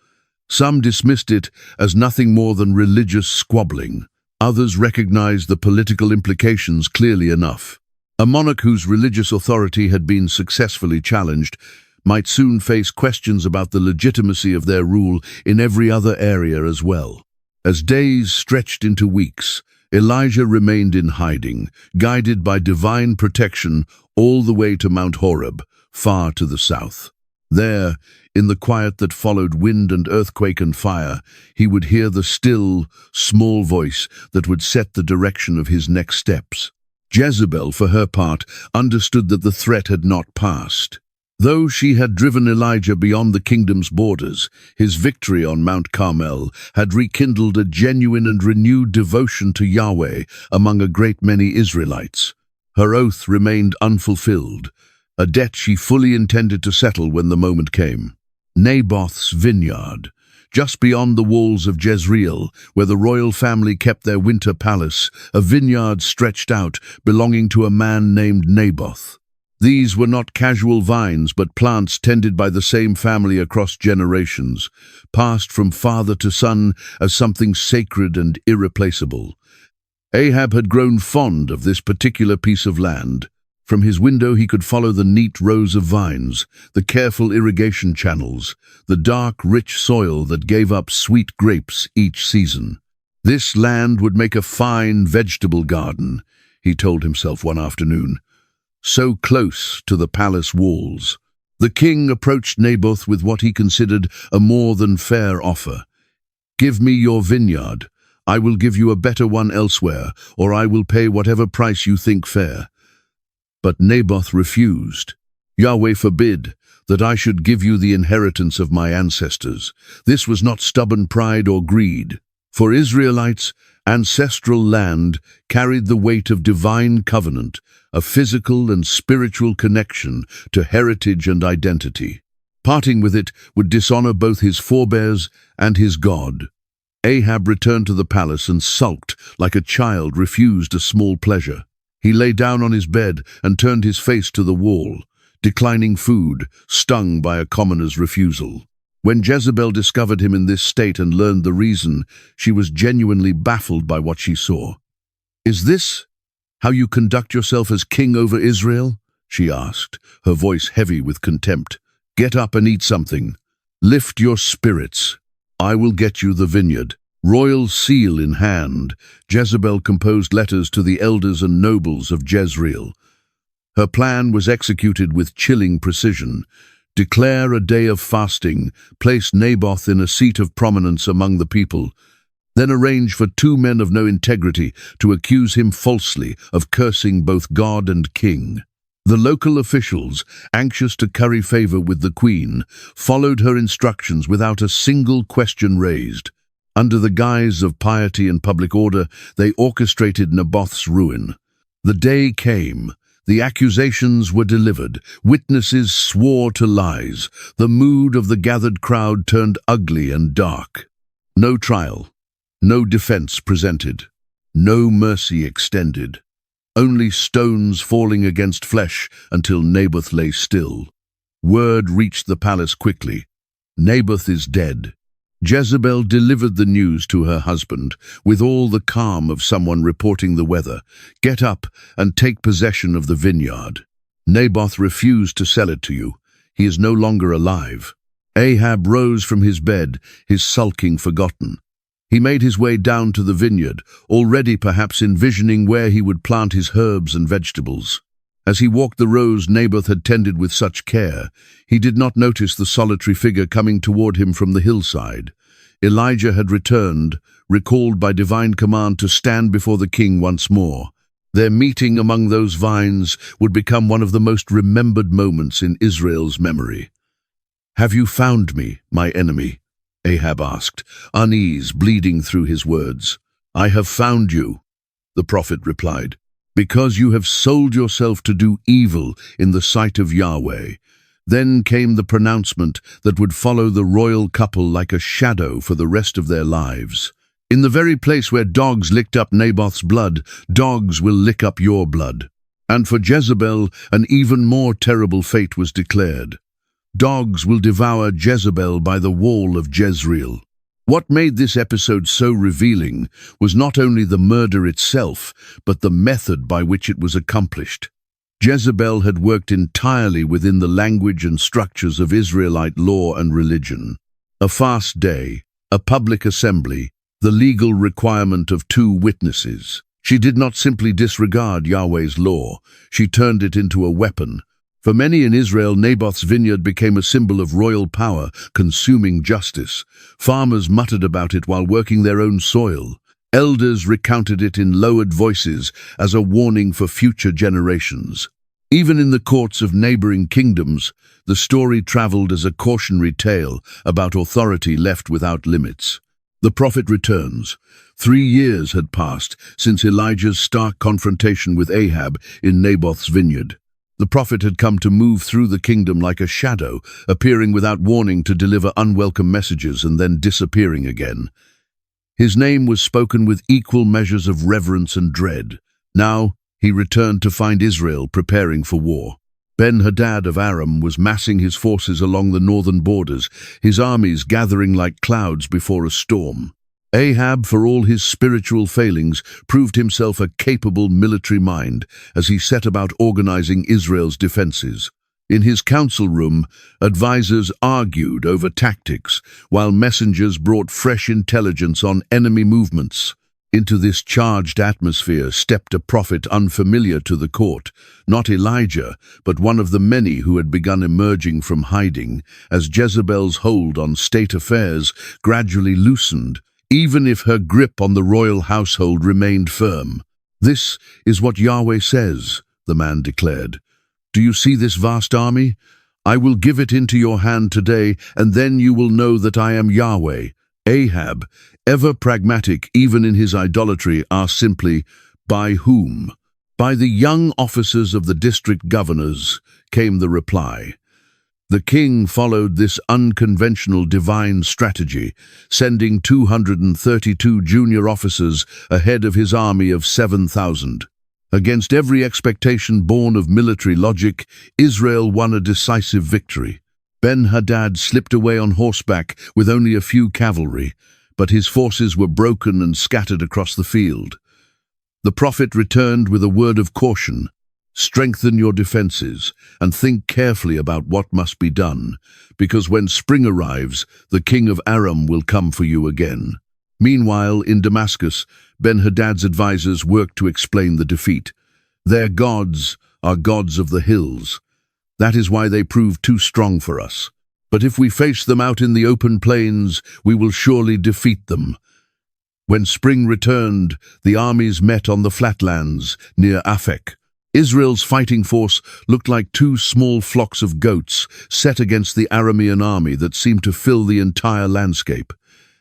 Some dismissed it as nothing more than religious squabbling. Others recognized the political implications clearly enough. A monarch whose religious authority had been successfully challenged might soon face questions about the legitimacy of their rule in every other area as well. As days stretched into weeks, Elijah remained in hiding, guided by divine protection all the way to Mount Horeb, far to the south. There, in the quiet that followed wind and earthquake and fire, he would hear the still, small voice that would set the direction of his next steps. Jezebel, for her part, understood that the threat had not passed. Though she had driven Elijah beyond the kingdom's borders, his victory on Mount Carmel had rekindled a genuine and renewed devotion to Yahweh among a great many Israelites. Her oath remained unfulfilled, a debt she fully intended to settle when the moment came. Naboth's vineyard, just beyond the walls of Jezreel, where the royal family kept their winter palace, a vineyard stretched out belonging to a man named Naboth. These were not casual vines, but plants tended by the same family across generations, passed from father to son as something sacred and irreplaceable. Ahab had grown fond of this particular piece of land. From his window he could follow the neat rows of vines, the careful irrigation channels, the dark, rich soil that gave up sweet grapes each season. This land would make a fine vegetable garden, he told himself one afternoon. So close to the palace walls. The king approached Naboth with what he considered a more than fair offer. "Give me your vineyard. I will give you a better one elsewhere, or I will pay whatever price you think fair." But Naboth refused. "Yahweh forbid that I should give you the inheritance of my ancestors." This was not stubborn pride or greed. For Israelites, ancestral land carried the weight of divine covenant, a physical and spiritual connection to heritage and identity. Parting with it would dishonor both his forebears and his God. Ahab returned to the palace and sulked like a child refused a small pleasure. He lay down on his bed and turned his face to the wall, declining food, stung by a commoner's refusal. When Jezebel discovered him in this state and learned the reason, she was genuinely baffled by what she saw. "Is this how you conduct yourself as king over Israel?" she asked, her voice heavy with contempt. "Get up and eat something. Lift your spirits. I will get you the vineyard." Royal seal in hand, Jezebel composed letters to the elders and nobles of Jezreel. Her plan was executed with chilling precision. Declare a day of fasting, place Naboth in a seat of prominence among the people, then arrange for 2 men of no integrity to accuse him falsely of cursing both God and king. The local officials, anxious to curry favor with the queen, followed her instructions without a single question raised. Under the guise of piety and public order, they orchestrated Naboth's ruin. The day came. The accusations were delivered. Witnesses swore to lies. The mood of the gathered crowd turned ugly and dark. No trial. No defense presented. No mercy extended. Only stones falling against flesh until Naboth lay still. Word reached the palace quickly. Naboth is dead. Jezebel delivered the news to her husband with all the calm of someone reporting the weather. "Get up and take possession of the vineyard. Naboth refused to sell it to you. He is no longer alive." Ahab rose from his bed, his sulking forgotten. He made his way down to the vineyard, already perhaps envisioning where he would plant his herbs and vegetables. As he walked the rows Naboth had tended with such care, he did not notice the solitary figure coming toward him from the hillside. Elijah had returned, recalled by divine command to stand before the king once more. Their meeting among those vines would become one of the most remembered moments in Israel's memory. "Have you found me, my enemy?" Ahab asked, unease bleeding through his words. "I have found you," the prophet replied, "because you have sold yourself to do evil in the sight of Yahweh." Then came the pronouncement that would follow the royal couple like a shadow for the rest of their lives. "In the very place where dogs licked up Naboth's blood, dogs will lick up your blood." And for Jezebel, an even more terrible fate was declared. Dogs will devour Jezebel by the wall of Jezreel. What made this episode so revealing was not only the murder itself, but the method by which it was accomplished. Jezebel had worked entirely within the language and structures of Israelite law and religion. A fast day, a public assembly, the legal requirement of 2 witnesses. She did not simply disregard Yahweh's law, she turned it into a weapon. For many in Israel, Naboth's vineyard became a symbol of royal power, consuming justice. Farmers muttered about it while working their own soil. Elders recounted it in lowered voices as a warning for future generations. Even in the courts of neighboring kingdoms, the story traveled as a cautionary tale about authority left without limits. The prophet returns. 3 years had passed since Elijah's stark confrontation with Ahab in Naboth's vineyard. The prophet had come to move through the kingdom like a shadow, appearing without warning to deliver unwelcome messages and then disappearing again. His name was spoken with equal measures of reverence and dread. Now, he returned to find Israel preparing for war. Ben-Hadad of Aram was massing his forces along the northern borders, his armies gathering like clouds before a storm. Ahab, for all his spiritual failings, proved himself a capable military mind as he set about organizing Israel's defenses. In his council room, advisors argued over tactics, while messengers brought fresh intelligence on enemy movements. Into this charged atmosphere stepped a prophet unfamiliar to the court, not Elijah, but one of the many who had begun emerging from hiding as Jezebel's hold on state affairs gradually loosened, even if her grip on the royal household remained firm. "This is what Yahweh says," the man declared. "Do you see this vast army? I will give it into your hand today, and then you will know that I am Yahweh." Ahab, ever pragmatic even in his idolatry, asked simply, "By whom?" "By the young officers of the district governors," came the reply. The king followed this unconventional divine strategy, sending 232 junior officers ahead of his army of 7,000. Against every expectation born of military logic, Israel won a decisive victory. Ben-Hadad slipped away on horseback with only a few cavalry, but his forces were broken and scattered across the field. The prophet returned with a word of caution: "Strengthen your defenses and think carefully about what must be done, because when spring arrives, the king of Aram will come for you again." Meanwhile, in Damascus, Ben-Hadad's advisors worked to explain the defeat. "Their gods are gods of the hills. That is why they prove too strong for us. But if we face them out in the open plains, we will surely defeat them." When spring returned, the armies met on the flatlands near Aphek. Israel's fighting force looked like 2 small flocks of goats set against the Aramean army that seemed to fill the entire landscape.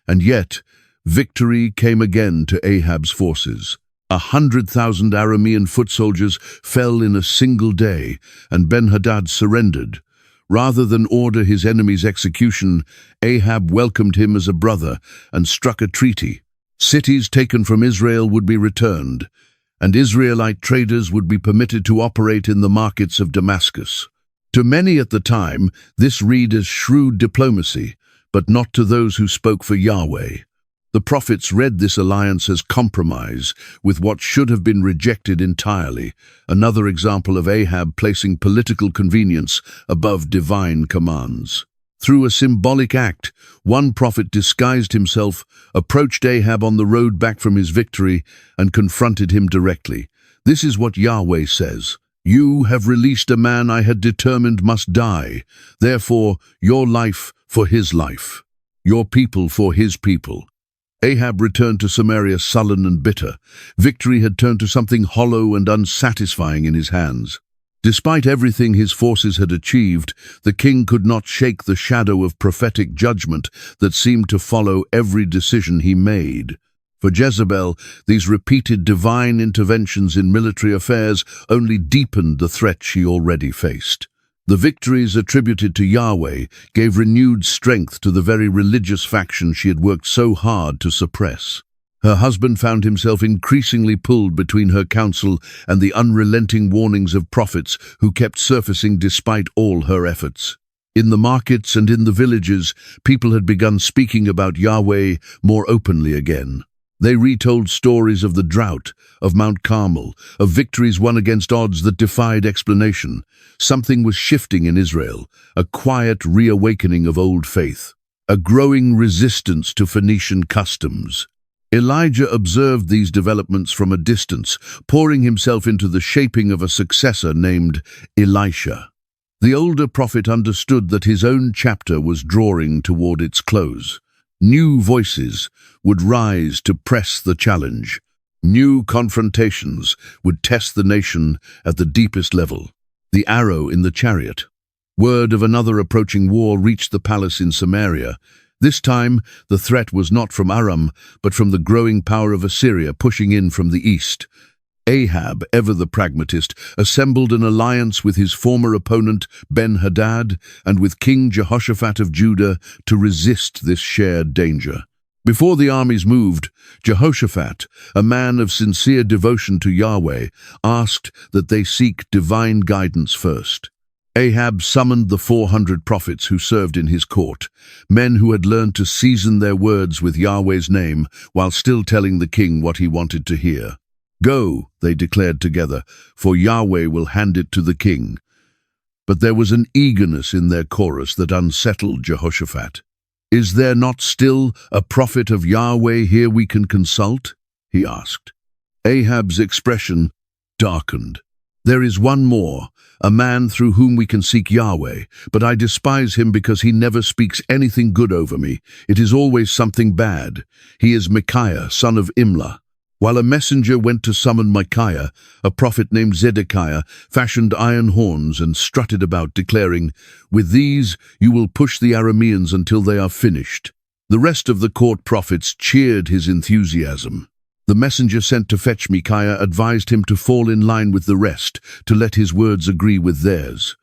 And yet, victory came again to Ahab's forces. 100,000 Aramean foot soldiers fell in a single day, and Ben-Hadad surrendered. Rather than order his enemy's execution, Ahab welcomed him as a brother and struck a treaty. Cities taken from Israel would be returned, and Israelite traders would be permitted to operate in the markets of Damascus. To many at the time, this read as shrewd diplomacy, but not to those who spoke for Yahweh. The prophets read this alliance as compromise with what should have been rejected entirely, another example of Ahab placing political convenience above divine commands. Through a symbolic act, one prophet disguised himself, approached Ahab on the road back from his victory, and confronted him directly. "This is what Yahweh says. You have released a man I had determined must die. Therefore, your life for his life, your people for his people." Ahab returned to Samaria sullen and bitter. Victory had turned to something hollow and unsatisfying in his hands. Despite everything his forces had achieved, the king could not shake the shadow of prophetic judgment that seemed to follow every decision he made. For Jezebel, these repeated divine interventions in military affairs only deepened the threat she already faced. The victories attributed to Yahweh gave renewed strength to the very religious faction she had worked so hard to suppress. Her husband found himself increasingly pulled between her counsel and the unrelenting warnings of prophets who kept surfacing despite all her efforts. In the markets and in the villages, people had begun speaking about Yahweh more openly again. They retold stories of the drought, of Mount Carmel, of victories won against odds that defied explanation. Something was shifting in Israel, a quiet reawakening of old faith, a growing resistance to Phoenician customs. Elijah observed these developments from a distance, pouring himself into the shaping of a successor named Elisha. The older prophet understood that his own chapter was drawing toward its close. New voices would rise to press the challenge. New confrontations would test the nation at the deepest level. The arrow in the chariot. Word of another approaching war reached the palace in Samaria. This time, the threat was not from Aram, but from the growing power of Assyria pushing in from the east. Ahab, ever the pragmatist, assembled an alliance with his former opponent Ben-Hadad and with King Jehoshaphat of Judah to resist this shared danger. Before the armies moved, Jehoshaphat, a man of sincere devotion to Yahweh, asked that they seek divine guidance first. Ahab summoned the 400 prophets who served in his court, men who had learned to season their words with Yahweh's name while still telling the king what he wanted to hear. "Go," they declared together, "for Yahweh will hand it to the king." But there was an eagerness in their chorus that unsettled Jehoshaphat. "Is there not still a prophet of Yahweh here we can consult?" he asked. Ahab's expression darkened. "There is one more, a man through whom we can seek Yahweh, but I despise him because he never speaks anything good over me. It is always something bad. He is Micaiah, son of Imlah." While a messenger went to summon Micaiah, a prophet named Zedekiah fashioned iron horns and strutted about, declaring, "With these you will push the Arameans until they are finished." The rest of the court prophets cheered his enthusiasm. The messenger sent to fetch Micaiah advised him to fall in line with the rest, to let his words agree with theirs.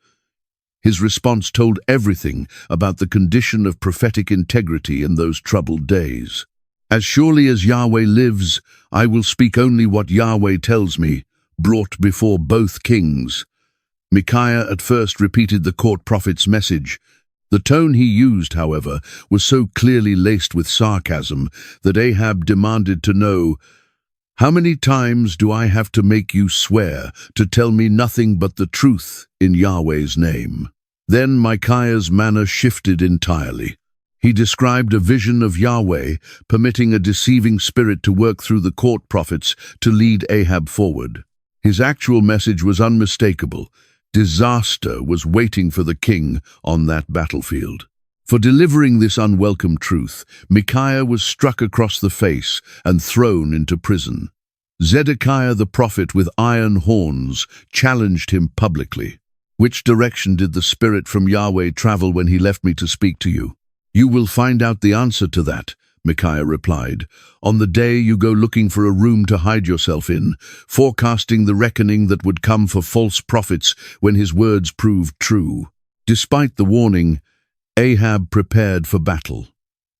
His response told everything about the condition of prophetic integrity in those troubled days. "As surely as Yahweh lives, I will speak only what Yahweh tells me," brought before both kings. Micaiah at first repeated the court prophet's message. The tone he used, however, was so clearly laced with sarcasm that Ahab demanded to know, "How many times do I have to make you swear to tell me nothing but the truth in Yahweh's name?" Then Micaiah's manner shifted entirely. He described a vision of Yahweh permitting a deceiving spirit to work through the court prophets to lead Ahab forward. His actual message was unmistakable. Disaster was waiting for the king on that battlefield. For delivering this unwelcome truth, Micaiah was struck across the face and thrown into prison. Zedekiah the prophet with iron horns challenged him publicly. "Which direction did the spirit from Yahweh travel when he left me to speak to you?" "You will find out the answer to that," Micaiah replied, "on the day you go looking for a room to hide yourself in, forecasting the reckoning that would come for false prophets when his words proved true." Despite the warning, Ahab prepared for battle.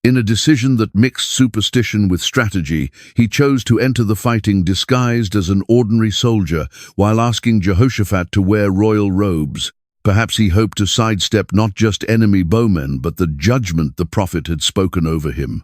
In a decision that mixed superstition with strategy, he chose to enter the fighting disguised as an ordinary soldier while asking Jehoshaphat to wear royal robes. Perhaps he hoped to sidestep not just enemy bowmen, but the judgment the prophet had spoken over him.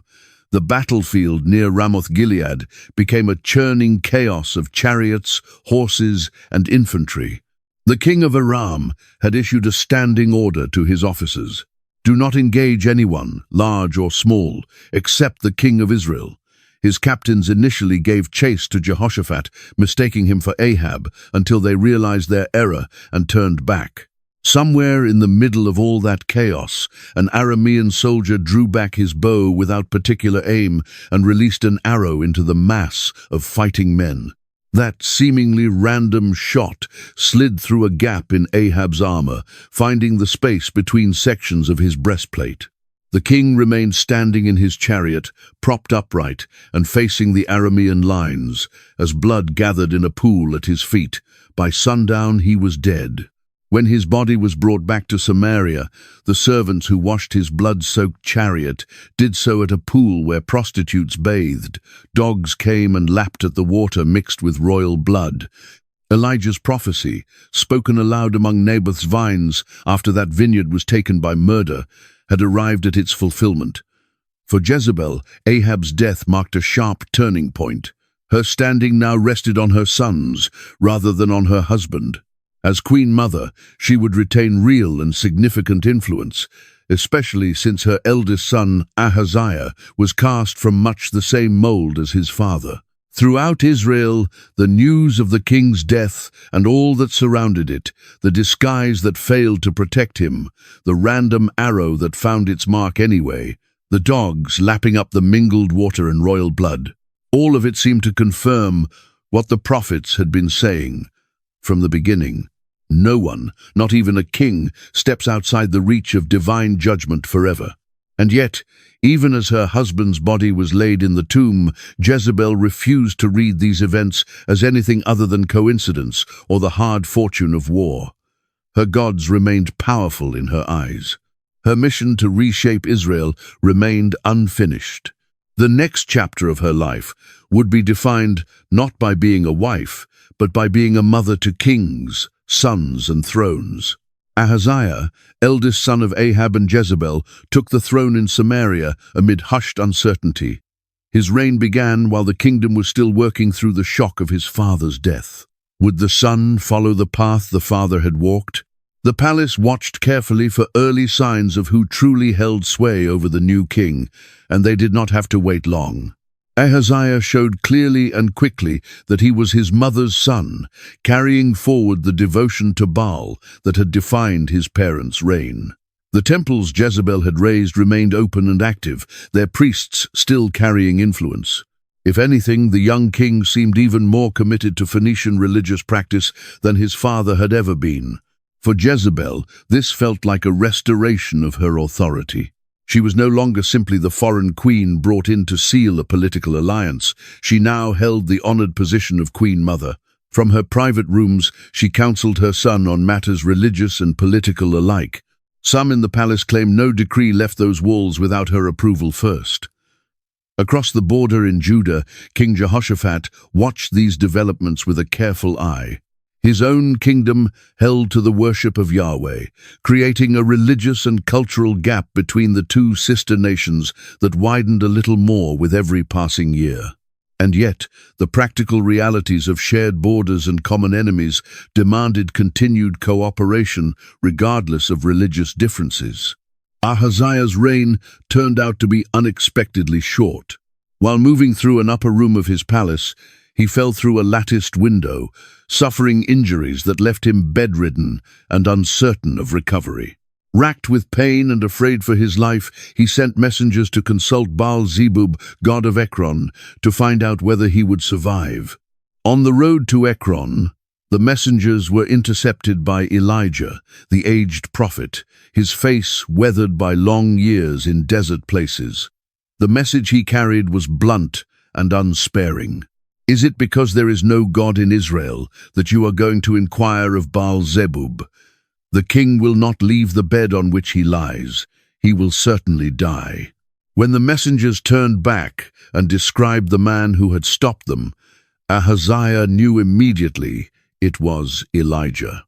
The battlefield near Ramoth-Gilead became a churning chaos of chariots, horses, and infantry. The king of Aram had issued a standing order to his officers: "Do not engage anyone, large or small, except the king of Israel." His captains initially gave chase to Jehoshaphat, mistaking him for Ahab, until they realized their error and turned back. Somewhere in the middle of all that chaos, an Aramean soldier drew back his bow without particular aim and released an arrow into the mass of fighting men. That seemingly random shot slid through a gap in Ahab's armor, finding the space between sections of his breastplate. The king remained standing in his chariot, propped upright and facing the Aramean lines, as blood gathered in a pool at his feet. By sundown he was dead. When his body was brought back to Samaria, the servants who washed his blood-soaked chariot did so at a pool where prostitutes bathed. Dogs came and lapped at the water mixed with royal blood. Elijah's prophecy, spoken aloud among Naboth's vines after that vineyard was taken by murder, had arrived at its fulfillment. For Jezebel, Ahab's death marked a sharp turning point. Her standing now rested on her sons rather than on her husband. As Queen Mother, she would retain real and significant influence, especially since her eldest son, Ahaziah, was cast from much the same mold as his father. Throughout Israel, the news of the king's death and all that surrounded it, the disguise that failed to protect him, the random arrow that found its mark anyway, the dogs lapping up the mingled water and royal blood, all of it seemed to confirm what the prophets had been saying from the beginning. No one, not even a king, steps outside the reach of divine judgment forever. And yet, even as her husband's body was laid in the tomb, Jezebel refused to read these events as anything other than coincidence or the hard fortune of war. Her gods remained powerful in her eyes. Her mission to reshape Israel remained unfinished. The next chapter of her life would be defined not by being a wife, but by being a mother to kings, sons and thrones. Ahaziah, eldest son of Ahab and Jezebel, took the throne in Samaria amid hushed uncertainty. His reign began while the kingdom was still working through the shock of his father's death. Would the son follow the path the father had walked? The palace watched carefully for early signs of who truly held sway over the new king, and they did not have to wait long. Ahaziah showed clearly and quickly that he was his mother's son, carrying forward the devotion to Baal that had defined his parents' reign. The temples Jezebel had raised remained open and active, their priests still carrying influence. If anything, the young king seemed even more committed to Phoenician religious practice than his father had ever been. For Jezebel, this felt like a restoration of her authority. She was no longer simply the foreign queen brought in to seal a political alliance. She now held the honored position of Queen Mother. From her private rooms, she counseled her son on matters religious and political alike. Some in the palace claimed no decree left those walls without her approval first. Across the border in Judah, King Jehoshaphat watched these developments with a careful eye. His own kingdom held to the worship of Yahweh, creating a religious and cultural gap between the two sister nations that widened a little more with every passing year. And yet, the practical realities of shared borders and common enemies demanded continued cooperation regardless of religious differences. Ahaziah's reign turned out to be unexpectedly short. While moving through an upper room of his palace, he fell through a latticed window, suffering injuries that left him bedridden and uncertain of recovery. Racked with pain and afraid for his life, he sent messengers to consult Baal-zebub, god of Ekron, to find out whether he would survive. On the road to Ekron, the messengers were intercepted by Elijah, the aged prophet, his face weathered by long years in desert places. The message he carried was blunt and unsparing. Is it because there is no God in Israel that you are going to inquire of Baal-zebub? The king will not leave the bed on which he lies. He will certainly die. When the messengers turned back and described the man who had stopped them, Ahaziah knew immediately it was Elijah.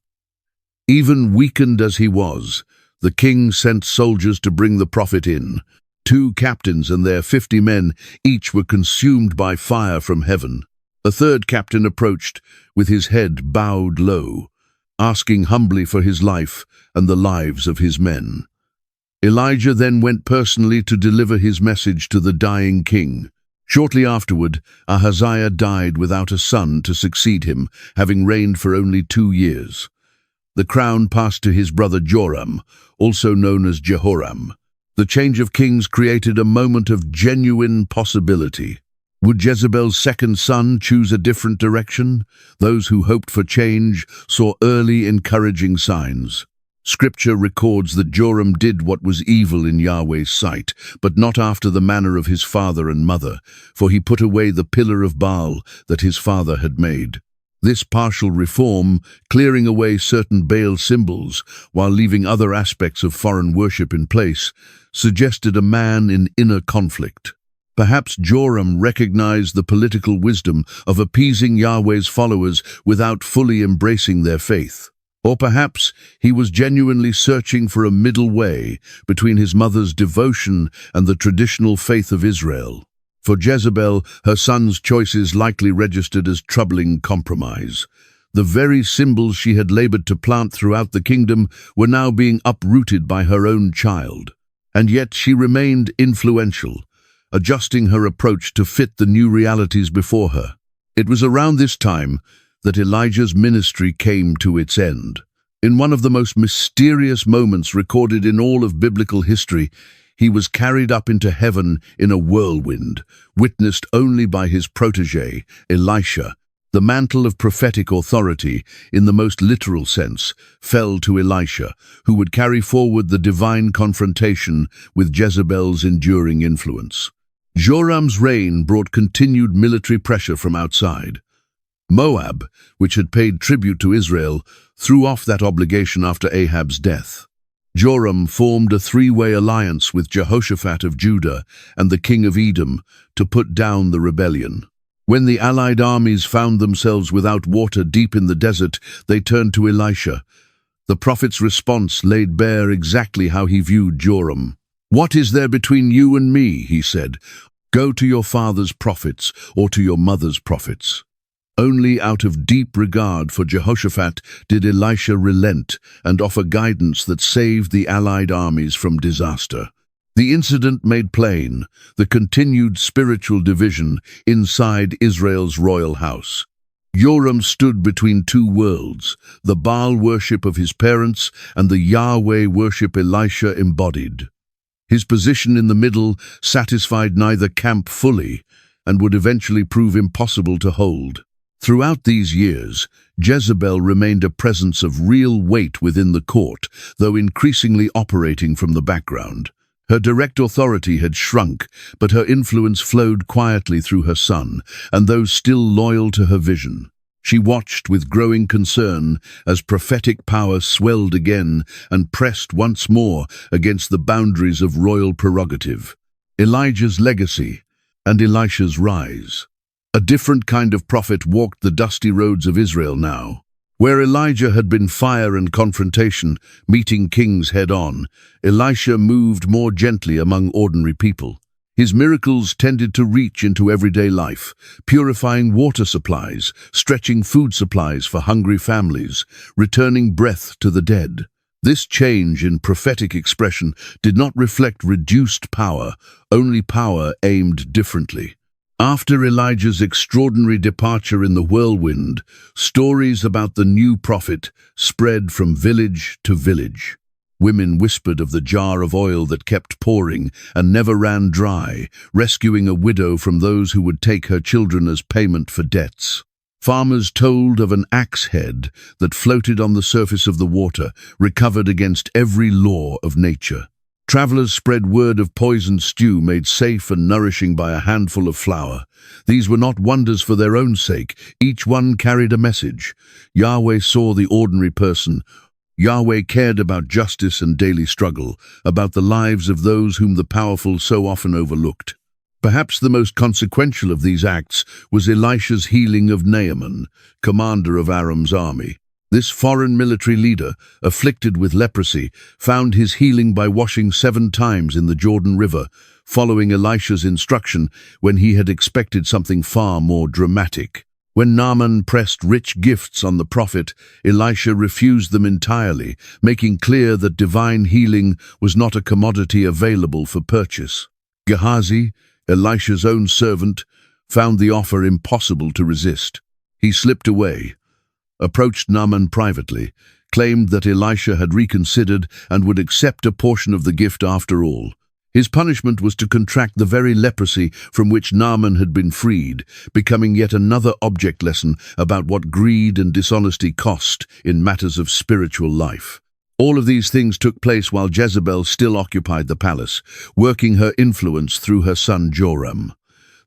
Even weakened as he was, the king sent soldiers to bring the prophet in. 2 captains and their 50 men each were consumed by fire from heaven. A third captain approached, with his head bowed low, asking humbly for his life and the lives of his men. Elijah then went personally to deliver his message to the dying king. Shortly afterward, Ahaziah died without a son to succeed him, having reigned for only 2 years. The crown passed to his brother Joram, also known as Jehoram. The change of kings created a moment of genuine possibility. Would Jezebel's second son choose a different direction? Those who hoped for change saw early encouraging signs. Scripture records that Joram did what was evil in Yahweh's sight, but not after the manner of his father and mother, for he put away the pillar of Baal that his father had made. This partial reform, clearing away certain Baal symbols while leaving other aspects of foreign worship in place, suggested a man in inner conflict. Perhaps Joram recognized the political wisdom of appeasing Yahweh's followers without fully embracing their faith. Or perhaps he was genuinely searching for a middle way between his mother's devotion and the traditional faith of Israel. For Jezebel, her son's choices likely registered as troubling compromise. The very symbols she had labored to plant throughout the kingdom were now being uprooted by her own child. And yet she remained influential, adjusting her approach to fit the new realities before her. It was around this time that Elijah's ministry came to its end. In one of the most mysterious moments recorded in all of biblical history, he was carried up into heaven in a whirlwind, witnessed only by his protege, Elisha. The mantle of prophetic authority, in the most literal sense, fell to Elisha, who would carry forward the divine confrontation with Jezebel's enduring influence. Joram's reign brought continued military pressure from outside. Moab, which had paid tribute to Israel, threw off that obligation after Ahab's death. Joram formed a three-way alliance with Jehoshaphat of Judah and the king of Edom to put down the rebellion. When the allied armies found themselves without water deep in the desert, they turned to Elisha. The prophet's response laid bare exactly how he viewed Joram. "What is there between you and me?" he said. "Go to your father's prophets or to your mother's prophets." Only out of deep regard for Jehoshaphat did Elisha relent and offer guidance that saved the allied armies from disaster. The incident made plain the continued spiritual division inside Israel's royal house. Joram stood between two worlds, the Baal worship of his parents and the Yahweh worship Elisha embodied. His position in the middle satisfied neither camp fully and would eventually prove impossible to hold. Throughout these years, Jezebel remained a presence of real weight within the court, though increasingly operating from the background. Her direct authority had shrunk, but her influence flowed quietly through her son and those still loyal to her vision. She watched with growing concern as prophetic power swelled again and pressed once more against the boundaries of royal prerogative. Elijah's legacy and Elisha's rise. A different kind of prophet walked the dusty roads of Israel now. Where Elijah had been fire and confrontation, meeting kings head-on, Elisha moved more gently among ordinary people. His miracles tended to reach into everyday life, purifying water supplies, stretching food supplies for hungry families, returning breath to the dead. This change in prophetic expression did not reflect reduced power, only power aimed differently. After Elijah's extraordinary departure in the whirlwind, stories about the new prophet spread from village to village. Women whispered of the jar of oil that kept pouring and never ran dry, rescuing a widow from those who would take her children as payment for debts. Farmers told of an axe head that floated on the surface of the water, recovered against every law of nature. Travelers spread word of poisoned stew made safe and nourishing by a handful of flour. These were not wonders for their own sake. Each one carried a message. Yahweh saw the ordinary person. Yahweh cared about justice and daily struggle, about the lives of those whom the powerful so often overlooked. Perhaps the most consequential of these acts was Elisha's healing of Naaman, commander of Aram's army. This foreign military leader, afflicted with leprosy, found his healing by washing 7 times in the Jordan River, following Elisha's instruction when he had expected something far more dramatic. When Naaman pressed rich gifts on the prophet, Elisha refused them entirely, making clear that divine healing was not a commodity available for purchase. Gehazi, Elisha's own servant, found the offer impossible to resist. He slipped away, approached Naaman privately, claimed that Elisha had reconsidered and would accept a portion of the gift after all. His punishment was to contract the very leprosy from which Naaman had been freed, becoming yet another object lesson about what greed and dishonesty cost in matters of spiritual life. All of these things took place while Jezebel still occupied the palace, working her influence through her son Joram.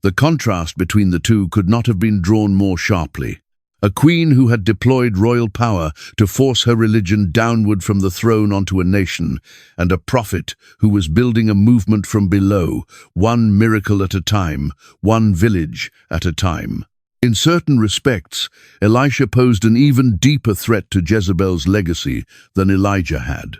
The contrast between the two could not have been drawn more sharply. A queen who had deployed royal power to force her religion downward from the throne onto a nation, and a prophet who was building a movement from below, one miracle at a time, one village at a time. In certain respects, Elisha posed an even deeper threat to Jezebel's legacy than Elijah had.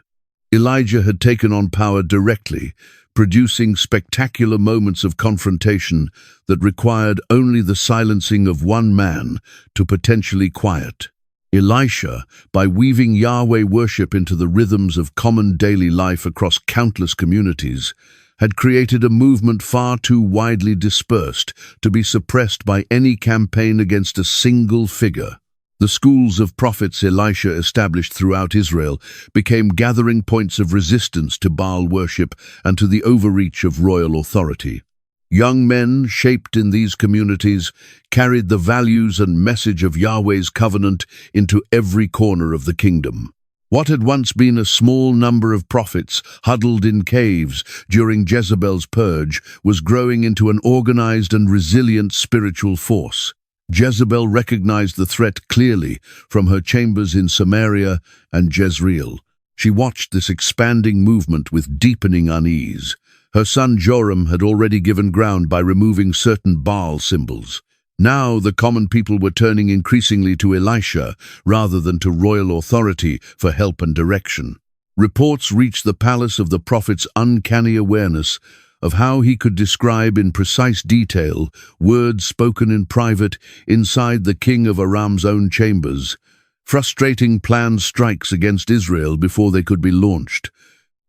Elijah had taken on power directly, producing spectacular moments of confrontation that required only the silencing of one man to potentially quiet. Elisha, by weaving Yahweh worship into the rhythms of common daily life across countless communities, had created a movement far too widely dispersed to be suppressed by any campaign against a single figure. The schools of prophets Elisha established throughout Israel became gathering points of resistance to Baal worship and to the overreach of royal authority. Young men shaped in these communities carried the values and message of Yahweh's covenant into every corner of the kingdom. What had once been a small number of prophets huddled in caves during Jezebel's purge was growing into an organized and resilient spiritual force. Jezebel recognized the threat clearly from her chambers in Samaria and Jezreel. She watched this expanding movement with deepening unease. Her son Joram had already given ground by removing certain Baal symbols. Now the common people were turning increasingly to Elisha rather than to royal authority for help and direction. Reports reached the palace of the prophet's uncanny awareness of how he could describe in precise detail words spoken in private inside the king of Aram's own chambers, frustrating planned strikes against Israel before they could be launched.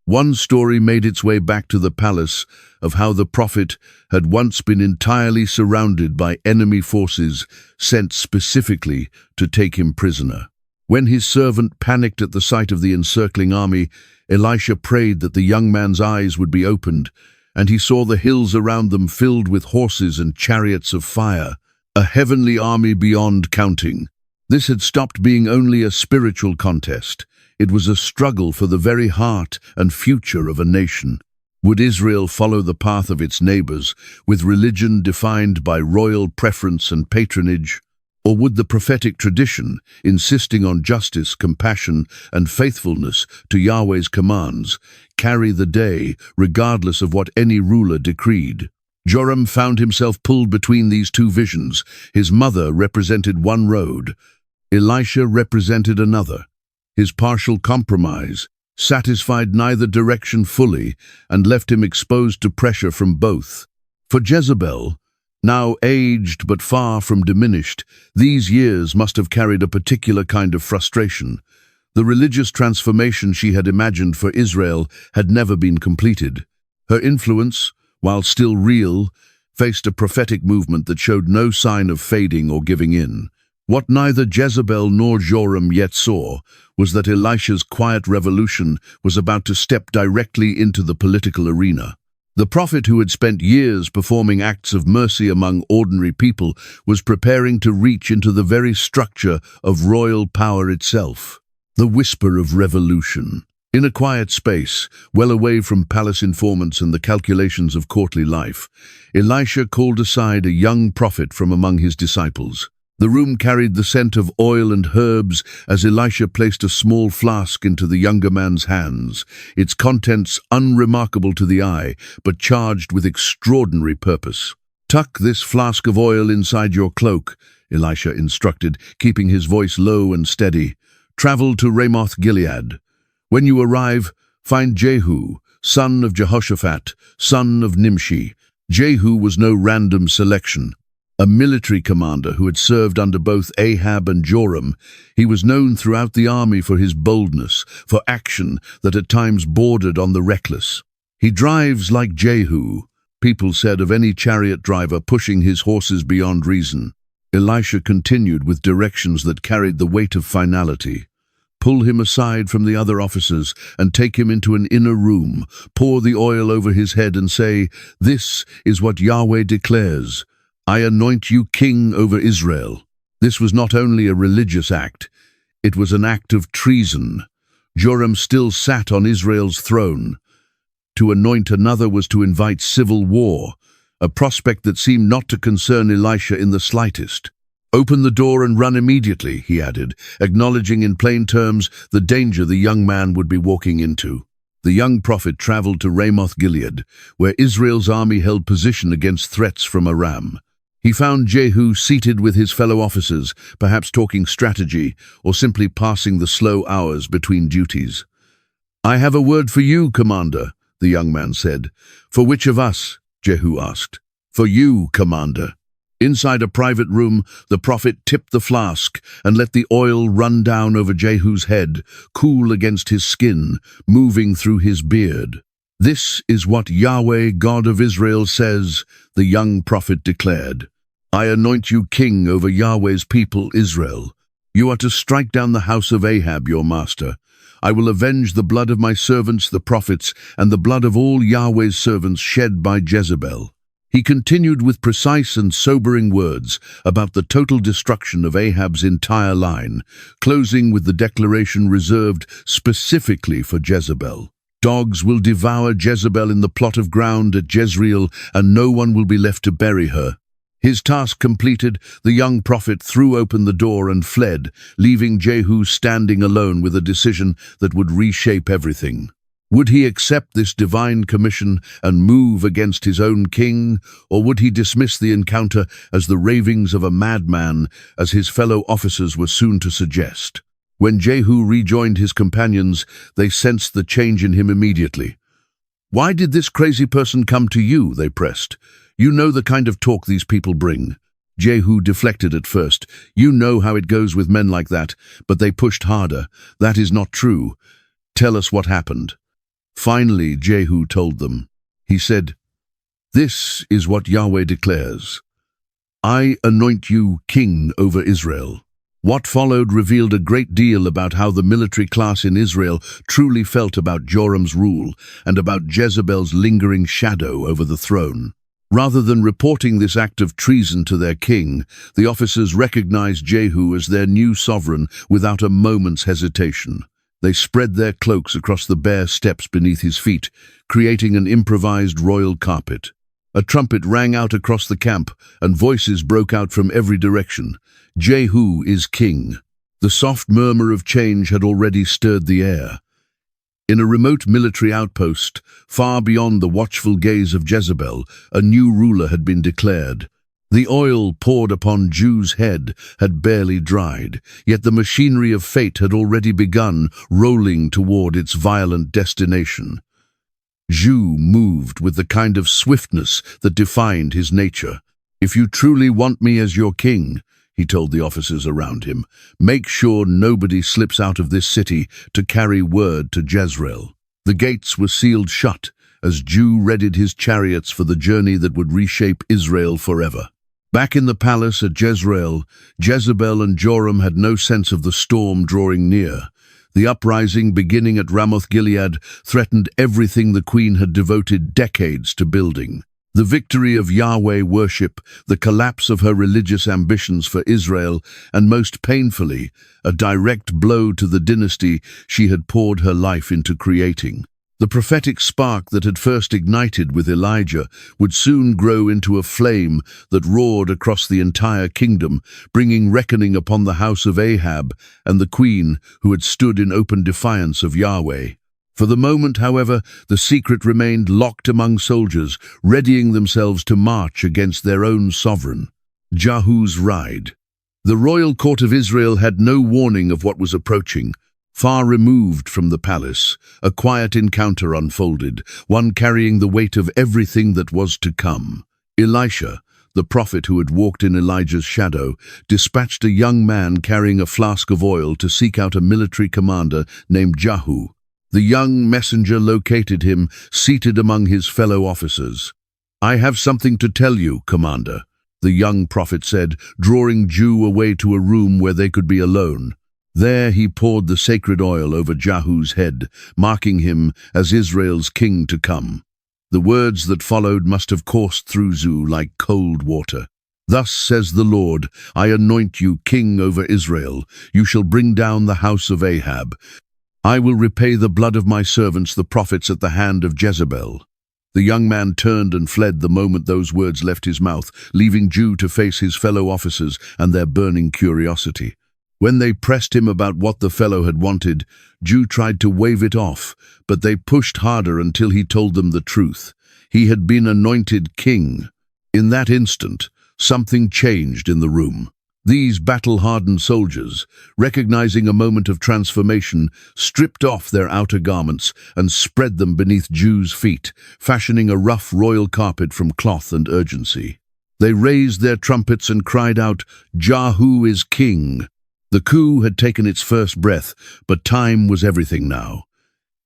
One story made its way back to the palace of how the prophet had once been entirely surrounded by enemy forces sent specifically to take him prisoner. When his servant panicked at the sight of the encircling army, Elisha prayed that the young man's eyes would be opened, and he saw the hills around them filled with horses and chariots of fire, a heavenly army beyond counting. This had stopped being only a spiritual contest. It was a struggle for the very heart and future of a nation. Would Israel follow the path of its neighbors, with religion defined by royal preference and patronage? Or would the prophetic tradition, insisting on justice, compassion, and faithfulness to Yahweh's commands, carry the day regardless of what any ruler decreed? Joram found himself pulled between these two visions. His mother represented one road, Elisha represented another. His partial compromise satisfied neither direction fully and left him exposed to pressure from both. For Jezebel, now aged but far from diminished, these years must have carried a particular kind of frustration. The religious transformation she had imagined for Israel had never been completed. Her influence, while still real, faced a prophetic movement that showed no sign of fading or giving in. What neither Jezebel nor Joram yet saw was that Elisha's quiet revolution was about to step directly into the political arena. The prophet who had spent years performing acts of mercy among ordinary people was preparing to reach into the very structure of royal power itself. The whisper of revolution. In a quiet space, well away from palace informants and the calculations of courtly life, Elisha called aside a young prophet from among his disciples. The room carried the scent of oil and herbs as Elisha placed a small flask into the younger man's hands, its contents unremarkable to the eye, but charged with extraordinary purpose. "Tuck this flask of oil inside your cloak," Elisha instructed, keeping his voice low and steady. "Travel to Ramoth Gilead. When you arrive, find Jehu, son of Jehoshaphat, son of Nimshi." Jehu was no random selection. A military commander who had served under both Ahab and Joram, he was known throughout the army for his boldness, for action that at times bordered on the reckless. "He drives like Jehu," people said of any chariot driver pushing his horses beyond reason. Elisha continued with directions that carried the weight of finality. "Pull him aside from the other officers and take him into an inner room. Pour the oil over his head and say, 'This is what Yahweh declares. I anoint you king over Israel.'" This was not only a religious act, it was an act of treason. Joram still sat on Israel's throne. To anoint another was to invite civil war, a prospect that seemed not to concern Elisha in the slightest. "Open the door and run immediately," he added, acknowledging in plain terms the danger the young man would be walking into. The young prophet traveled to Ramoth-Gilead, where Israel's army held position against threats from Aram. He found Jehu seated with his fellow officers, perhaps talking strategy or simply passing the slow hours between duties. "I have a word for you, Commander," the young man said. "For which of us?" Jehu asked. "For you, Commander." Inside a private room, the prophet tipped the flask and let the oil run down over Jehu's head, cool against his skin, moving through his beard. "This is what Yahweh, God of Israel, says," the young prophet declared. "I anoint you king over Yahweh's people, Israel. You are to strike down the house of Ahab, your master. I will avenge the blood of my servants, the prophets, and the blood of all Yahweh's servants shed by Jezebel." He continued with precise and sobering words about the total destruction of Ahab's entire line, closing with the declaration reserved specifically for Jezebel. "Dogs will devour Jezebel in the plot of ground at Jezreel, and no one will be left to bury her." His task completed, the young prophet threw open the door and fled, leaving Jehu standing alone with a decision that would reshape everything. Would he accept this divine commission and move against his own king, or would he dismiss the encounter as the ravings of a madman, as his fellow officers were soon to suggest? When Jehu rejoined his companions, they sensed the change in him immediately. "Why did this crazy person come to you?" they pressed. "You know the kind of talk these people bring." Jehu deflected at first. "You know how it goes with men like that," but they pushed harder. "That is not true. Tell us what happened." Finally, Jehu told them. He said, "This is what Yahweh declares. I anoint you king over Israel." What followed revealed a great deal about how the military class in Israel truly felt about Joram's rule and about Jezebel's lingering shadow over the throne. Rather than reporting this act of treason to their king, the officers recognized Jehu as their new sovereign without a moment's hesitation. They spread their cloaks across the bare steps beneath his feet, creating an improvised royal carpet. A trumpet rang out across the camp, and voices broke out from every direction. "Jehu is king." The soft murmur of change had already stirred the air. In a remote military outpost, far beyond the watchful gaze of Jezebel, a new ruler had been declared. The oil poured upon Jehu's head had barely dried, yet the machinery of fate had already begun, rolling toward its violent destination. Jehu moved with the kind of swiftness that defined his nature. "If you truly want me as your king," he told the officers around him, "make sure nobody slips out of this city to carry word to Jezreel." The gates were sealed shut as Jehu readied his chariots for the journey that would reshape Israel forever. Back in the palace at Jezreel, Jezebel and Joram had no sense of the storm drawing near. The uprising beginning at Ramoth-Gilead threatened everything the queen had devoted decades to building. The victory of Yahweh worship, the collapse of her religious ambitions for Israel, and most painfully, a direct blow to the dynasty she had poured her life into creating. The prophetic spark that had first ignited with Elijah would soon grow into a flame that roared across the entire kingdom, bringing reckoning upon the house of Ahab and the queen who had stood in open defiance of Yahweh. For the moment, however, the secret remained locked among soldiers, readying themselves to march against their own sovereign. Jehu's ride. The royal court of Israel had no warning of what was approaching. Far removed from the palace, a quiet encounter unfolded, one carrying the weight of everything that was to come. Elisha, the prophet who had walked in Elijah's shadow, dispatched a young man carrying a flask of oil to seek out a military commander named Jehu. The young messenger located him, seated among his fellow officers. "I have something to tell you, Commander," the young prophet said, drawing Jehu away to a room where they could be alone. There he poured the sacred oil over Jehu's head, marking him as Israel's king to come. The words that followed must have coursed through Jehu like cold water. "Thus says the Lord, I anoint you king over Israel. You shall bring down the house of Ahab. I will repay the blood of my servants the prophets at the hand of Jezebel." The young man turned and fled the moment those words left his mouth, leaving Jehu to face his fellow officers and their burning curiosity. When they pressed him about what the fellow had wanted, Jehu tried to wave it off, but they pushed harder until he told them the truth. He had been anointed king. In that instant, something changed in the room. These battle-hardened soldiers, recognizing a moment of transformation, stripped off their outer garments and spread them beneath Jehu's feet, fashioning a rough royal carpet from cloth and urgency. They raised their trumpets and cried out, "Jehu is king!" The coup had taken its first breath, but time was everything now.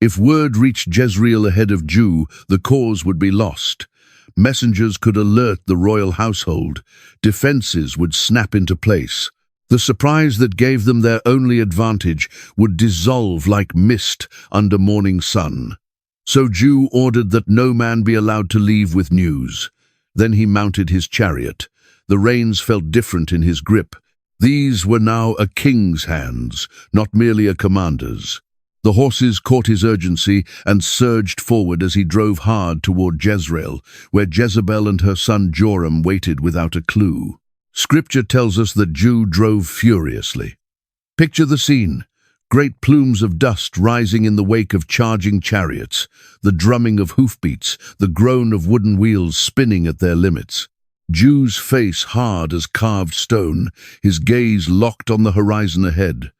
If word reached Jezreel ahead of Jehu, the cause would be lost. Messengers could alert the royal household. Defenses would snap into place. The surprise that gave them their only advantage would dissolve like mist under morning sun. So Jehu ordered that no man be allowed to leave with news. Then he mounted his chariot. The reins felt different in his grip. These were now a king's hands, not merely a commander's. The horses caught his urgency and surged forward as he drove hard toward Jezreel, where Jezebel and her son Joram waited without a clue. Scripture tells us that Jehu drove furiously. Picture the scene. Great plumes of dust rising in the wake of charging chariots, the drumming of hoofbeats, the groan of wooden wheels spinning at their limits. Jehu's face hard as carved stone, his gaze locked on the horizon ahead.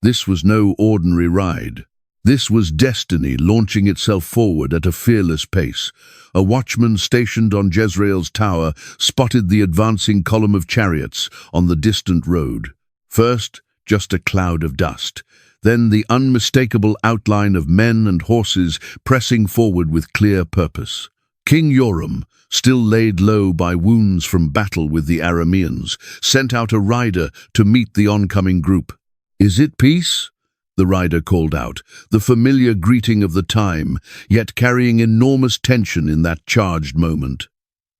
This was no ordinary ride. This was destiny launching itself forward at a fearless pace. A watchman stationed on Jezreel's tower spotted the advancing column of chariots on the distant road. First, just a cloud of dust. Then the unmistakable outline of men and horses pressing forward with clear purpose. King Joram, still laid low by wounds from battle with the Arameans, sent out a rider to meet the oncoming group. "Is it peace?" the rider called out, the familiar greeting of the time, yet carrying enormous tension in that charged moment.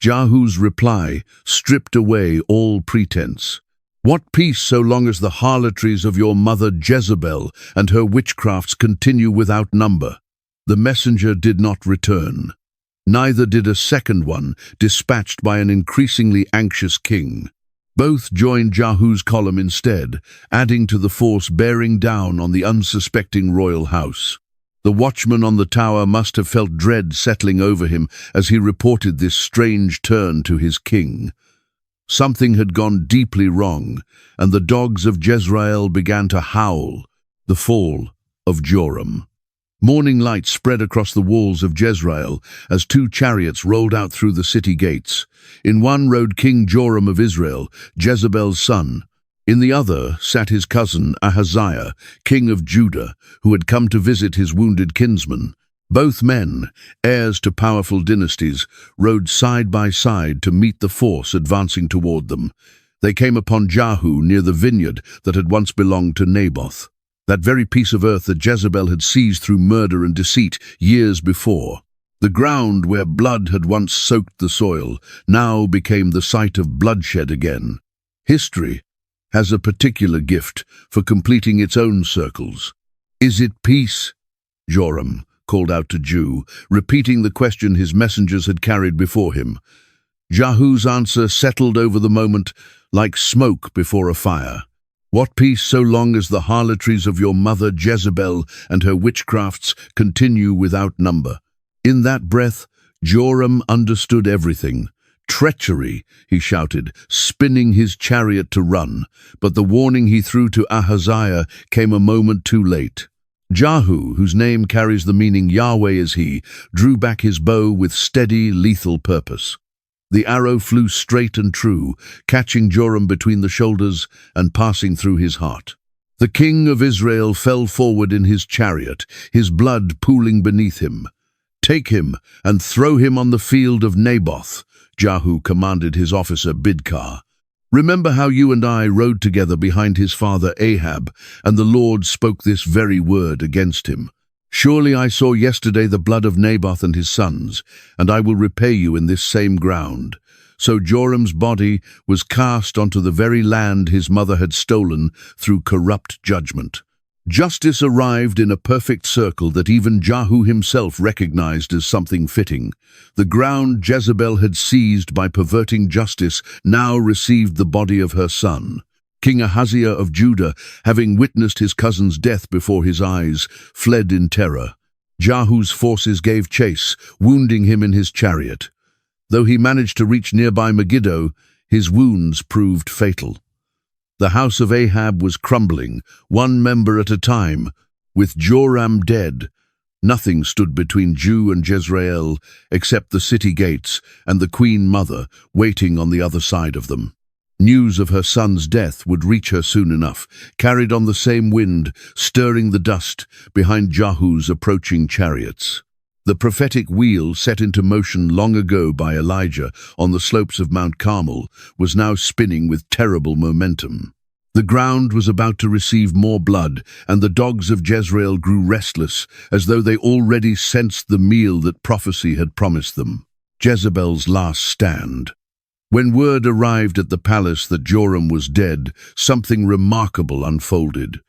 Jehu's reply stripped away all pretense. "What peace so long as the harlotries of your mother Jezebel and her witchcrafts continue without number?" The messenger did not return. Neither did a second one, dispatched by an increasingly anxious king. Both joined Jehu's column instead, adding to the force bearing down on the unsuspecting royal house. The watchman on the tower must have felt dread settling over him as he reported this strange turn to his king. Something had gone deeply wrong, and the dogs of Jezreel began to howl. The fall of Joram. Morning light spread across the walls of Jezreel as two chariots rolled out through the city gates. In one rode King Joram of Israel, Jezebel's son. In the other sat his cousin Ahaziah, king of Judah, who had come to visit his wounded kinsman. Both men, heirs to powerful dynasties, rode side by side to meet the force advancing toward them. They came upon Jehu near the vineyard that had once belonged to Naboth, that very piece of earth that Jezebel had seized through murder and deceit years before. The ground where blood had once soaked the soil now became the site of bloodshed again. History has a particular gift for completing its own circles. "Is it peace?" Joram called out to Jehu, repeating the question his messengers had carried before him. Jehu's answer settled over the moment like smoke before a fire. "What peace so long as the harlotries of your mother Jezebel and her witchcrafts continue without number?" In that breath, Joram understood everything. "Treachery," he shouted, spinning his chariot to run, but the warning he threw to Ahaziah came a moment too late. Jehu, whose name carries the meaning Yahweh is he, drew back his bow with steady, lethal purpose. The arrow flew straight and true, catching Joram between the shoulders and passing through his heart. The king of Israel fell forward in his chariot, his blood pooling beneath him. "Take him and throw him on the field of Naboth," Jehu commanded his officer Bidkar. "Remember how you and I rode together behind his father Ahab, and the Lord spoke this very word against him. Surely I saw yesterday the blood of Naboth and his sons, and I will repay you in this same ground." So Joram's body was cast onto the very land his mother had stolen through corrupt judgment. Justice arrived in a perfect circle that even Jehu himself recognized as something fitting. The ground Jezebel had seized by perverting justice now received the body of her son. King Ahaziah of Judah, having witnessed his cousin's death before his eyes, fled in terror. Jehu's forces gave chase, wounding him in his chariot. Though he managed to reach nearby Megiddo, his wounds proved fatal. The house of Ahab was crumbling, one member at a time. With Joram dead, nothing stood between Jehu and Jezreel except the city gates and the queen mother waiting on the other side of them. News of her son's death would reach her soon enough, carried on the same wind, stirring the dust behind Jehu's approaching chariots. The prophetic wheel set into motion long ago by Elijah on the slopes of Mount Carmel was now spinning with terrible momentum. The ground was about to receive more blood, and the dogs of Jezreel grew restless, as though they already sensed the meal that prophecy had promised them. Jezebel's last stand. When word arrived at the palace that Joram was dead, something remarkable unfolded.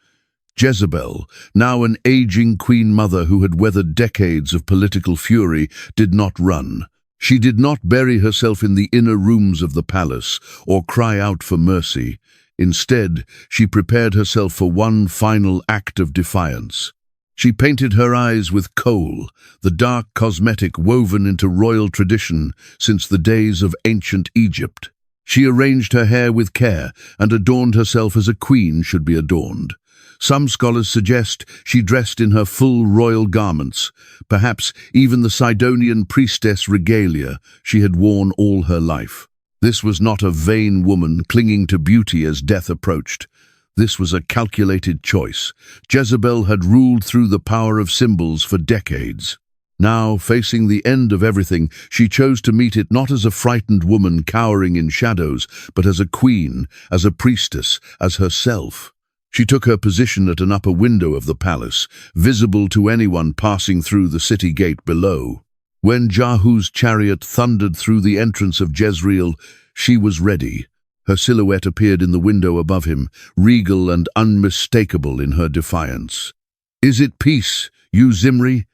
Jezebel, now an aging queen mother who had weathered decades of political fury, did not run. She did not bury herself in the inner rooms of the palace or cry out for mercy. Instead, she prepared herself for one final act of defiance. She painted her eyes with kohl, the dark cosmetic woven into royal tradition since the days of ancient Egypt. She arranged her hair with care and adorned herself as a queen should be adorned. Some scholars suggest she dressed in her full royal garments, perhaps even the Sidonian priestess regalia she had worn all her life. This was not a vain woman clinging to beauty as death approached. This was a calculated choice. Jezebel had ruled through the power of symbols for decades. Now, facing the end of everything, she chose to meet it not as a frightened woman cowering in shadows, but as a queen, as a priestess, as herself. She took her position at an upper window of the palace, visible to anyone passing through the city gate below. When Jehu's chariot thundered through the entrance of Jezreel, she was ready. Her silhouette appeared in the window above him, regal and unmistakable in her defiance. "Is it peace, you Zimri?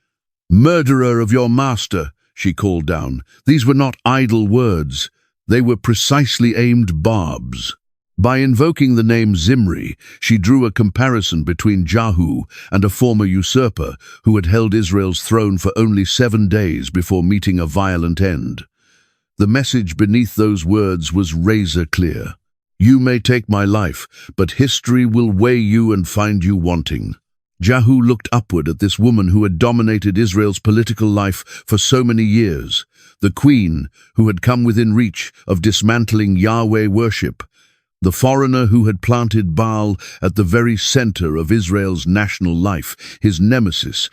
Murderer of your master," she called down. These were not idle words. They were precisely aimed barbs. By invoking the name Zimri, she drew a comparison between Jehu and a former usurper who had held Israel's throne for only 7 days before meeting a violent end. The message beneath those words was razor clear. You may take my life, but history will weigh you and find you wanting. Jehu looked upward at this woman who had dominated Israel's political life for so many years, the queen who had come within reach of dismantling Yahweh worship, the foreigner who had planted Baal at the very center of Israel's national life, his nemesis.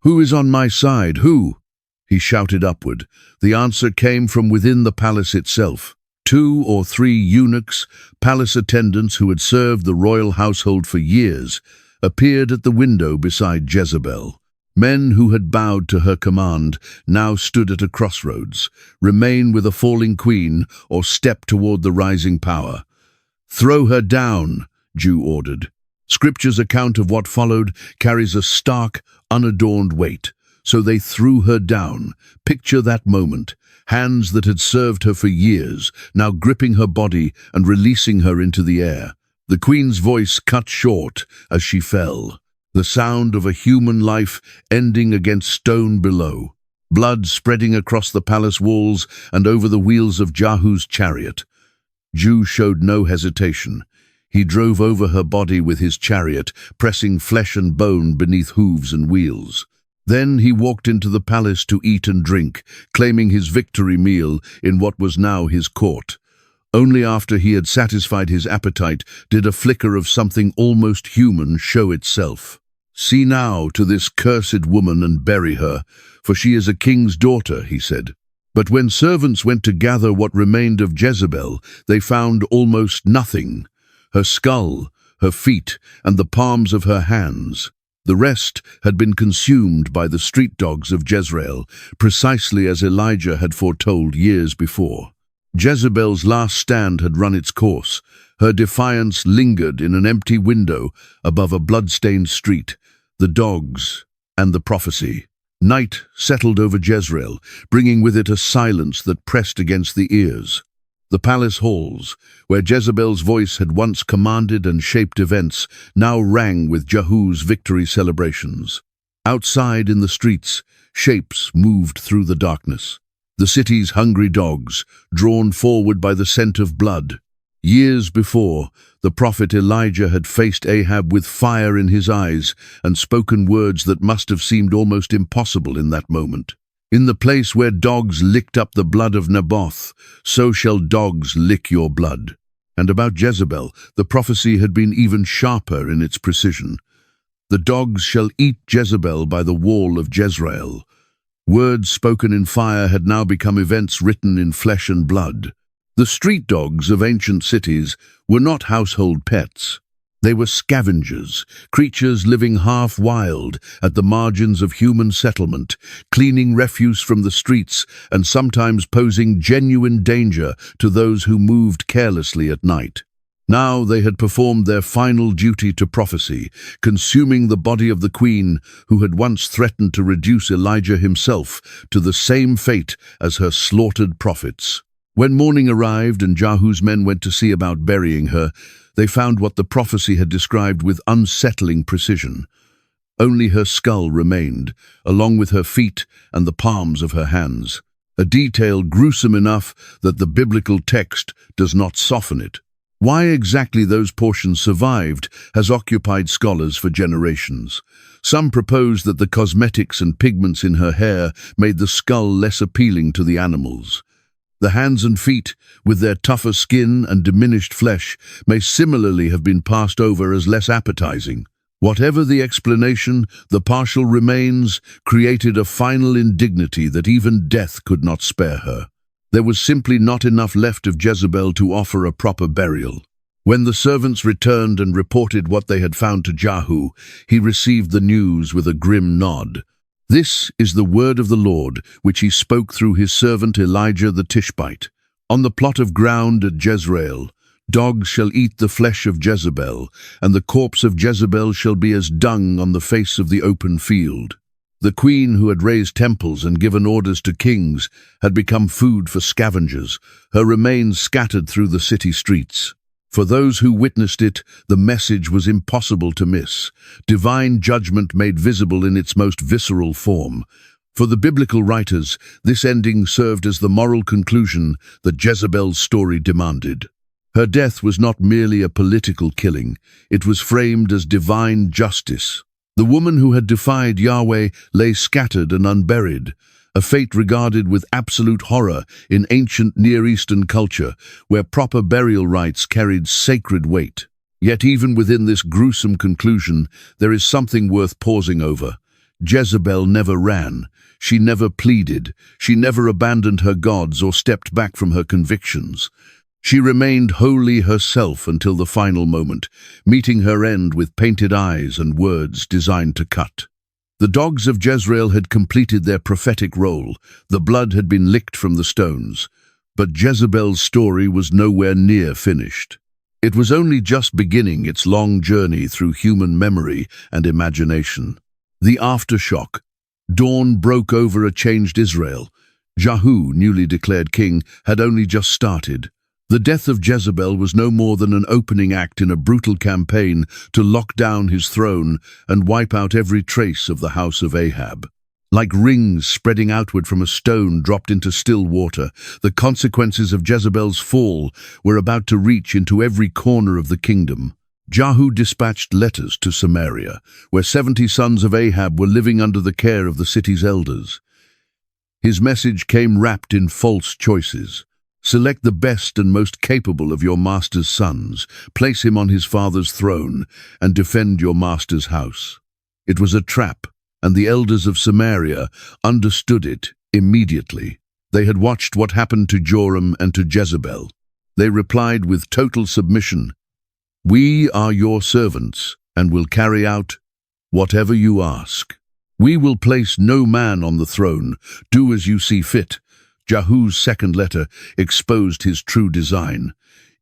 "Who is on my side? Who?" he shouted upward. The answer came from within the palace itself. 2 or 3 eunuchs, palace attendants who had served the royal household for years, appeared at the window beside Jezebel. Men who had bowed to her command now stood at a crossroads: remain with a falling queen or step toward the rising power. "Throw her down," Jehu ordered. Scripture's account of what followed carries a stark, unadorned weight. So they threw her down. Picture that moment. Hands that had served her for years, now gripping her body and releasing her into the air. The queen's voice cut short as she fell. The sound of a human life ending against stone below. Blood spreading across the palace walls and over the wheels of Jehu's chariot. Jehu showed no hesitation. He drove over her body with his chariot, pressing flesh and bone beneath hooves and wheels. Then he walked into the palace to eat and drink, claiming his victory meal in what was now his court. Only after he had satisfied his appetite did a flicker of something almost human show itself. "See now to this cursed woman and bury her, for she is a king's daughter," he said. But when servants went to gather what remained of Jezebel, they found almost nothing: her skull, her feet, and the palms of her hands. The rest had been consumed by the street dogs of Jezreel, precisely as Elijah had foretold years before. Jezebel's last stand had run its course. Her defiance lingered in an empty window above a blood-stained street. The dogs and the prophecy. Night settled over Jezreel, bringing with it a silence that pressed against the ears. The palace halls, where Jezebel's voice had once commanded and shaped events, now rang with Jehu's victory celebrations. Outside in the streets, shapes moved through the darkness. The city's hungry dogs, drawn forward by the scent of blood. Years before, the prophet Elijah had faced Ahab with fire in his eyes and spoken words that must have seemed almost impossible in that moment. In the place where dogs licked up the blood of Naboth, so shall dogs lick your blood. And about Jezebel, the prophecy had been even sharper in its precision. The dogs shall eat Jezebel by the wall of Jezreel. Words spoken in fire had now become events written in flesh and blood. The street dogs of ancient cities were not household pets. They were scavengers, creatures living half wild at the margins of human settlement, cleaning refuse from the streets and sometimes posing genuine danger to those who moved carelessly at night. Now they had performed their final duty to prophecy, consuming the body of the queen who had once threatened to reduce Elijah himself to the same fate as her slaughtered prophets. When morning arrived and Jehu's men went to see about burying her, they found what the prophecy had described with unsettling precision. Only her skull remained, along with her feet and the palms of her hands, a detail gruesome enough that the biblical text does not soften it. Why exactly those portions survived has occupied scholars for generations. Some propose that the cosmetics and pigments in her hair made the skull less appealing to the animals. The hands and feet, with their tougher skin and diminished flesh, may similarly have been passed over as less appetizing. Whatever the explanation, the partial remains created a final indignity that even death could not spare her. There was simply not enough left of Jezebel to offer a proper burial. When the servants returned and reported what they had found to Jehu, he received the news with a grim nod. This is the word of the Lord, which he spoke through his servant Elijah the Tishbite. On the plot of ground at Jezreel, dogs shall eat the flesh of Jezebel, and the corpse of Jezebel shall be as dung on the face of the open field. The queen who had raised temples and given orders to kings had become food for scavengers, her remains scattered through the city streets. For those who witnessed it, the message was impossible to miss. Divine judgment made visible in its most visceral form. For the biblical writers, this ending served as the moral conclusion that Jezebel's story demanded. Her death was not merely a political killing, it was framed as divine justice. The woman who had defied Yahweh lay scattered and unburied, a fate regarded with absolute horror in ancient Near Eastern culture, where proper burial rites carried sacred weight. Yet even within this gruesome conclusion, there is something worth pausing over. Jezebel never ran. She never pleaded. She never abandoned her gods or stepped back from her convictions. She remained wholly herself until the final moment, meeting her end with painted eyes and words designed to cut. The dogs of Jezreel had completed their prophetic role. The blood had been licked from the stones. But Jezebel's story was nowhere near finished. It was only just beginning its long journey through human memory and imagination. The aftershock. Dawn broke over a changed Israel. Jehu, newly declared king, had only just started. The death of Jezebel was no more than an opening act in a brutal campaign to lock down his throne and wipe out every trace of the house of Ahab. Like rings spreading outward from a stone dropped into still water, the consequences of Jezebel's fall were about to reach into every corner of the kingdom. Jehu dispatched letters to Samaria, where 70 sons of Ahab were living under the care of the city's elders. His message came wrapped in false choices. Select the best and most capable of your master's sons, place him on his father's throne, and defend your master's house. It was a trap, and the elders of Samaria understood it immediately. They had watched what happened to Joram and to Jezebel. They replied with total submission, "We are your servants, and will carry out whatever you ask. We will place no man on the throne. Do as you see fit. Jehu's second letter exposed his true design.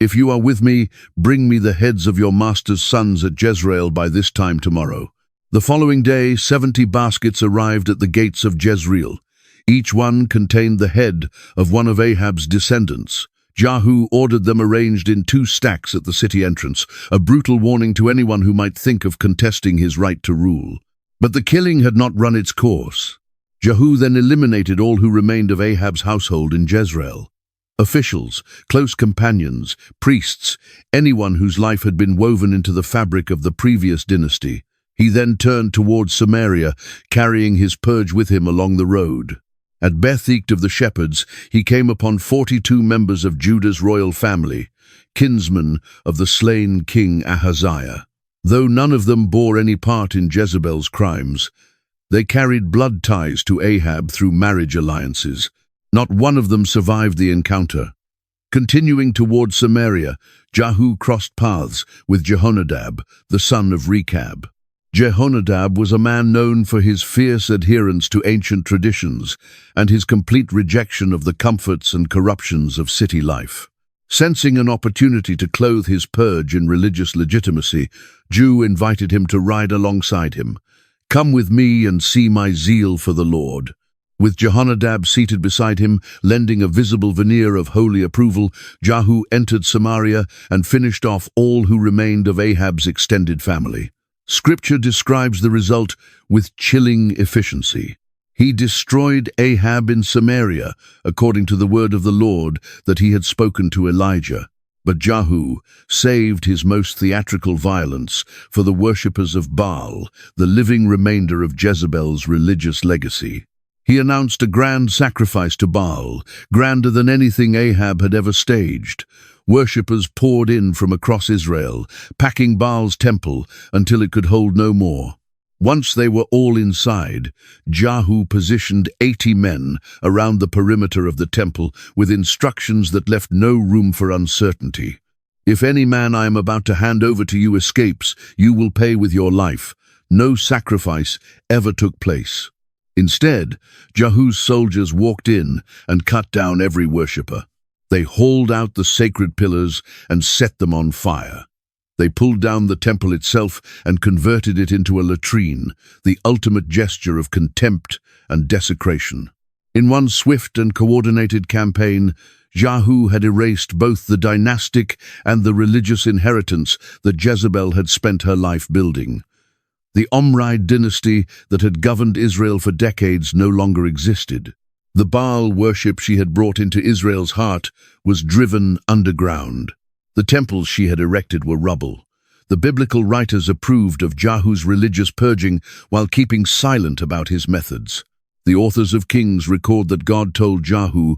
"If you are with me, bring me the heads of your master's sons at Jezreel by this time tomorrow." The following day, 70 baskets arrived at the gates of Jezreel. Each one contained the head of one of Ahab's descendants. Jehu ordered them arranged in 2 stacks at the city entrance, a brutal warning to anyone who might think of contesting his right to rule. But the killing had not run its course. Jehu then eliminated all who remained of Ahab's household in Jezreel. Officials, close companions, priests, anyone whose life had been woven into the fabric of the previous dynasty. He then turned towards Samaria, carrying his purge with him along the road. At Beth-Eked of the shepherds, he came upon 42 members of Judah's royal family, kinsmen of the slain king Ahaziah. Though none of them bore any part in Jezebel's crimes, they carried blood ties to Ahab through marriage alliances. Not one of them survived the encounter. Continuing toward Samaria, Jehu crossed paths with Jehonadab, the son of Rechab. Jehonadab was a man known for his fierce adherence to ancient traditions and his complete rejection of the comforts and corruptions of city life. Sensing an opportunity to clothe his purge in religious legitimacy, Jehu invited him to ride alongside him. "Come with me and see my zeal for the Lord." With Jehonadab seated beside him, lending a visible veneer of holy approval, Jehu entered Samaria and finished off all who remained of Ahab's extended family. Scripture describes the result with chilling efficiency. He destroyed Ahab in Samaria, according to the word of the Lord that he had spoken to Elijah. But Jehu saved his most theatrical violence for the worshippers of Baal, the living remainder of Jezebel's religious legacy. He announced a grand sacrifice to Baal, grander than anything Ahab had ever staged. Worshippers poured in from across Israel, packing Baal's temple until it could hold no more. Once they were all inside, Jehu positioned 80 men around the perimeter of the temple with instructions that left no room for uncertainty. "If any man I am about to hand over to you escapes, you will pay with your life." No sacrifice ever took place. Instead, Jehu's soldiers walked in and cut down every worshipper. They hauled out the sacred pillars and set them on fire. They pulled down the temple itself and converted it into a latrine, the ultimate gesture of contempt and desecration. In one swift and coordinated campaign, Jehu had erased both the dynastic and the religious inheritance that Jezebel had spent her life building. The Omride dynasty that had governed Israel for decades no longer existed. The Baal worship she had brought into Israel's heart was driven underground. The temples she had erected were rubble. The biblical writers approved of Jehu's religious purging while keeping silent about his methods. The authors of Kings record that God told Jehu,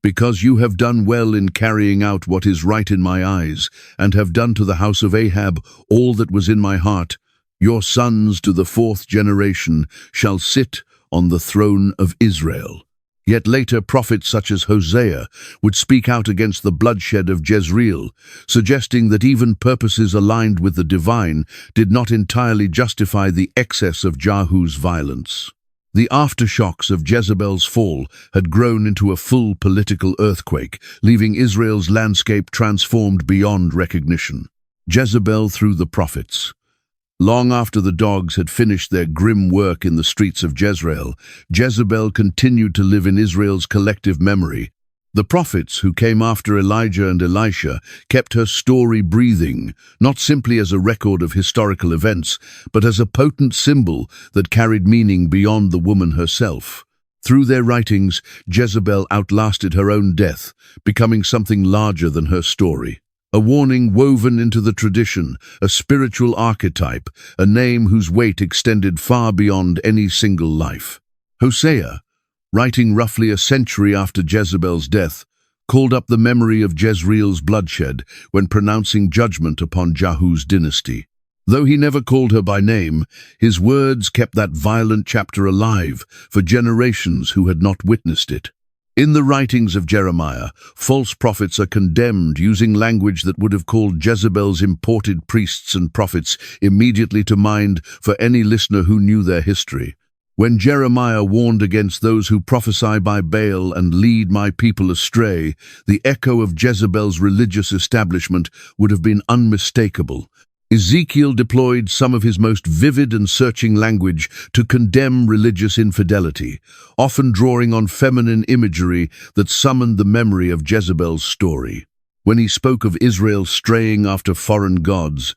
"Because you have done well in carrying out what is right in my eyes, and have done to the house of Ahab all that was in my heart, your sons to the 4th generation shall sit on the throne of Israel." Yet later prophets such as Hosea would speak out against the bloodshed of Jezreel, suggesting that even purposes aligned with the divine did not entirely justify the excess of Jehu's violence. The aftershocks of Jezebel's fall had grown into a full political earthquake, leaving Israel's landscape transformed beyond recognition. Jezebel through the prophets. Long after the dogs had finished their grim work in the streets of Jezreel, Jezebel continued to live in Israel's collective memory. The prophets who came after Elijah and Elisha kept her story breathing, not simply as a record of historical events, but as a potent symbol that carried meaning beyond the woman herself. Through their writings, Jezebel outlasted her own death, becoming something larger than her story. A warning woven into the tradition, a spiritual archetype, a name whose weight extended far beyond any single life. Hosea, writing roughly a century after Jezebel's death, called up the memory of Jezreel's bloodshed when pronouncing judgment upon Jehu's dynasty. Though he never called her by name, his words kept that violent chapter alive for generations who had not witnessed it. In the writings of Jeremiah, false prophets are condemned using language that would have called Jezebel's imported priests and prophets immediately to mind for any listener who knew their history. When Jeremiah warned against those who prophesy by Baal and lead my people astray, the echo of Jezebel's religious establishment would have been unmistakable. Ezekiel deployed some of his most vivid and searching language to condemn religious infidelity, often drawing on feminine imagery that summoned the memory of Jezebel's story. When he spoke of Israel straying after foreign gods,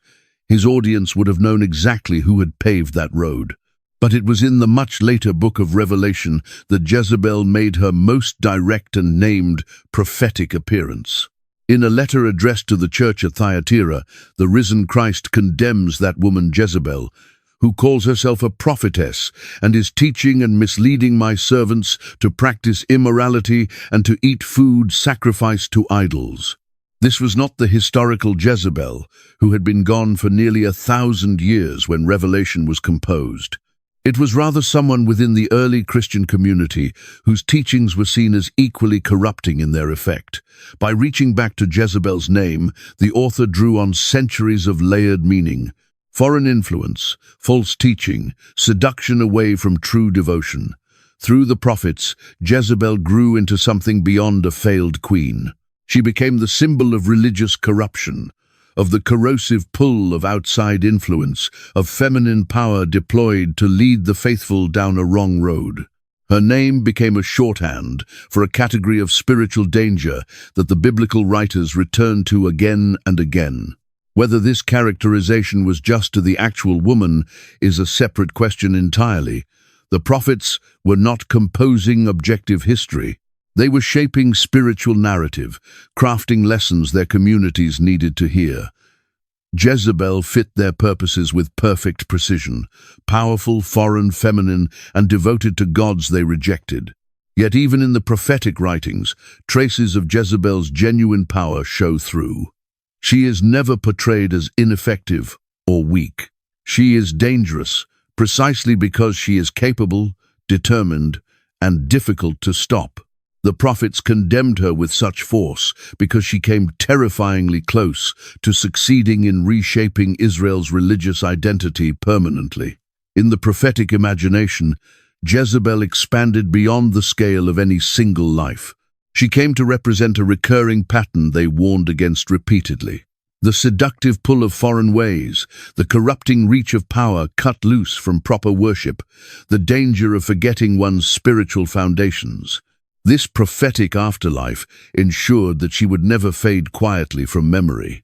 his audience would have known exactly who had paved that road. But it was in the much later book of Revelation that Jezebel made her most direct and named prophetic appearance. In a letter addressed to the church at Thyatira, the risen Christ condemns that woman Jezebel, who calls herself a prophetess and is teaching and misleading my servants to practice immorality and to eat food sacrificed to idols. This was not the historical Jezebel, who had been gone for nearly 1,000 years when Revelation was composed. It was rather someone within the early Christian community whose teachings were seen as equally corrupting in their effect. By reaching back to Jezebel's name, the author drew on centuries of layered meaning: foreign influence, false teaching, seduction away from true devotion. Through the prophets, Jezebel grew into something beyond a failed queen. She became the symbol of religious corruption, of the corrosive pull of outside influence, of feminine power deployed to lead the faithful down a wrong road. Her name became a shorthand for a category of spiritual danger that the biblical writers returned to again and again. Whether this characterization was just to the actual woman is a separate question entirely. The prophets were not composing objective history. They were shaping spiritual narrative, crafting lessons their communities needed to hear. Jezebel fit their purposes with perfect precision, powerful, foreign, feminine, and devoted to gods they rejected. Yet even in the prophetic writings, traces of Jezebel's genuine power show through. She is never portrayed as ineffective or weak. She is dangerous, precisely because she is capable, determined, and difficult to stop. The prophets condemned her with such force because she came terrifyingly close to succeeding in reshaping Israel's religious identity permanently. In the prophetic imagination, Jezebel expanded beyond the scale of any single life. She came to represent a recurring pattern they warned against repeatedly. The seductive pull of foreign ways, the corrupting reach of power cut loose from proper worship, the danger of forgetting one's spiritual foundations. This prophetic afterlife ensured that she would never fade quietly from memory.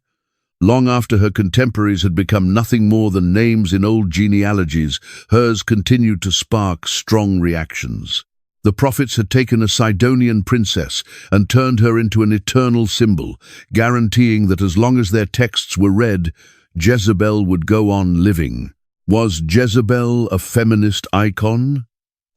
Long after her contemporaries had become nothing more than names in old genealogies, hers continued to spark strong reactions. The prophets had taken a Sidonian princess and turned her into an eternal symbol, guaranteeing that as long as their texts were read, Jezebel would go on living. Was Jezebel a feminist icon?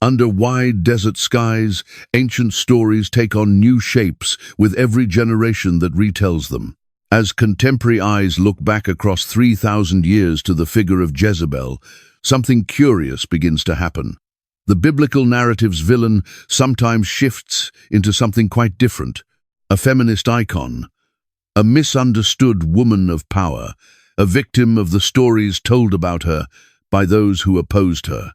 Under wide desert skies, ancient stories take on new shapes with every generation that retells them. As contemporary eyes look back across 3,000 years to the figure of Jezebel, something curious begins to happen. The biblical narrative's villain sometimes shifts into something quite different: a feminist icon, a misunderstood woman of power, a victim of the stories told about her by those who opposed her.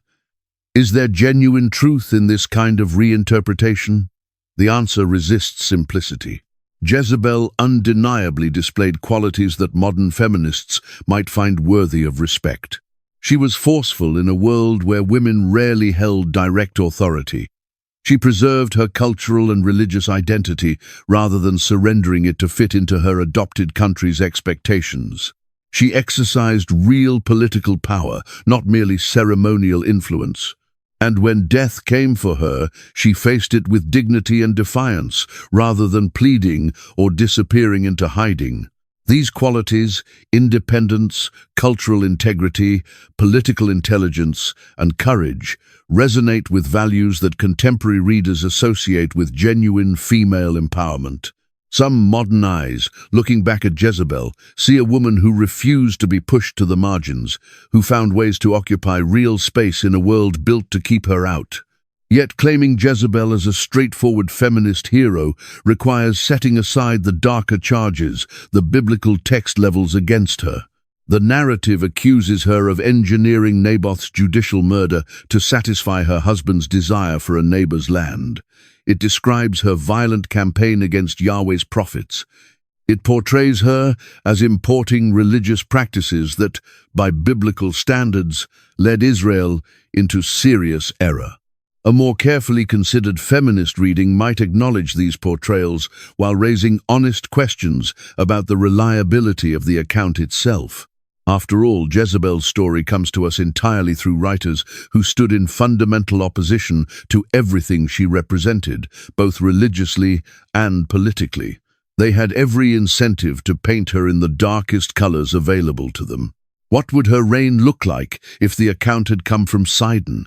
Is there genuine truth in this kind of reinterpretation? The answer resists simplicity. Jezebel undeniably displayed qualities that modern feminists might find worthy of respect. She was forceful in a world where women rarely held direct authority. She preserved her cultural and religious identity rather than surrendering it to fit into her adopted country's expectations. She exercised real political power, not merely ceremonial influence. And when death came for her, she faced it with dignity and defiance, rather than pleading or disappearing into hiding. These qualities, independence, cultural integrity, political intelligence, and courage, resonate with values that contemporary readers associate with genuine female empowerment. Some modern eyes, looking back at Jezebel, see a woman who refused to be pushed to the margins, who found ways to occupy real space in a world built to keep her out. Yet claiming Jezebel as a straightforward feminist hero requires setting aside the darker charges the biblical text levels against her. The narrative accuses her of engineering Naboth's judicial murder to satisfy her husband's desire for a neighbor's land. It describes her violent campaign against Yahweh's prophets. It portrays her as importing religious practices that, by biblical standards, led Israel into serious error. A more carefully considered feminist reading might acknowledge these portrayals while raising honest questions about the reliability of the account itself. After all, Jezebel's story comes to us entirely through writers who stood in fundamental opposition to everything she represented, both religiously and politically. They had every incentive to paint her in the darkest colors available to them. What would her reign look like if the account had come from Sidon?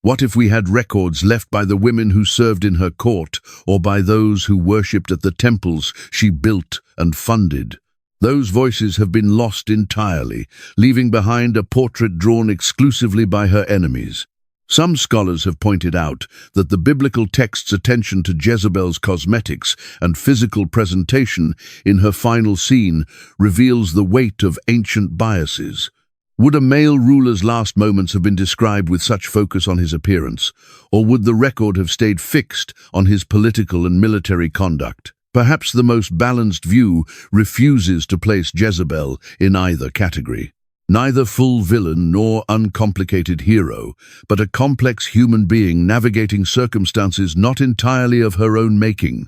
What if we had records left by the women who served in her court or by those who worshipped at the temples she built and funded? Those voices have been lost entirely, leaving behind a portrait drawn exclusively by her enemies. Some scholars have pointed out that the biblical text's attention to Jezebel's cosmetics and physical presentation in her final scene reveals the weight of ancient biases. Would a male ruler's last moments have been described with such focus on his appearance, or would the record have stayed fixed on his political and military conduct? Perhaps the most balanced view refuses to place Jezebel in either category. Neither full villain nor uncomplicated hero, but a complex human being navigating circumstances not entirely of her own making.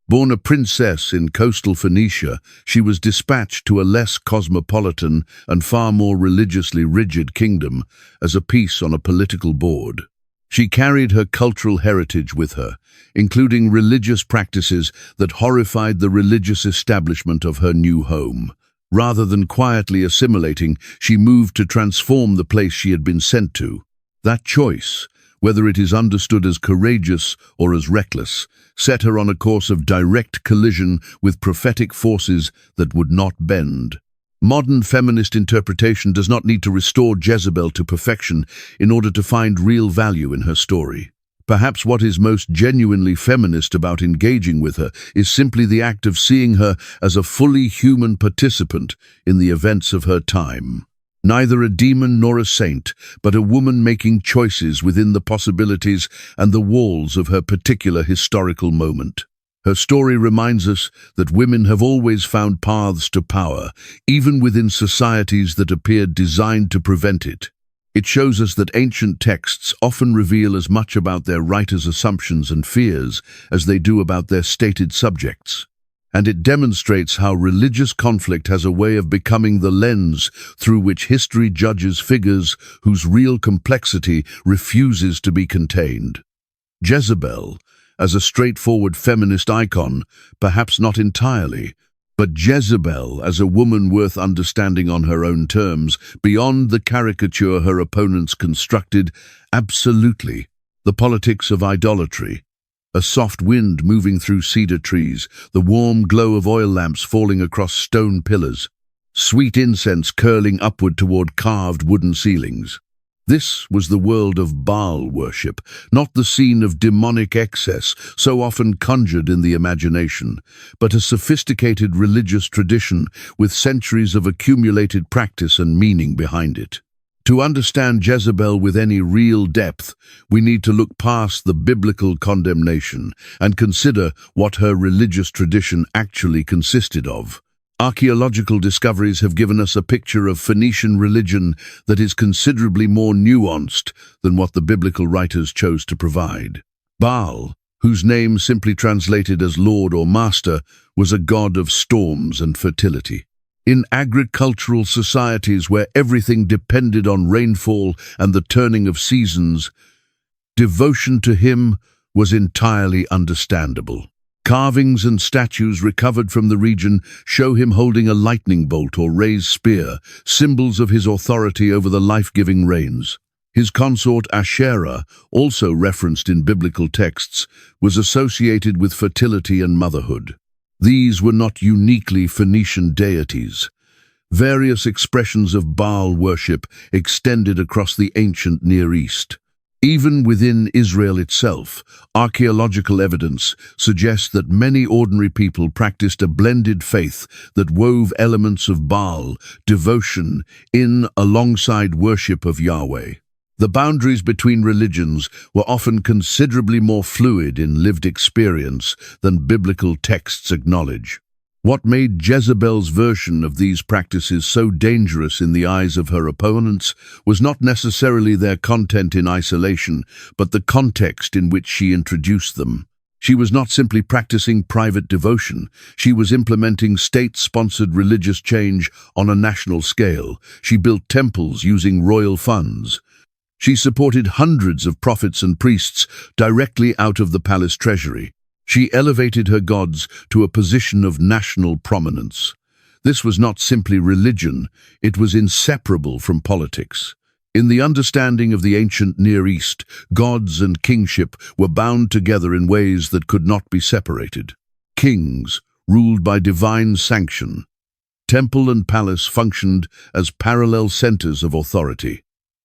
Born a princess in coastal Phoenicia, she was dispatched to a less cosmopolitan and far more religiously rigid kingdom as a piece on a political board. She carried her cultural heritage with her, including religious practices that horrified the religious establishment of her new home. Rather than quietly assimilating, she moved to transform the place she had been sent to. That choice, whether it is understood as courageous or as reckless, set her on a course of direct collision with prophetic forces that would not bend. Modern feminist interpretation does not need to restore Jezebel to perfection in order to find real value in her story. Perhaps what is most genuinely feminist about engaging with her is simply the act of seeing her as a fully human participant in the events of her time. Neither a demon nor a saint, but a woman making choices within the possibilities and the walls of her particular historical moment. Her story reminds us that women have always found paths to power, even within societies that appeared designed to prevent it. It shows us that ancient texts often reveal as much about their writers' assumptions and fears as they do about their stated subjects. And it demonstrates how religious conflict has a way of becoming the lens through which history judges figures whose real complexity refuses to be contained. Jezebel, as a straightforward feminist icon, perhaps not entirely, but Jezebel as a woman worth understanding on her own terms, beyond the caricature her opponents constructed, absolutely. The politics of idolatry. A soft wind moving through cedar trees, the warm glow of oil lamps falling across stone pillars, sweet incense curling upward toward carved wooden ceilings. This was the world of Baal worship, not the scene of demonic excess so often conjured in the imagination, but a sophisticated religious tradition with centuries of accumulated practice and meaning behind it. To understand Jezebel with any real depth, we need to look past the biblical condemnation and consider what her religious tradition actually consisted of. Archaeological discoveries have given us a picture of Phoenician religion that is considerably more nuanced than what the biblical writers chose to provide. Baal, whose name simply translated as Lord or Master, was a god of storms and fertility. In agricultural societies where everything depended on rainfall and the turning of seasons, devotion to him was entirely understandable. Carvings and statues recovered from the region show him holding a lightning bolt or raised spear, symbols of his authority over the life-giving rains. His consort Asherah, also referenced in biblical texts, was associated with fertility and motherhood. These were not uniquely Phoenician deities. Various expressions of Baal worship extended across the ancient Near East. Even within Israel itself, archaeological evidence suggests that many ordinary people practiced a blended faith that wove elements of Baal, devotion, in alongside worship of Yahweh. The boundaries between religions were often considerably more fluid in lived experience than biblical texts acknowledge. What made Jezebel's version of these practices so dangerous in the eyes of her opponents was not necessarily their content in isolation, but the context in which she introduced them. She was not simply practicing private devotion, she was implementing state-sponsored religious change on a national scale. She built temples using royal funds. She supported hundreds of prophets and priests directly out of the palace treasury. She elevated her gods to a position of national prominence. This was not simply religion, it was inseparable from politics. In the understanding of the ancient Near East, gods and kingship were bound together in ways that could not be separated. Kings ruled by divine sanction. Temple and palace functioned as parallel centers of authority.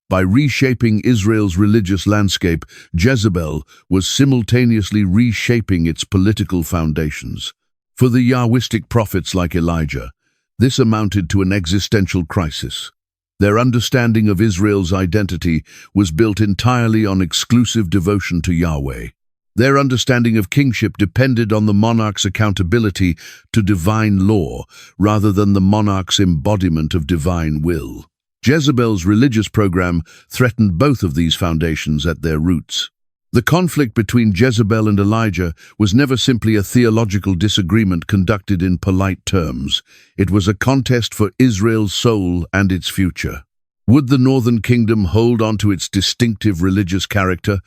By reshaping Israel's religious landscape, Jezebel was simultaneously reshaping its political foundations. For the Yahwistic prophets like Elijah, this amounted to an existential crisis. Their understanding of Israel's identity was built entirely on exclusive devotion to Yahweh. Their understanding of kingship depended on the monarch's accountability to divine law, rather than the monarch's embodiment of divine will. Jezebel's religious program threatened both of these foundations at their roots. The conflict between Jezebel and Elijah was never simply a theological disagreement conducted in polite terms. It was a contest for Israel's soul and its future. Would the northern kingdom hold on to its distinctive religious character,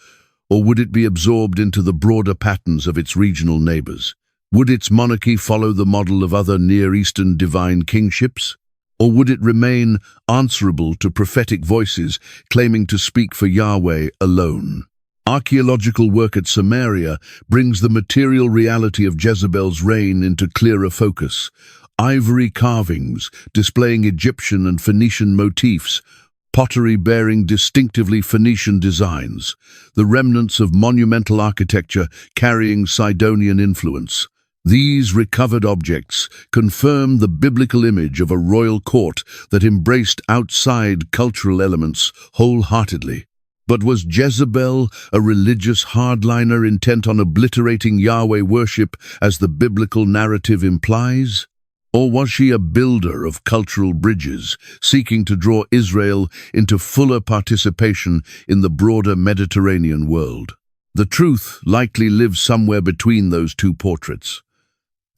or would it be absorbed into the broader patterns of its regional neighbors? Would its monarchy follow the model of other Near Eastern divine kingships? Or would it remain answerable to prophetic voices claiming to speak for Yahweh alone? Archaeological work at Samaria brings the material reality of Jezebel's reign into clearer focus. Ivory carvings displaying Egyptian and Phoenician motifs, pottery bearing distinctively Phoenician designs, the remnants of monumental architecture carrying Sidonian influence. These recovered objects confirm the biblical image of a royal court that embraced outside cultural elements wholeheartedly. But was Jezebel a religious hardliner intent on obliterating Yahweh worship as the biblical narrative implies? Or was she a builder of cultural bridges, seeking to draw Israel into fuller participation in the broader Mediterranean world? The truth likely lives somewhere between those two portraits.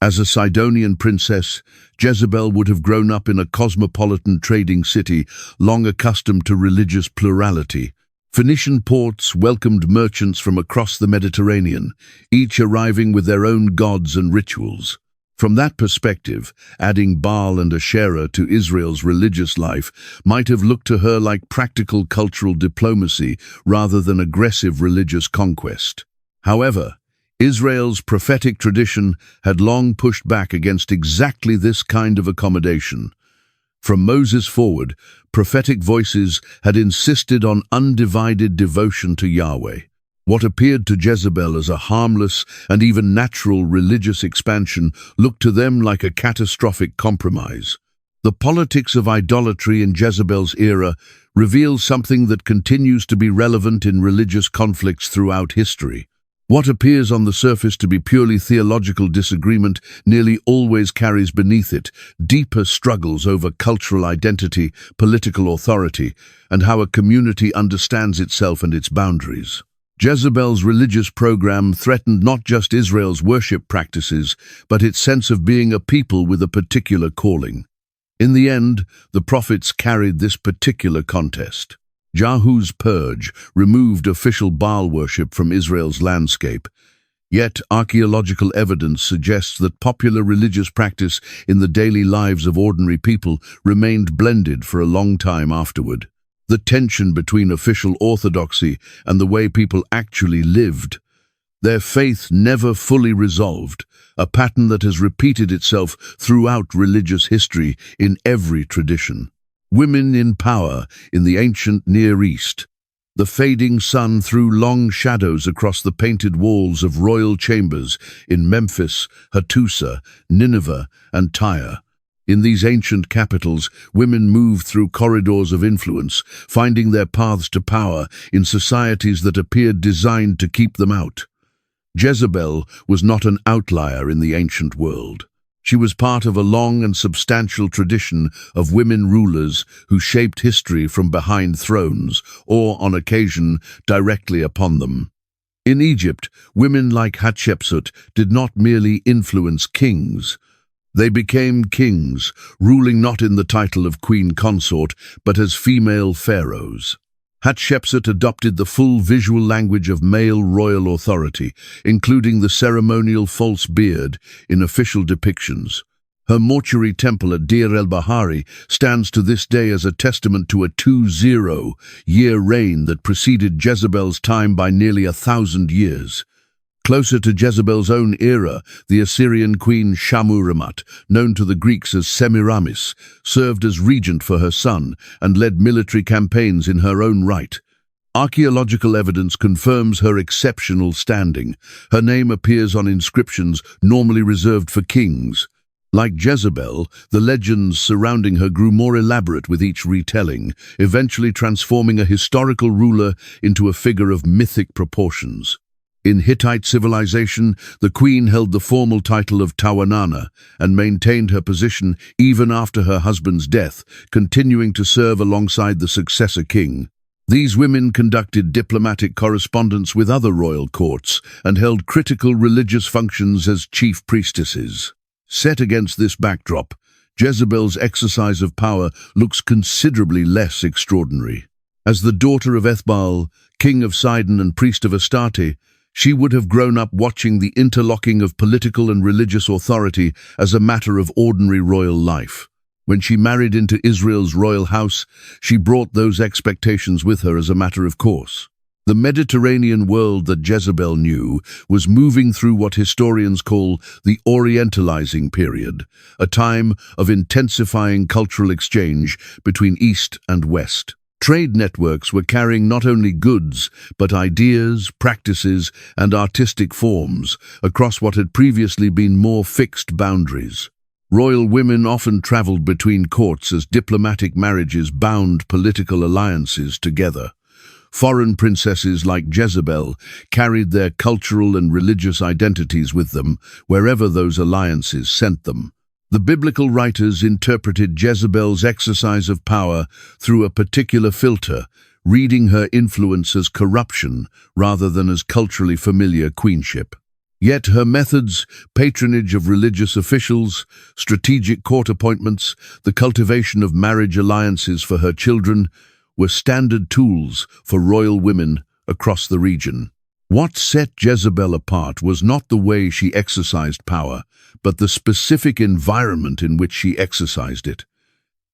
As a Sidonian princess, Jezebel would have grown up in a cosmopolitan trading city, long accustomed to religious plurality. Phoenician ports welcomed merchants from across the Mediterranean, each arriving with their own gods and rituals. From that perspective, adding Baal and Asherah to Israel's religious life might have looked to her like practical cultural diplomacy rather than aggressive religious conquest. However, Israel's prophetic tradition had long pushed back against exactly this kind of accommodation. From Moses forward, prophetic voices had insisted on undivided devotion to Yahweh. What appeared to Jezebel as a harmless and even natural religious expansion looked to them like a catastrophic compromise. The politics of idolatry in Jezebel's era reveals something that continues to be relevant in religious conflicts throughout history. What appears on the surface to be purely theological disagreement nearly always carries beneath it deeper struggles over cultural identity, political authority, and how a community understands itself and its boundaries. Jezebel's religious program threatened not just Israel's worship practices, but its sense of being a people with a particular calling. In the end, the prophets carried this particular contest. Jehu's purge removed official Baal worship from Israel's landscape. Yet archaeological evidence suggests that popular religious practice in the daily lives of ordinary people remained blended for a long time afterward. The tension between official orthodoxy and the way people actually lived, their faith never fully resolved, a pattern that has repeated itself throughout religious history in every tradition. Women in power in the ancient Near East. The fading sun threw long shadows across the painted walls of royal chambers in Memphis, Hattusa, Nineveh, and Tyre. In these ancient capitals, women moved through corridors of influence, finding their paths to power in societies that appeared designed to keep them out. Jezebel was not an outlier in the ancient world. She was part of a long and substantial tradition of women rulers who shaped history from behind thrones, or, on occasion, directly upon them. In Egypt, women like Hatshepsut did not merely influence kings. They became kings, ruling not in the title of queen consort, but as female pharaohs. Hatshepsut adopted the full visual language of male royal authority, including the ceremonial false beard in official depictions. Her mortuary temple at Deir el-Bahari stands to this day as a testament to a 20-year reign that preceded Jezebel's time by nearly 1,000 years. Closer to Jezebel's own era, the Assyrian queen Shamash, known to the Greeks as Semiramis, served as regent for her son and led military campaigns in her own right. Archaeological evidence confirms her exceptional standing. Her name appears on inscriptions normally reserved for kings. Like Jezebel, the legends surrounding her grew more elaborate with each retelling, eventually transforming a historical ruler into a figure of mythic proportions. In Hittite civilization, the queen held the formal title of Tawananna and maintained her position even after her husband's death, continuing to serve alongside the successor king. These women conducted diplomatic correspondence with other royal courts and held critical religious functions as chief priestesses. Set against this backdrop, Jezebel's exercise of power looks considerably less extraordinary. As the daughter of Ethbaal, king of Sidon and priest of Astarte, she would have grown up watching the interlocking of political and religious authority as a matter of ordinary royal life. When she married into Israel's royal house, she brought those expectations with her as a matter of course. The Mediterranean world that Jezebel knew was moving through what historians call the Orientalizing period, a time of intensifying cultural exchange between East and West. Trade networks were carrying not only goods, but ideas, practices, and artistic forms across what had previously been more fixed boundaries. Royal women often traveled between courts as diplomatic marriages bound political alliances together. Foreign princesses like Jezebel carried their cultural and religious identities with them wherever those alliances sent them. The biblical writers interpreted Jezebel's exercise of power through a particular filter, reading her influence as corruption rather than as culturally familiar queenship. Yet her methods, patronage of religious officials, strategic court appointments, the cultivation of marriage alliances for her children, were standard tools for royal women across the region. What set Jezebel apart was not the way she exercised power, but the specific environment in which she exercised it.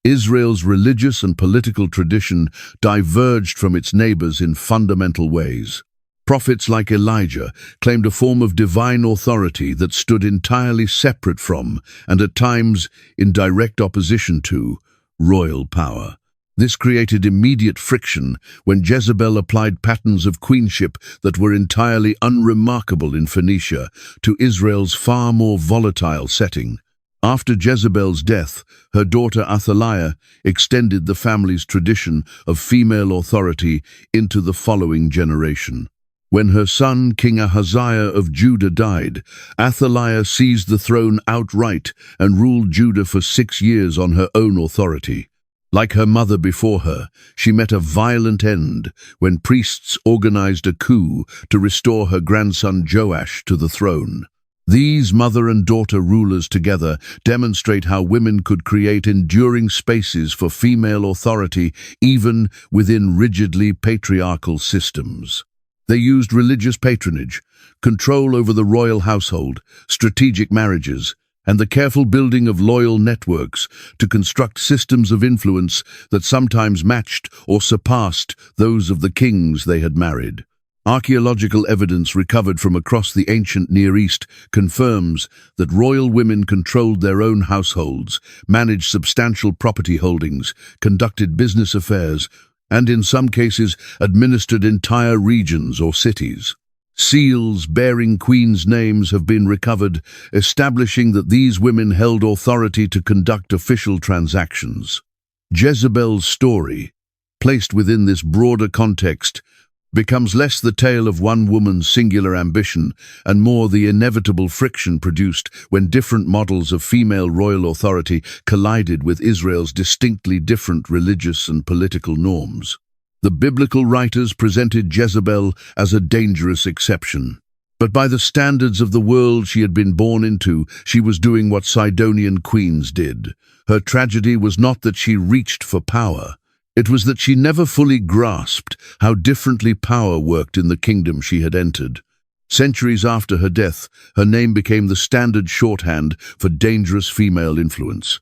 Israel's religious and political tradition diverged from its neighbors in fundamental ways. Prophets like Elijah claimed a form of divine authority that stood entirely separate from, and at times in direct opposition to, royal power. This created immediate friction when Jezebel applied patterns of queenship that were entirely unremarkable in Phoenicia to Israel's far more volatile setting. After Jezebel's death, her daughter Athaliah extended the family's tradition of female authority into the following generation. When her son, King Ahaziah of Judah, died, Athaliah seized the throne outright and ruled Judah for 6 years on her own authority. Like her mother before her, she met a violent end when priests organized a coup to restore her grandson Joash to the throne. These mother and daughter rulers together demonstrate how women could create enduring spaces for female authority even within rigidly patriarchal systems. They used religious patronage, control over the royal household, strategic marriages, and the careful building of loyal networks to construct systems of influence that sometimes matched or surpassed those of the kings they had married. Archaeological evidence recovered from across the ancient Near East confirms that royal women controlled their own households, managed substantial property holdings, conducted business affairs, and in some cases administered entire regions or cities. Seals bearing queens' names have been recovered, establishing that these women held authority to conduct official transactions. Jezebel's story, placed within this broader context, becomes less the tale of one woman's singular ambition and more the inevitable friction produced when different models of female royal authority collided with Israel's distinctly different religious and political norms. The biblical writers presented Jezebel as a dangerous exception. But by the standards of the world she had been born into, she was doing what Sidonian queens did. Her tragedy was not that she reached for power. It was that she never fully grasped how differently power worked in the kingdom she had entered. Centuries after her death, her name became the standard shorthand for dangerous female influence.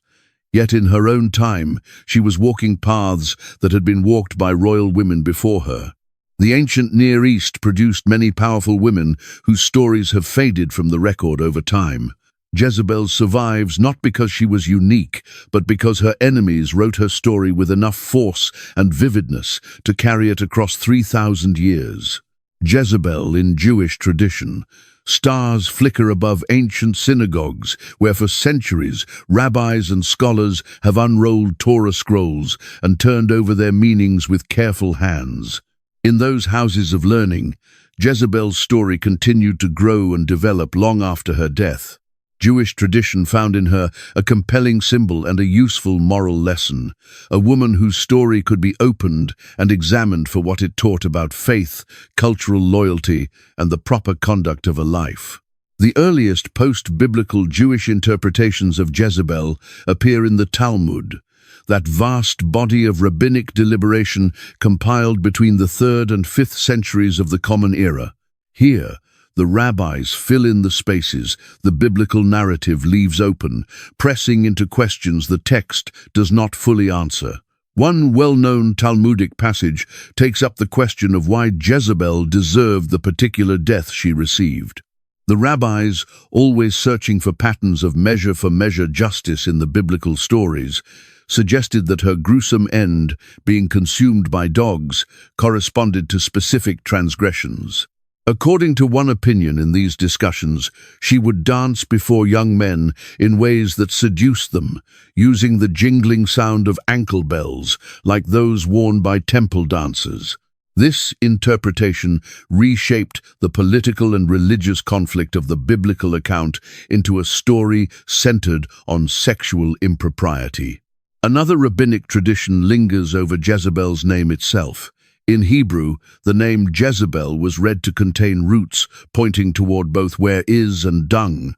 Yet in her own time, she was walking paths that had been walked by royal women before her. The ancient Near East produced many powerful women whose stories have faded from the record over time. Jezebel survives not because she was unique, but because her enemies wrote her story with enough force and vividness to carry it across 3,000 years. Jezebel, in Jewish tradition, stars flicker above ancient synagogues where for centuries rabbis and scholars have unrolled Torah scrolls and turned over their meanings with careful hands. In those houses of learning, Jezebel's story continued to grow and develop long after her death. Jewish tradition found in her a compelling symbol and a useful moral lesson, a woman whose story could be opened and examined for what it taught about faith, cultural loyalty, and the proper conduct of a life. The earliest post-biblical Jewish interpretations of Jezebel appear in the Talmud, that vast body of rabbinic deliberation compiled between the 3rd and 5th centuries of the Common Era. Here, the rabbis fill in the spaces the biblical narrative leaves open, pressing into questions the text does not fully answer. One well-known Talmudic passage takes up the question of why Jezebel deserved the particular death she received. The rabbis, always searching for patterns of measure-for-measure justice in the biblical stories, suggested that her gruesome end, being consumed by dogs, corresponded to specific transgressions. According to one opinion in these discussions, she would dance before young men in ways that seduced them, using the jingling sound of ankle bells like those worn by temple dancers. This interpretation reshaped the political and religious conflict of the biblical account into a story centered on sexual impropriety. Another rabbinic tradition lingers over Jezebel's name itself. In Hebrew, the name Jezebel was read to contain roots pointing toward both where is and dung.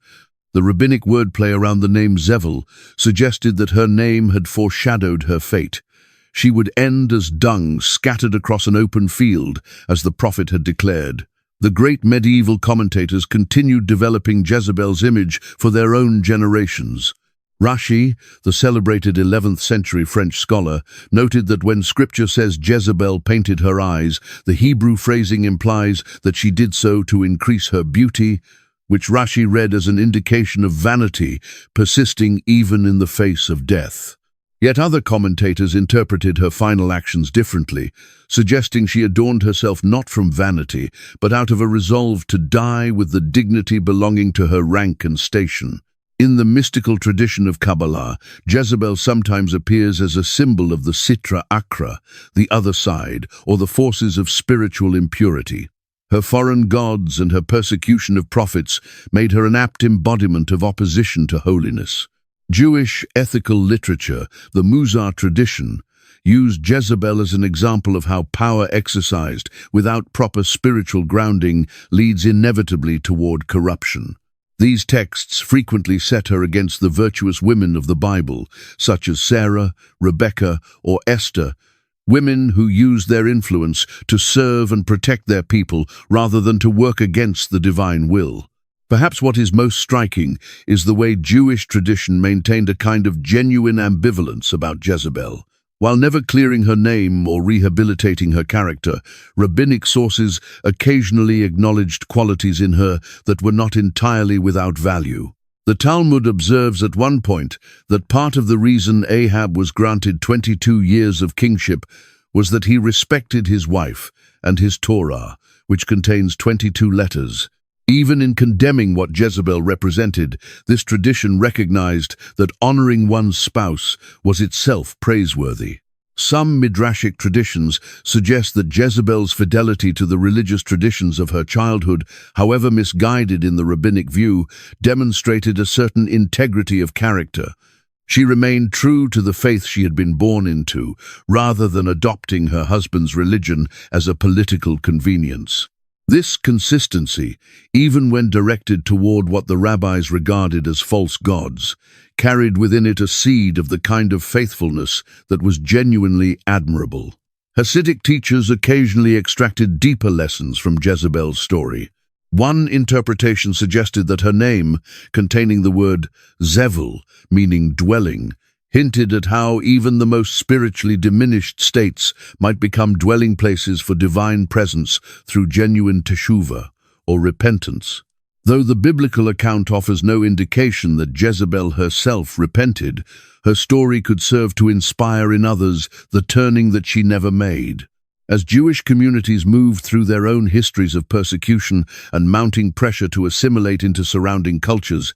The rabbinic wordplay around the name Zevel suggested that her name had foreshadowed her fate. She would end as dung scattered across an open field, as the prophet had declared. The great medieval commentators continued developing Jezebel's image for their own generations. Rashi, the celebrated 11th century French scholar, noted that when scripture says Jezebel painted her eyes, the Hebrew phrasing implies that she did so to increase her beauty, which Rashi read as an indication of vanity, persisting even in the face of death. Yet other commentators interpreted her final actions differently, suggesting she adorned herself not from vanity, but out of a resolve to die with the dignity belonging to her rank and station. In the mystical tradition of Kabbalah, Jezebel sometimes appears as a symbol of the Sitra Achra, the other side, or the forces of spiritual impurity. Her foreign gods and her persecution of prophets made her an apt embodiment of opposition to holiness. Jewish ethical literature, the Musar tradition, used Jezebel as an example of how power exercised without proper spiritual grounding leads inevitably toward corruption. These texts frequently set her against the virtuous women of the Bible, such as Sarah, Rebecca, or Esther, women who used their influence to serve and protect their people rather than to work against the divine will. Perhaps what is most striking is the way Jewish tradition maintained a kind of genuine ambivalence about Jezebel. While never clearing her name or rehabilitating her character, rabbinic sources occasionally acknowledged qualities in her that were not entirely without value. The Talmud observes at one point that part of the reason Ahab was granted 22 years of kingship was that he respected his wife and his Torah, which contains 22 letters. Even in condemning what Jezebel represented, this tradition recognized that honoring one's spouse was itself praiseworthy. Some midrashic traditions suggest that Jezebel's fidelity to the religious traditions of her childhood, however misguided in the rabbinic view, demonstrated a certain integrity of character. She remained true to the faith she had been born into, rather than adopting her husband's religion as a political convenience. This consistency, even when directed toward what the rabbis regarded as false gods, carried within it a seed of the kind of faithfulness that was genuinely admirable. Hasidic teachers occasionally extracted deeper lessons from Jezebel's story. One interpretation suggested that her name, containing the word Zevel, meaning dwelling, hinted at how even the most spiritually diminished states might become dwelling places for divine presence through genuine teshuvah, or repentance. Though the biblical account offers no indication that Jezebel herself repented, her story could serve to inspire in others the turning that she never made. As Jewish communities moved through their own histories of persecution and mounting pressure to assimilate into surrounding cultures,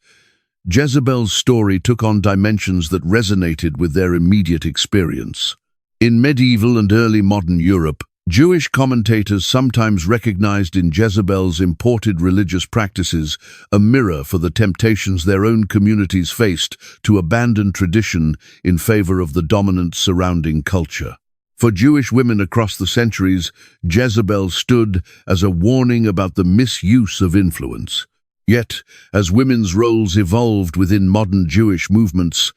Jezebel's story took on dimensions that resonated with their immediate experience. In medieval and early modern Europe, Jewish commentators sometimes recognized in Jezebel's imported religious practices a mirror for the temptations their own communities faced to abandon tradition in favor of the dominant surrounding culture. For Jewish women across the centuries, Jezebel stood as a warning about the misuse of influence. Yet, as women's roles evolved within modern Jewish movements,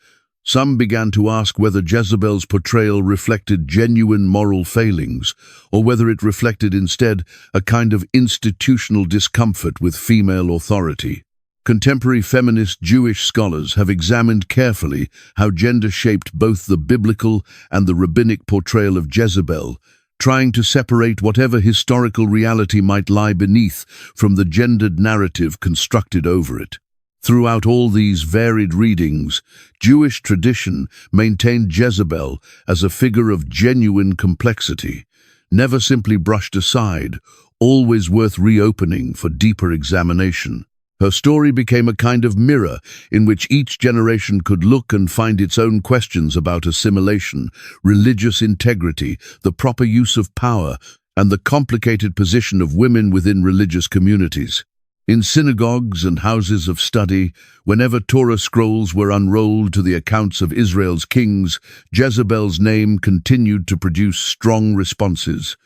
some began to ask whether Jezebel's portrayal reflected genuine moral failings, or whether it reflected instead a kind of institutional discomfort with female authority. Contemporary feminist Jewish scholars have examined carefully how gender shaped both the biblical and the rabbinic portrayal of Jezebel, trying to separate whatever historical reality might lie beneath from the gendered narrative constructed over it. Throughout all these varied readings, Jewish tradition maintained Jezebel as a figure of genuine complexity, never simply brushed aside, always worth reopening for deeper examination. Her story became a kind of mirror in which each generation could look and find its own questions about assimilation, religious integrity, the proper use of power, and the complicated position of women within religious communities. In synagogues and houses of study, whenever Torah scrolls were unrolled to the accounts of Israel's kings, Jezebel's name continued to produce strong responses,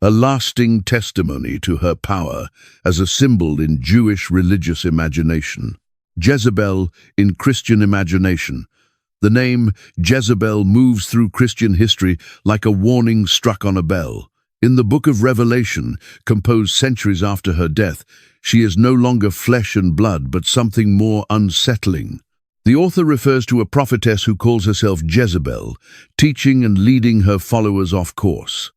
a lasting testimony to her power as a symbol in Jewish religious imagination. Jezebel in Christian imagination. The name Jezebel moves through Christian history like a warning struck on a bell. In the Book of Revelation, composed centuries after her death, she is no longer flesh and blood, but something more unsettling. The author refers to a prophetess who calls herself Jezebel, teaching and leading her followers off course.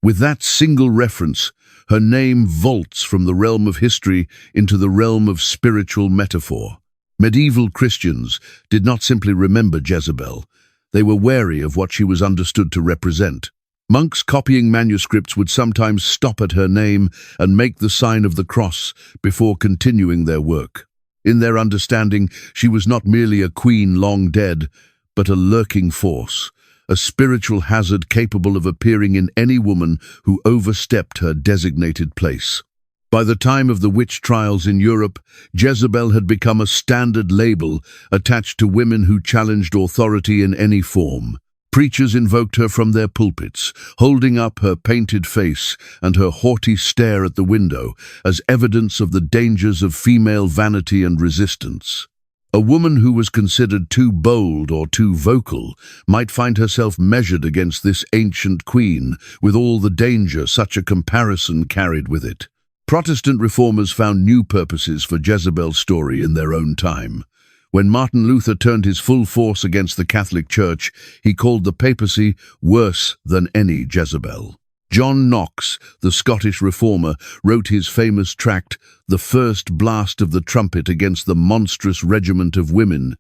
With that single reference, her name vaults from the realm of history into the realm of spiritual metaphor. Medieval Christians did not simply remember Jezebel, they were wary of what she was understood to represent. Monks copying manuscripts would sometimes stop at her name and make the sign of the cross before continuing their work. In their understanding, she was not merely a queen long dead, but a lurking force, a spiritual hazard capable of appearing in any woman who overstepped her designated place. By the time of the witch trials in Europe, Jezebel had become a standard label attached to women who challenged authority in any form. Preachers invoked her from their pulpits, holding up her painted face and her haughty stare at the window as evidence of the dangers of female vanity and resistance. A woman who was considered too bold or too vocal might find herself measured against this ancient queen, with all the danger such a comparison carried with it. Protestant reformers found new purposes for Jezebel's story in their own time. When Martin Luther turned his full force against the Catholic Church, he called the papacy worse than any Jezebel. John Knox, the Scottish reformer, wrote his famous tract, The First Blast of the Trumpet Against the Monstrous Regiment of Women.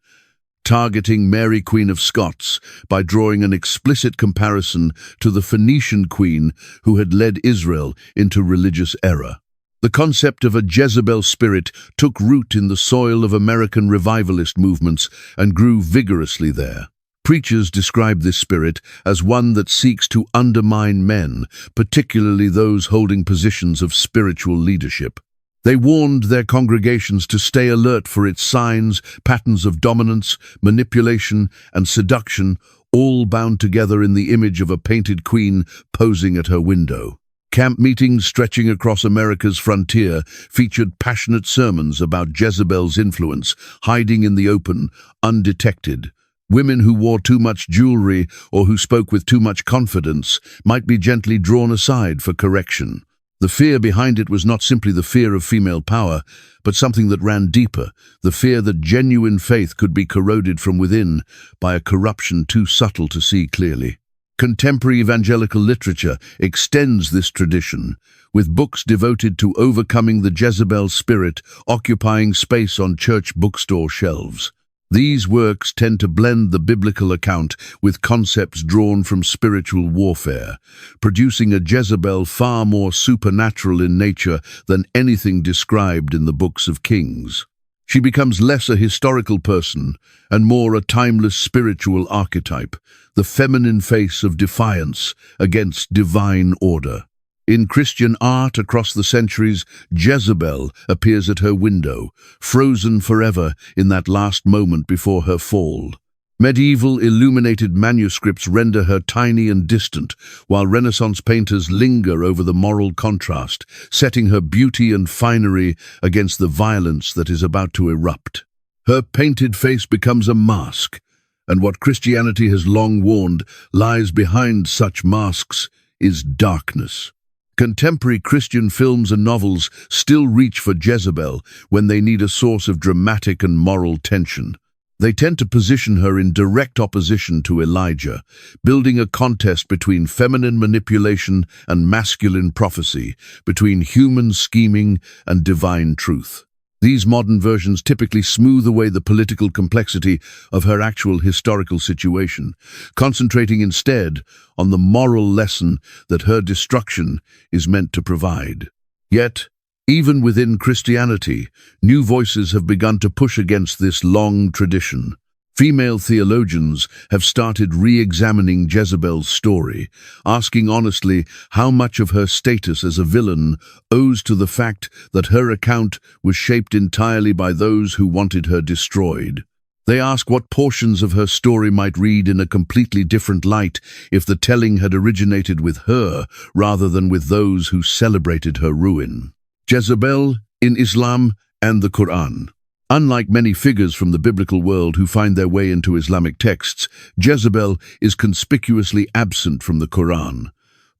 targeting Mary Queen of Scots by drawing an explicit comparison to the Phoenician queen who had led Israel into religious error. The concept of a Jezebel spirit took root in the soil of American revivalist movements and grew vigorously there. Preachers describe this spirit as one that seeks to undermine men, particularly those holding positions of spiritual leadership. They warned their congregations to stay alert for its signs, patterns of dominance, manipulation, and seduction, all bound together in the image of a painted queen posing at her window. Camp meetings stretching across America's frontier featured passionate sermons about Jezebel's influence, hiding in the open, undetected. Women who wore too much jewelry or who spoke with too much confidence might be gently drawn aside for correction. The fear behind it was not simply the fear of female power, but something that ran deeper, the fear that genuine faith could be corroded from within by a corruption too subtle to see clearly. Contemporary evangelical literature extends this tradition, with books devoted to overcoming the Jezebel spirit occupying space on church bookstore shelves. These works tend to blend the biblical account with concepts drawn from spiritual warfare, producing a Jezebel far more supernatural in nature than anything described in the books of Kings. She becomes less a historical person and more a timeless spiritual archetype, the feminine face of defiance against divine order. In Christian art across the centuries, Jezebel appears at her window, frozen forever in that last moment before her fall. Medieval illuminated manuscripts render her tiny and distant, while Renaissance painters linger over the moral contrast, setting her beauty and finery against the violence that is about to erupt. Her painted face becomes a mask, and what Christianity has long warned lies behind such masks is darkness. Contemporary Christian films and novels still reach for Jezebel when they need a source of dramatic and moral tension. They tend to position her in direct opposition to Elijah, building a contest between feminine manipulation and masculine prophecy, between human scheming and divine truth. These modern versions typically smooth away the political complexity of her actual historical situation, concentrating instead on the moral lesson that her destruction is meant to provide. Yet, even within Christianity, new voices have begun to push against this long tradition. Female theologians have started re-examining Jezebel's story, asking honestly how much of her status as a villain owes to the fact that her account was shaped entirely by those who wanted her destroyed. They ask what portions of her story might read in a completely different light if the telling had originated with her rather than with those who celebrated her ruin. Jezebel in Islam and the Quran. Unlike many figures from the biblical world who find their way into Islamic texts, Jezebel is conspicuously absent from the Quran.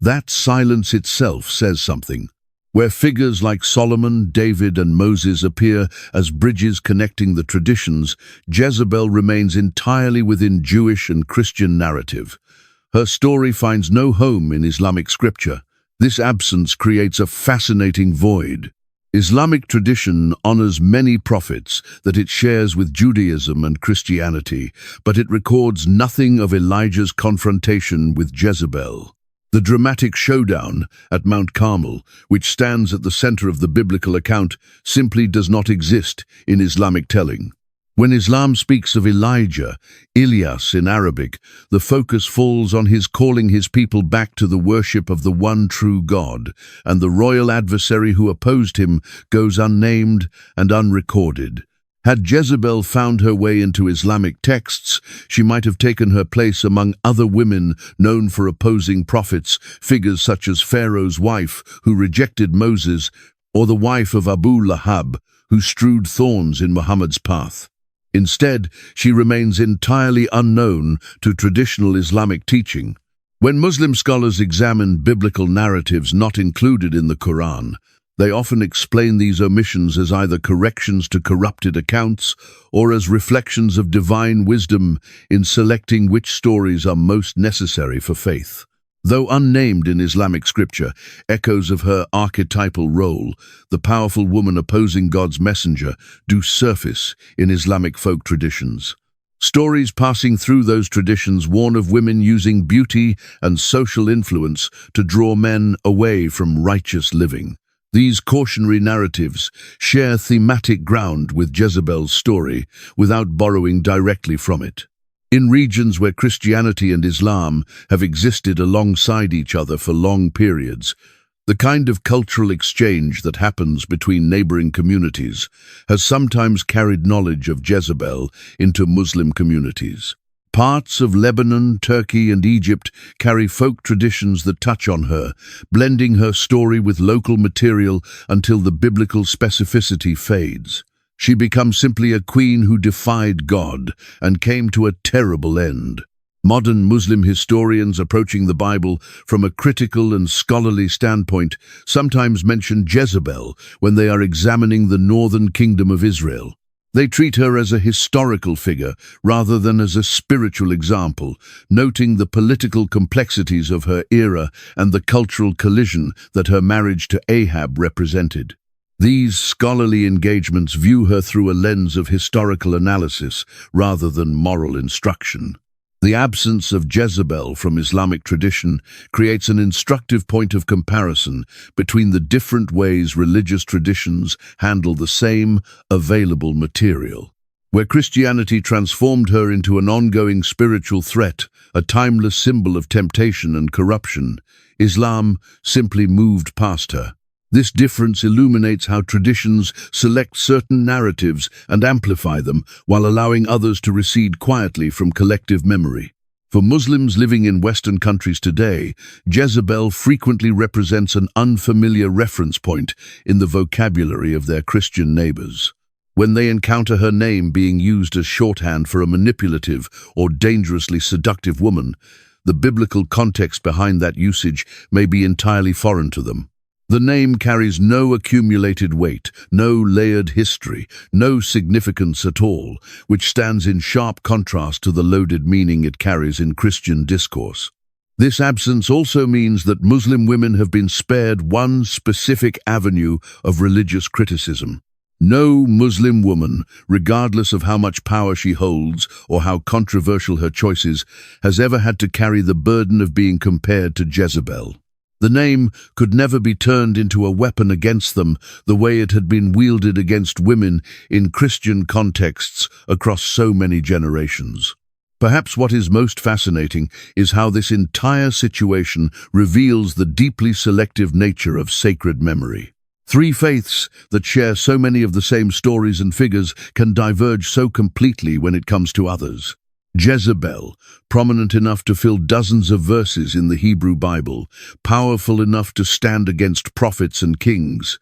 That silence itself says something. Where figures like Solomon, David, and Moses appear as bridges connecting the traditions, Jezebel remains entirely within Jewish and Christian narrative. Her story finds no home in Islamic scripture. This absence creates a fascinating void. Islamic tradition honors many prophets that it shares with Judaism and Christianity, but it records nothing of Elijah's confrontation with Jezebel. The dramatic showdown at Mount Carmel, which stands at the center of the biblical account, simply does not exist in Islamic telling. When Islam speaks of Elijah, Ilyas in Arabic, the focus falls on his calling his people back to the worship of the one true God, and the royal adversary who opposed him goes unnamed and unrecorded. Had Jezebel found her way into Islamic texts, she might have taken her place among other women known for opposing prophets, figures such as Pharaoh's wife, who rejected Moses, or the wife of Abu Lahab, who strewed thorns in Muhammad's path. Instead, she remains entirely unknown to traditional Islamic teaching. When Muslim scholars examine biblical narratives not included in the Quran, they often explain these omissions as either corrections to corrupted accounts or as reflections of divine wisdom in selecting which stories are most necessary for faith. Though unnamed in Islamic scripture, echoes of her archetypal role, the powerful woman opposing God's messenger, do surface in Islamic folk traditions. Stories passing through those traditions warn of women using beauty and social influence to draw men away from righteous living. These cautionary narratives share thematic ground with Jezebel's story without borrowing directly from it. In regions where Christianity and Islam have existed alongside each other for long periods, the kind of cultural exchange that happens between neighboring communities has sometimes carried knowledge of Jezebel into Muslim communities. Parts of Lebanon, Turkey, and Egypt carry folk traditions that touch on her, blending her story with local material until the biblical specificity fades. She becomes simply a queen who defied God and came to a terrible end. Modern Muslim historians approaching the Bible from a critical and scholarly standpoint sometimes mention Jezebel when they are examining the northern kingdom of Israel. They treat her as a historical figure rather than as a spiritual example, noting the political complexities of her era and the cultural collision that her marriage to Ahab represented. These scholarly engagements view her through a lens of historical analysis rather than moral instruction. The absence of Jezebel from Islamic tradition creates an instructive point of comparison between the different ways religious traditions handle the same available material. Where Christianity transformed her into an ongoing spiritual threat, a timeless symbol of temptation and corruption, Islam simply moved past her. This difference illuminates how traditions select certain narratives and amplify them while allowing others to recede quietly from collective memory. For Muslims living in Western countries today, Jezebel frequently represents an unfamiliar reference point in the vocabulary of their Christian neighbors. When they encounter her name being used as shorthand for a manipulative or dangerously seductive woman, the biblical context behind that usage may be entirely foreign to them. The name carries no accumulated weight, no layered history, no significance at all, which stands in sharp contrast to the loaded meaning it carries in Christian discourse. This absence also means that Muslim women have been spared one specific avenue of religious criticism. No Muslim woman, regardless of how much power she holds or how controversial her choices, has ever had to carry the burden of being compared to Jezebel. The name could never be turned into a weapon against them the way it had been wielded against women in Christian contexts across so many generations. Perhaps what is most fascinating is how this entire situation reveals the deeply selective nature of sacred memory. Three faiths that share so many of the same stories and figures can diverge so completely when it comes to others. Jezebel, prominent enough to fill dozens of verses in the Hebrew Bible, powerful enough to stand against prophets and kings,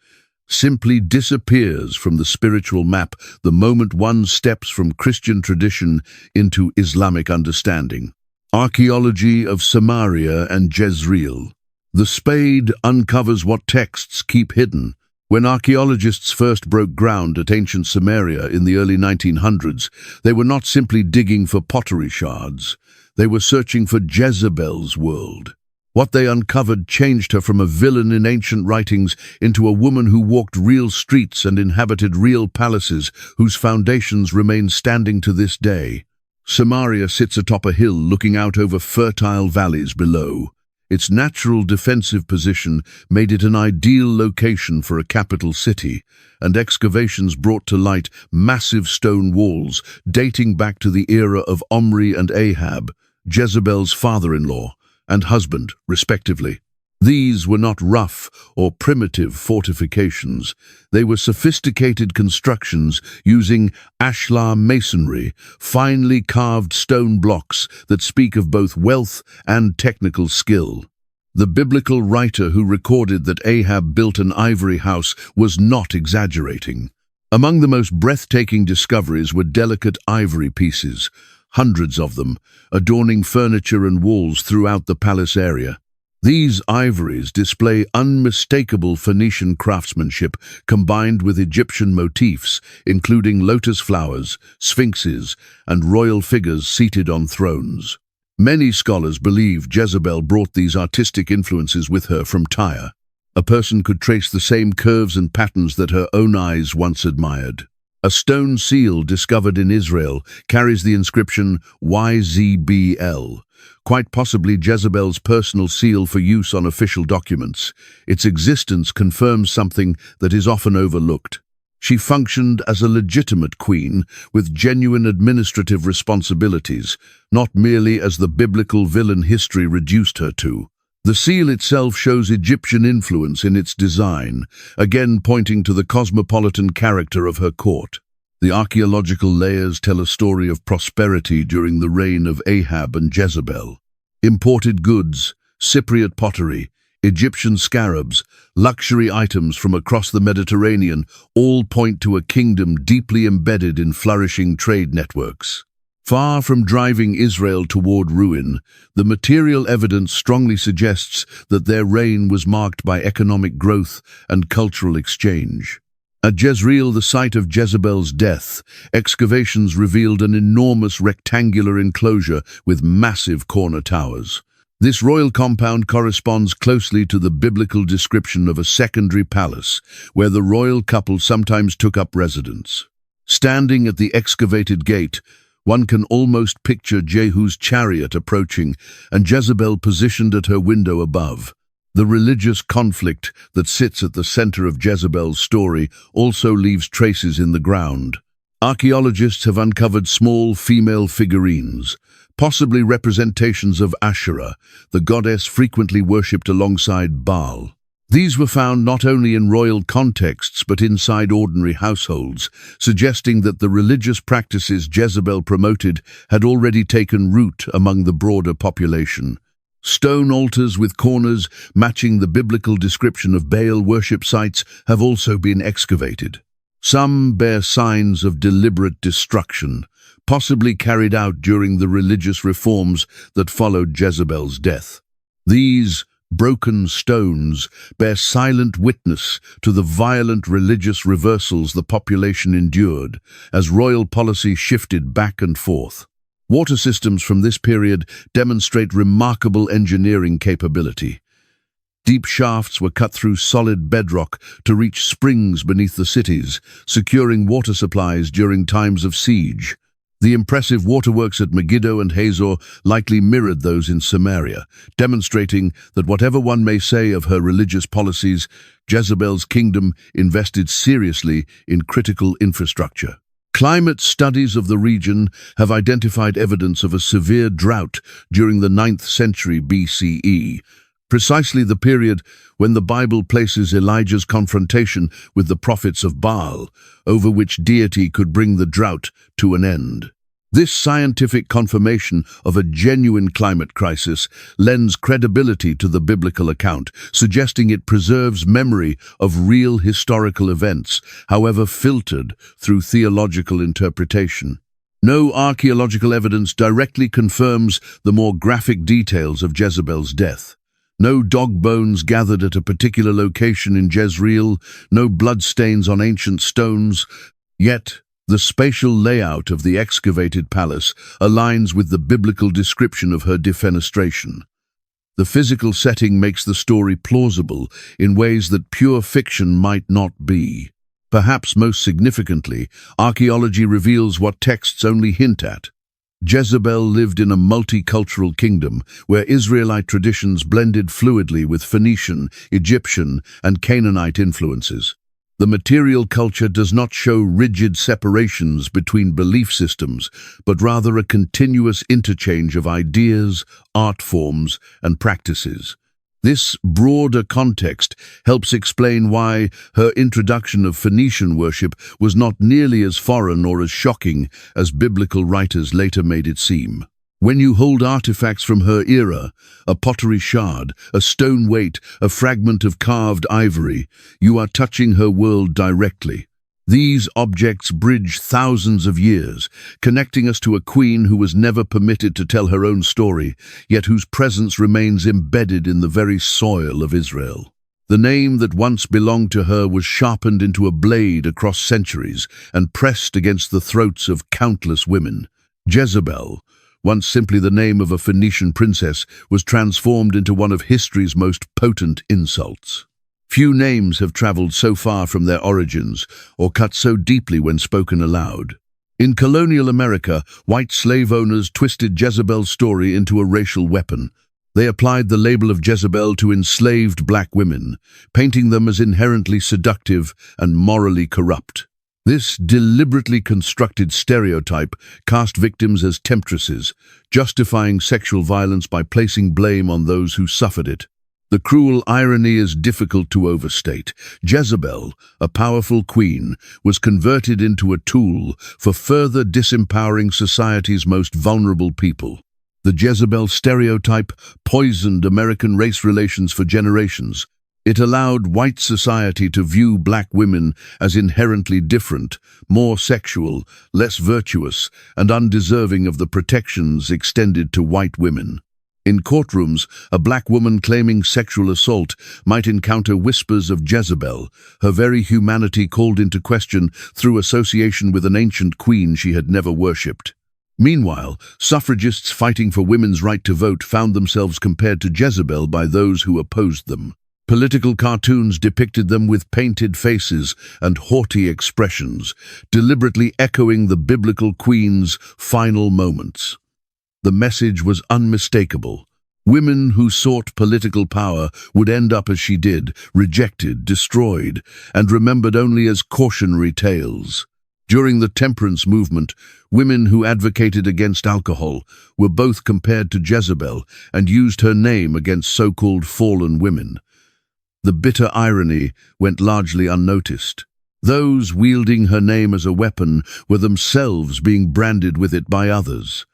simply disappears from the spiritual map the moment one steps from Christian tradition into Islamic understanding. Archaeology of Samaria and Jezreel. The spade uncovers what texts keep hidden. When archaeologists first broke ground at ancient Samaria in the early 1900s, they were not simply digging for pottery shards. They were searching for Jezebel's world. What they uncovered changed her from a villain in ancient writings into a woman who walked real streets and inhabited real palaces whose foundations remain standing to this day. Samaria sits atop a hill looking out over fertile valleys below. Its natural defensive position made it an ideal location for a capital city, and excavations brought to light massive stone walls dating back to the era of Omri and Ahab, Jezebel's father-in-law and husband, respectively. These were not rough or primitive fortifications. They were sophisticated constructions using ashlar masonry, finely carved stone blocks that speak of both wealth and technical skill. The biblical writer who recorded that Ahab built an ivory house was not exaggerating. Among the most breathtaking discoveries were delicate ivory pieces, hundreds of them, adorning furniture and walls throughout the palace area. These ivories display unmistakable Phoenician craftsmanship combined with Egyptian motifs, including lotus flowers, sphinxes, and royal figures seated on thrones. Many scholars believe Jezebel brought these artistic influences with her from Tyre. A person could trace the same curves and patterns that her own eyes once admired. A stone seal discovered in Israel carries the inscription YZBL, quite possibly Jezebel's personal seal for use on official documents. Its existence confirms something that is often overlooked. She functioned as a legitimate queen with genuine administrative responsibilities, not merely as the biblical villain history reduced her to. The seal itself shows Egyptian influence in its design, again pointing to the cosmopolitan character of her court. The archaeological layers tell a story of prosperity during the reign of Ahab and Jezebel. Imported goods, Cypriot pottery, Egyptian scarabs, luxury items from across the Mediterranean all point to a kingdom deeply embedded in flourishing trade networks. Far from driving Israel toward ruin, the material evidence strongly suggests that their reign was marked by economic growth and cultural exchange. At Jezreel, the site of Jezebel's death, excavations revealed an enormous rectangular enclosure with massive corner towers. This royal compound corresponds closely to the biblical description of a secondary palace, where the royal couple sometimes took up residence. Standing at the excavated gate, one can almost picture Jehu's chariot approaching and Jezebel positioned at her window above. The religious conflict that sits at the center of Jezebel's story also leaves traces in the ground. Archaeologists have uncovered small female figurines, possibly representations of Asherah, the goddess frequently worshipped alongside Baal. These were found not only in royal contexts but inside ordinary households, suggesting that the religious practices Jezebel promoted had already taken root among the broader population. Stone altars with corners matching the biblical description of Baal worship sites have also been excavated. Some bear signs of deliberate destruction, possibly carried out during the religious reforms that followed Jezebel's death. These broken stones bear silent witness to the violent religious reversals the population endured as royal policy shifted back and forth. Water systems from this period demonstrate remarkable engineering capability. Deep shafts were cut through solid bedrock to reach springs beneath the cities, securing water supplies during times of siege. The impressive waterworks at Megiddo and Hazor likely mirrored those in Samaria, demonstrating that whatever one may say of her religious policies, Jezebel's kingdom invested seriously in critical infrastructure. Climate studies of the region have identified evidence of a severe drought during the 9th century BCE, precisely the period when the Bible places Elijah's confrontation with the prophets of Baal, over which deity could bring the drought to an end. This scientific confirmation of a genuine climate crisis lends credibility to the biblical account, suggesting it preserves memory of real historical events, however filtered through theological interpretation. No archaeological evidence directly confirms the more graphic details of Jezebel's death. No dog bones gathered at a particular location in Jezreel, no bloodstains on ancient stones. Yet, the spatial layout of the excavated palace aligns with the biblical description of her defenestration. The physical setting makes the story plausible in ways that pure fiction might not be. Perhaps most significantly, archaeology reveals what texts only hint at. Jezebel lived in a multicultural kingdom where Israelite traditions blended fluidly with Phoenician, Egyptian, and Canaanite influences. The material culture does not show rigid separations between belief systems, but rather a continuous interchange of ideas, art forms, and practices. This broader context helps explain why her introduction of Phoenician worship was not nearly as foreign or as shocking as biblical writers later made it seem. When you hold artifacts from her era, a pottery shard, a stone weight, a fragment of carved ivory, you are touching her world directly. These objects bridge thousands of years, connecting us to a queen who was never permitted to tell her own story, yet whose presence remains embedded in the very soil of Israel. The name that once belonged to her was sharpened into a blade across centuries and pressed against the throats of countless women. Jezebel, once simply the name of a Phoenician princess, was transformed into one of history's most potent insults. Few names have traveled so far from their origins or cut so deeply when spoken aloud. In colonial America, white slave owners twisted Jezebel's story into a racial weapon. They applied the label of Jezebel to enslaved black women, painting them as inherently seductive and morally corrupt. This deliberately constructed stereotype cast victims as temptresses, justifying sexual violence by placing blame on those who suffered it. The cruel irony is difficult to overstate. Jezebel, a powerful queen, was converted into a tool for further disempowering society's most vulnerable people. The Jezebel stereotype poisoned American race relations for generations. It allowed white society to view black women as inherently different, more sexual, less virtuous, and undeserving of the protections extended to white women. In courtrooms, a black woman claiming sexual assault might encounter whispers of Jezebel, her very humanity called into question through association with an ancient queen she had never worshipped. Meanwhile, suffragists fighting for women's right to vote found themselves compared to Jezebel by those who opposed them. Political cartoons depicted them with painted faces and haughty expressions, deliberately echoing the biblical queen's final moments. The message was unmistakable. Women who sought political power would end up as she did, rejected, destroyed, and remembered only as cautionary tales. During the temperance movement, women who advocated against alcohol were both compared to Jezebel and used her name against so-called fallen women. The bitter irony went largely unnoticed. Those wielding her name as a weapon were themselves being branded with it by others.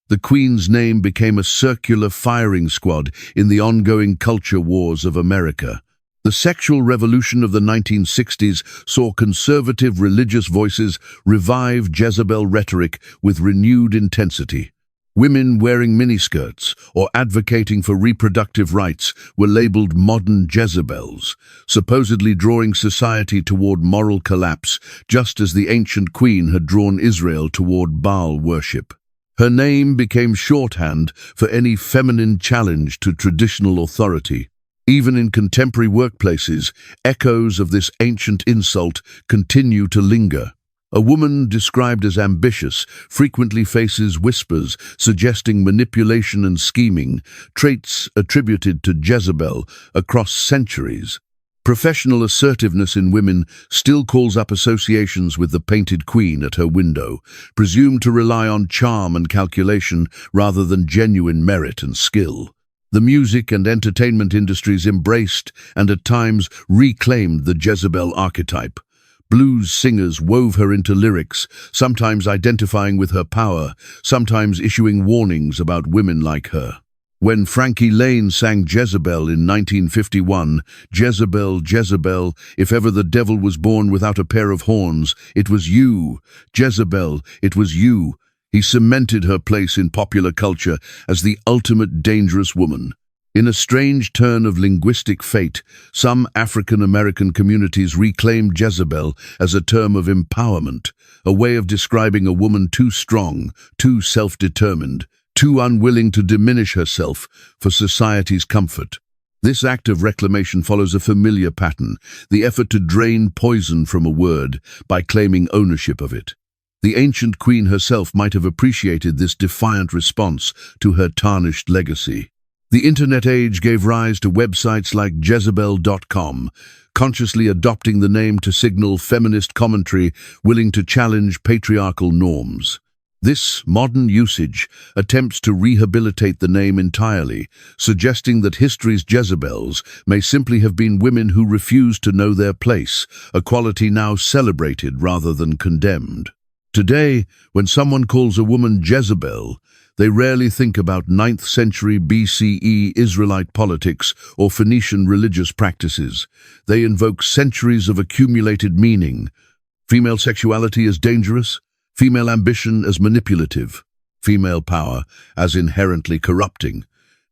The Queen's name became a circular firing squad in the ongoing culture wars of America. The sexual revolution of the 1960s saw conservative religious voices revive Jezebel rhetoric with renewed intensity. Women wearing miniskirts or advocating for reproductive rights were labeled modern Jezebels, supposedly drawing society toward moral collapse, just as the ancient queen had drawn Israel toward Baal worship. Her name became shorthand for any feminine challenge to traditional authority. Even in contemporary workplaces, echoes of this ancient insult continue to linger. A woman described as ambitious frequently faces whispers suggesting manipulation and scheming, traits attributed to Jezebel across centuries. Professional assertiveness in women still calls up associations with the painted queen at her window, presumed to rely on charm and calculation rather than genuine merit and skill. The music and entertainment industries embraced and at times reclaimed the Jezebel archetype. Blues singers wove her into lyrics, sometimes identifying with her power, sometimes issuing warnings about women like her. When Frankie Lane sang Jezebel in 1951, Jezebel, Jezebel, if ever the devil was born without a pair of horns, it was you. Jezebel, it was you. He cemented her place in popular culture as the ultimate dangerous woman. In a strange turn of linguistic fate, some African-American communities reclaimed Jezebel as a term of empowerment, a way of describing a woman too strong, too self-determined, too unwilling to diminish herself for society's comfort. This act of reclamation follows a familiar pattern, the effort to drain poison from a word by claiming ownership of it. The ancient queen herself might have appreciated this defiant response to her tarnished legacy. The internet age gave rise to websites like Jezebel.com, consciously adopting the name to signal feminist commentary willing to challenge patriarchal norms. This modern usage attempts to rehabilitate the name entirely, suggesting that history's Jezebels may simply have been women who refused to know their place, a quality now celebrated rather than condemned. Today, when someone calls a woman Jezebel, they rarely think about 9th century BCE Israelite politics or Phoenician religious practices. They invoke centuries of accumulated meaning. Female sexuality as dangerous, female ambition as manipulative, female power as inherently corrupting.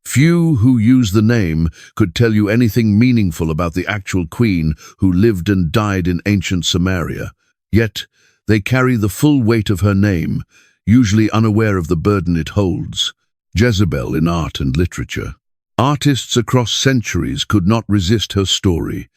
Few who use the name could tell you anything meaningful about the actual queen who lived and died in ancient Samaria. Yet, they carry the full weight of her name, usually unaware of the burden it holds. Jezebel in art and literature. Artists across centuries could not resist her story.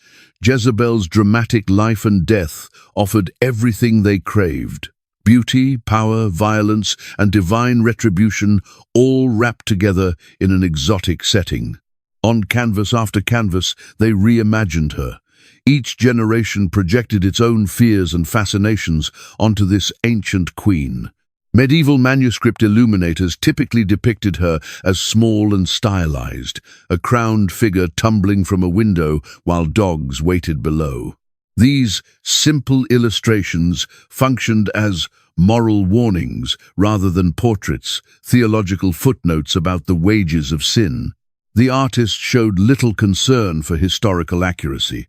Jezebel's dramatic life and death offered everything they craved. Beauty, power, violence, and divine retribution all wrapped together in an exotic setting. On canvas after canvas, they reimagined her. Each generation projected its own fears and fascinations onto this ancient queen. Medieval manuscript illuminators typically depicted her as small and stylized, a crowned figure tumbling from a window while dogs waited below. These simple illustrations functioned as moral warnings rather than portraits, theological footnotes about the wages of sin. The artist showed little concern for historical accuracy.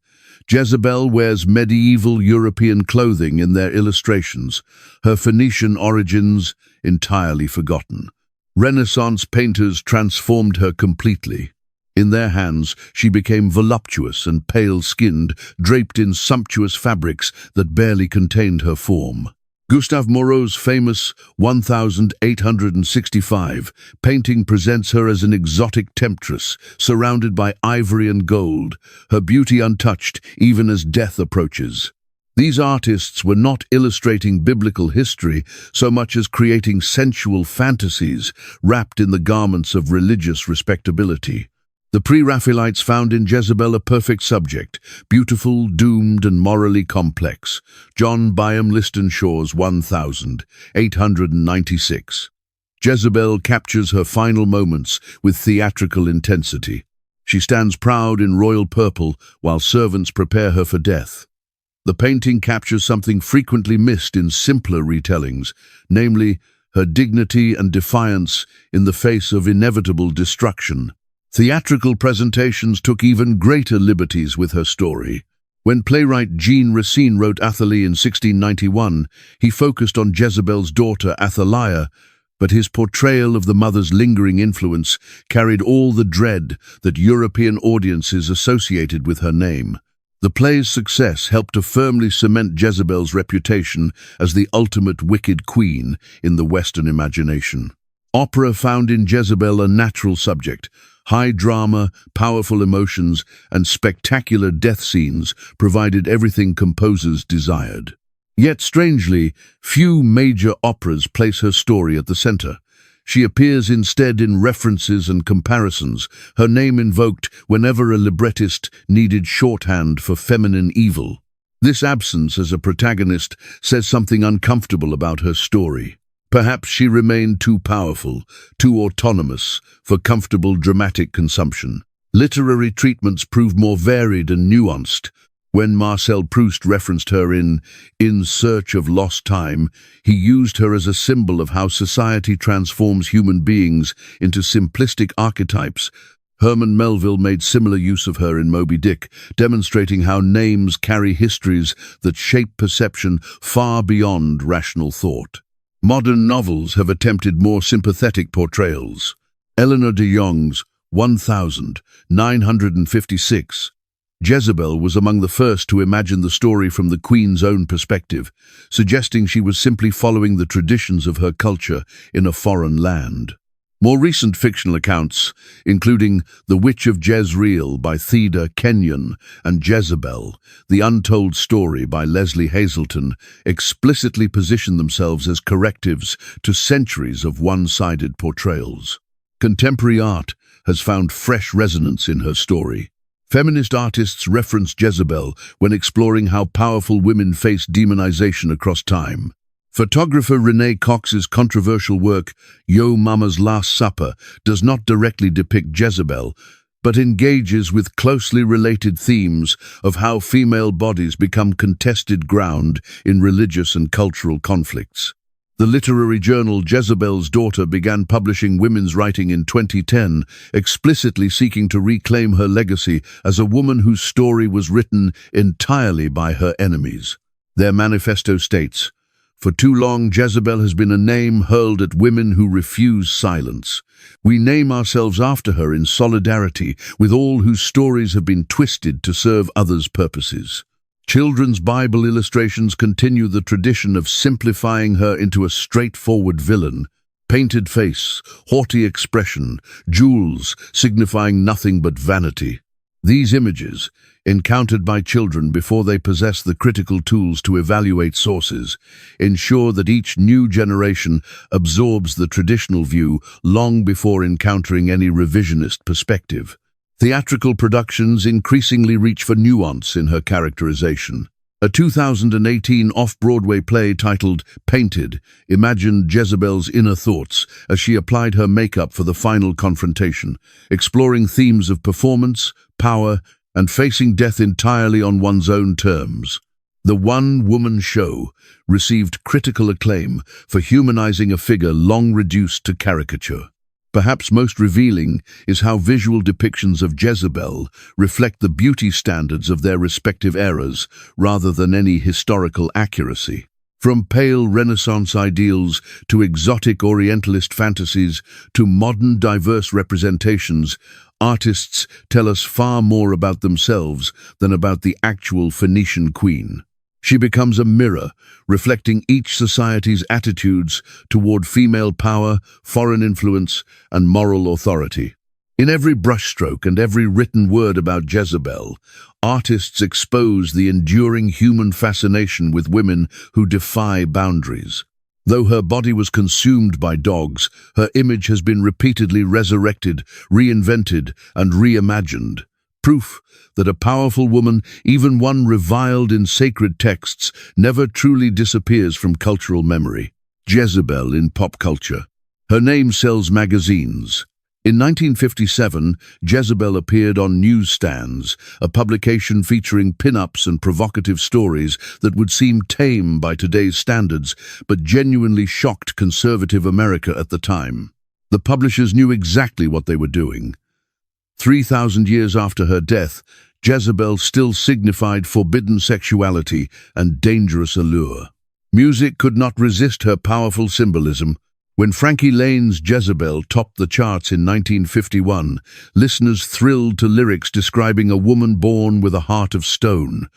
Jezebel wears medieval European clothing in their illustrations, her Phoenician origins entirely forgotten. Renaissance painters transformed her completely. In their hands, she became voluptuous and pale-skinned, draped in sumptuous fabrics that barely contained her form. Gustave Moreau's famous 1865 painting presents her as an exotic temptress, surrounded by ivory and gold, her beauty untouched even as death approaches. These artists were not illustrating biblical history so much as creating sensual fantasies wrapped in the garments of religious respectability. The pre-Raphaelites found in Jezebel a perfect subject, beautiful, doomed, and morally complex. John Byam Liston Shaw's 1896. Jezebel captures her final moments with theatrical intensity. She stands proud in royal purple while servants prepare her for death. The painting captures something frequently missed in simpler retellings, namely, her dignity and defiance in the face of inevitable destruction. Theatrical presentations took even greater liberties with her story. When playwright Jean Racine wrote Athalie in 1691, he focused on Jezebel's daughter Athaliah, but his portrayal of the mother's lingering influence carried all the dread that European audiences associated with her name. The play's success helped to firmly cement Jezebel's reputation as the ultimate wicked queen in the Western imagination. Opera found in Jezebel a natural subject. High drama, powerful emotions, and spectacular death scenes provided everything composers desired. Yet, strangely, few major operas place her story at the center. She appears instead in references and comparisons, her name invoked whenever a librettist needed shorthand for feminine evil. This absence as a protagonist says something uncomfortable about her story. Perhaps she remained too powerful, too autonomous, for comfortable dramatic consumption. Literary treatments proved more varied and nuanced. When Marcel Proust referenced her in Search of Lost Time, he used her as a symbol of how society transforms human beings into simplistic archetypes. Herman Melville made similar use of her in Moby Dick, demonstrating how names carry histories that shape perception far beyond rational thought. Modern novels have attempted more sympathetic portrayals. Eleanor de Jong's 1956. Jezebel was among the first to imagine the story from the Queen's own perspective, suggesting she was simply following the traditions of her culture in a foreign land. More recent fictional accounts, including The Witch of Jezreel by Theda Kenyon and Jezebel, The Untold Story by Leslie Hazelton, explicitly position themselves as correctives to centuries of one-sided portrayals. Contemporary art has found fresh resonance in her story. Feminist artists reference Jezebel when exploring how powerful women face demonization across time. Photographer Renee Cox's controversial work, Yo Mama's Last Supper, does not directly depict Jezebel, but engages with closely related themes of how female bodies become contested ground in religious and cultural conflicts. The literary journal Jezebel's Daughter began publishing women's writing in 2010, explicitly seeking to reclaim her legacy as a woman whose story was written entirely by her enemies. Their manifesto states, "For too long, Jezebel has been a name hurled at women who refuse silence. We name ourselves after her in solidarity with all whose stories have been twisted to serve others' purposes." Children's Bible illustrations continue the tradition of simplifying her into a straightforward villain. painted face, haughty expression, jewels signifying nothing but vanity. These images, encountered by children before they possess the critical tools to evaluate sources, ensure that each new generation absorbs the traditional view long before encountering any revisionist perspective. Theatrical productions increasingly reach for nuance in her characterization. A 2018 off-Broadway play titled Painted imagined Jezebel's inner thoughts as she applied her makeup for the final confrontation, exploring themes of performance, power, and facing death entirely on one's own terms. The one-woman show received critical acclaim for humanizing a figure long reduced to caricature. Perhaps most revealing is how visual depictions of Jezebel reflect the beauty standards of their respective eras rather than any historical accuracy. From pale Renaissance ideals to exotic Orientalist fantasies to modern diverse representations, artists tell us far more about themselves than about the actual Phoenician queen. She becomes a mirror, reflecting each society's attitudes toward female power, foreign influence, and moral authority. In every brushstroke and every written word about Jezebel, artists expose the enduring human fascination with women who defy boundaries. Though her body was consumed by dogs, her image has been repeatedly resurrected, reinvented, and reimagined. Proof that a powerful woman, even one reviled in sacred texts, never truly disappears from cultural memory. Jezebel in pop culture. Her name sells magazines. In 1957, Jezebel appeared on newsstands, a publication featuring pin-ups and provocative stories that would seem tame by today's standards, but genuinely shocked conservative America at the time. The publishers knew exactly what they were doing. 3,000 years after her death, Jezebel still signified forbidden sexuality and dangerous allure. Music could not resist her powerful symbolism. When Frankie Lane's Jezebel topped the charts in 1951, listeners thrilled to lyrics describing a woman born with a heart of stone.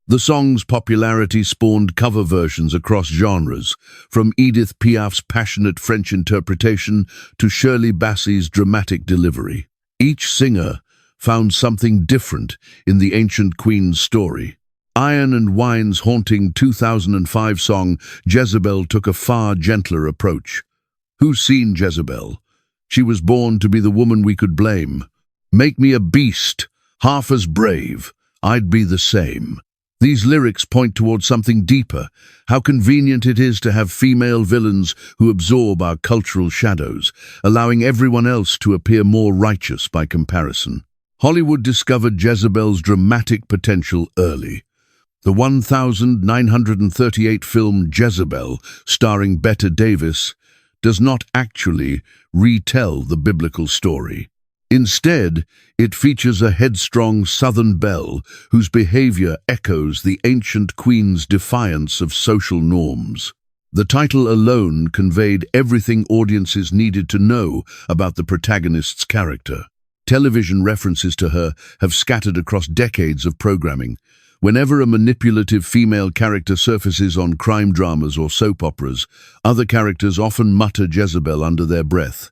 The song's popularity spawned cover versions across genres, from Edith Piaf's passionate French interpretation to Shirley Bassey's dramatic delivery. Each singer found something different in the ancient queen's story. Iron and Wine's haunting 2005 song, Jezebel, took a far gentler approach. Who's seen Jezebel? She was born to be the woman we could blame. Make me a beast, half as brave, I'd be the same. These lyrics point towards something deeper, how convenient it is to have female villains who absorb our cultural shadows, allowing everyone else to appear more righteous by comparison. Hollywood discovered Jezebel's dramatic potential early. The 1938 film Jezebel, starring Bette Davis, does not actually retell the biblical story. Instead, it features a headstrong Southern belle whose behavior echoes the ancient queen's defiance of social norms. The title alone conveyed everything audiences needed to know about the protagonist's character. Television references to her have scattered across decades of programming. Whenever a manipulative female character surfaces on crime dramas or soap operas, other characters often mutter Jezebel under their breath.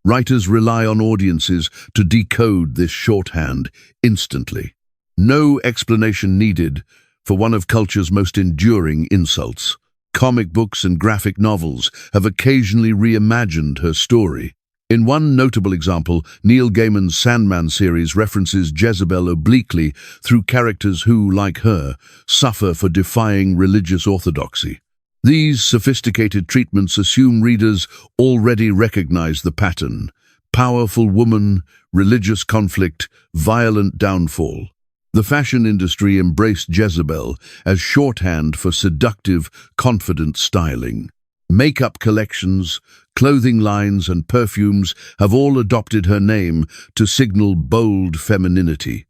Writers rely on audiences to decode this shorthand instantly. No explanation needed for one of culture's most enduring insults. Comic books and graphic novels have occasionally reimagined her story. In one notable example, Neil Gaiman's Sandman series references Jezebel obliquely through characters who, like her, suffer for defying religious orthodoxy. These sophisticated treatments assume readers already recognize the pattern: powerful woman, religious conflict, violent downfall. The fashion industry embraced Jezebel as shorthand for seductive, confident styling. Makeup collections, clothing lines, and perfumes have all adopted her name to signal bold femininity.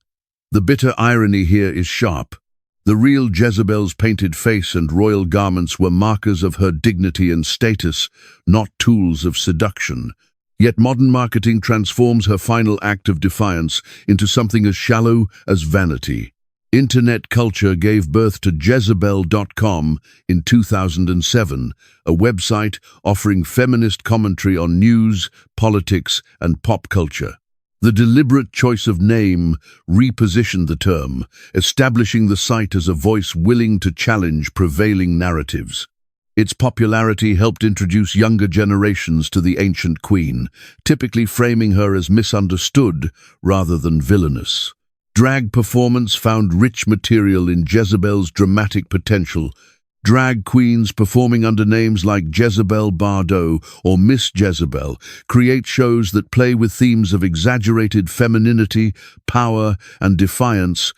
The bitter irony here is sharp. The real Jezebel's painted face and royal garments were markers of her dignity and status, not tools of seduction. Yet modern marketing transforms her final act of defiance into something as shallow as vanity. Internet culture gave birth to Jezebel.com in 2007, a website offering feminist commentary on news, politics, and pop culture. The deliberate choice of name repositioned the term, establishing the site as a voice willing to challenge prevailing narratives. Its popularity helped introduce younger generations to the ancient queen, typically framing her as misunderstood rather than villainous. Drag performance found rich material in Jezebel's dramatic potential. Drag queens performing under names like Jezebel Bardo or Miss Jezebel create shows that play with themes of exaggerated femininity, power, and defiance,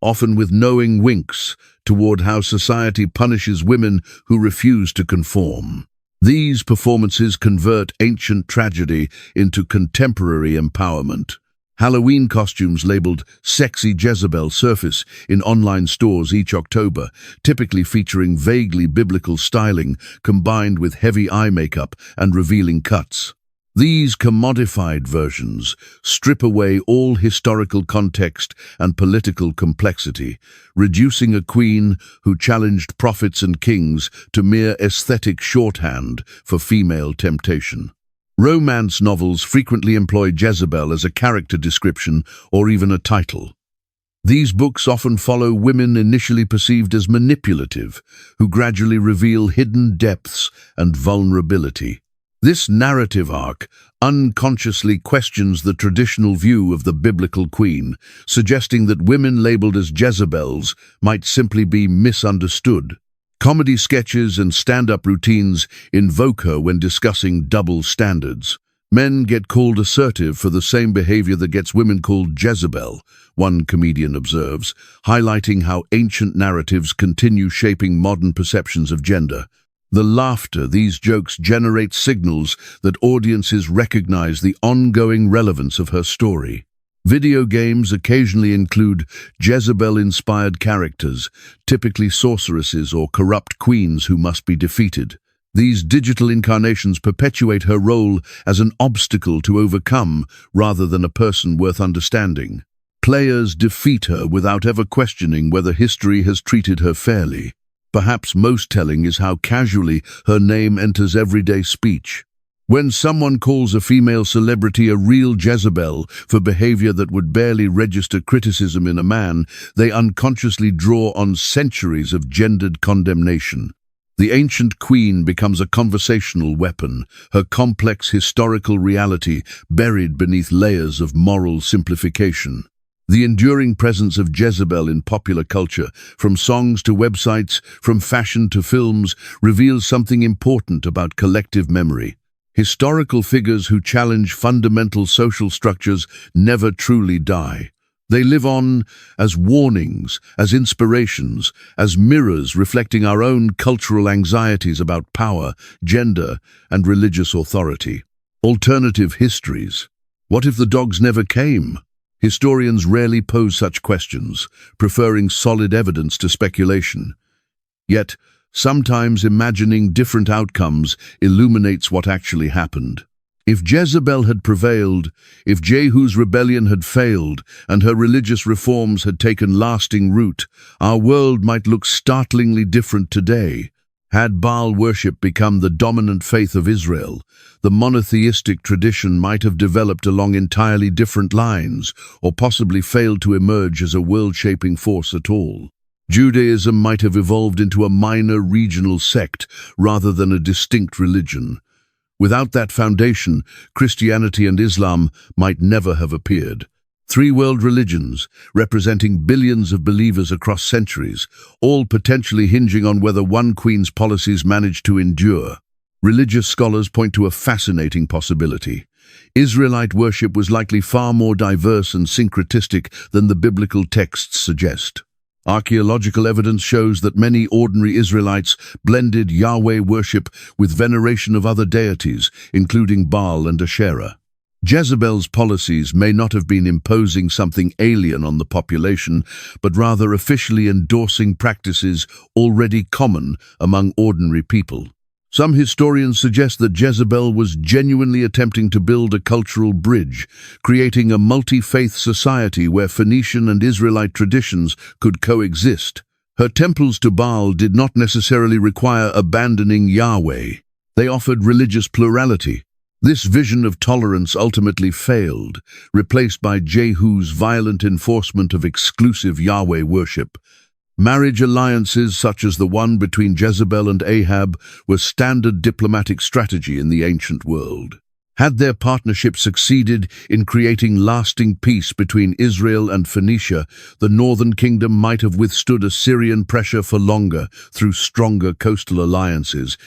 often with knowing winks toward how society punishes women who refuse to conform. These performances convert ancient tragedy into contemporary empowerment. Halloween costumes labeled Sexy Jezebel surface in online stores each October, typically featuring vaguely biblical styling combined with heavy eye makeup and revealing cuts. These commodified versions strip away all historical context and political complexity, reducing a queen who challenged prophets and kings to mere aesthetic shorthand for female temptation. Romance novels frequently employ Jezebel as a character description or even a title. These books often follow women initially perceived as manipulative, who gradually reveal hidden depths and vulnerability. This narrative arc unconsciously questions the traditional view of the biblical queen, suggesting that women labeled as Jezebels might simply be misunderstood. Comedy sketches and stand-up routines invoke her when discussing double standards. Men get called assertive for the same behavior that gets women called Jezebel, one comedian observes, highlighting how ancient narratives continue shaping modern perceptions of gender. The laughter these jokes generate signals that audiences recognize the ongoing relevance of her story. Video games occasionally include Jezebel-inspired characters, typically sorceresses or corrupt queens who must be defeated. These digital incarnations perpetuate her role as an obstacle to overcome rather than a person worth understanding. Players defeat her without ever questioning whether history has treated her fairly. Perhaps most telling is how casually her name enters everyday speech. When someone calls a female celebrity a real Jezebel for behavior that would barely register criticism in a man, they unconsciously draw on centuries of gendered condemnation. The ancient queen becomes a conversational weapon, her complex historical reality buried beneath layers of moral simplification. The enduring presence of Jezebel in popular culture, from songs to websites, from fashion to films, reveals something important about collective memory. Historical figures who challenge fundamental social structures never truly die. They live on as warnings, as inspirations, as mirrors reflecting our own cultural anxieties about power, gender, and religious authority. Alternative histories. What if the dogs never came? Historians rarely pose such questions, preferring solid evidence to speculation. Yet, sometimes imagining different outcomes illuminates what actually happened. If Jezebel had prevailed, if Jehu's rebellion had failed, and her religious reforms had taken lasting root, our world might look startlingly different today. Had Baal worship become the dominant faith of Israel, the monotheistic tradition might have developed along entirely different lines, or possibly failed to emerge as a world-shaping force at all. Judaism might have evolved into a minor regional sect rather than a distinct religion. Without that foundation, Christianity and Islam might never have appeared. Three world religions, representing billions of believers across centuries, all potentially hinging on whether one queen's policies managed to endure. Religious scholars point to a fascinating possibility. Israelite worship was likely far more diverse and syncretistic than the biblical texts suggest. Archaeological evidence shows that many ordinary Israelites blended Yahweh worship with veneration of other deities, including Baal and Asherah. Jezebel's policies may not have been imposing something alien on the population, but rather officially endorsing practices already common among ordinary people. Some historians suggest that Jezebel was genuinely attempting to build a cultural bridge, creating a multi-faith society where Phoenician and Israelite traditions could coexist. Her temples to Baal did not necessarily require abandoning Yahweh. They offered religious plurality. This vision of tolerance ultimately failed, replaced by Jehu's violent enforcement of exclusive Yahweh worship. Marriage alliances such as the one between Jezebel and Ahab were standard diplomatic strategy in the ancient world. Had their partnership succeeded in creating lasting peace between Israel and Phoenicia, the northern kingdom might have withstood Assyrian pressure for longer through stronger coastal alliances.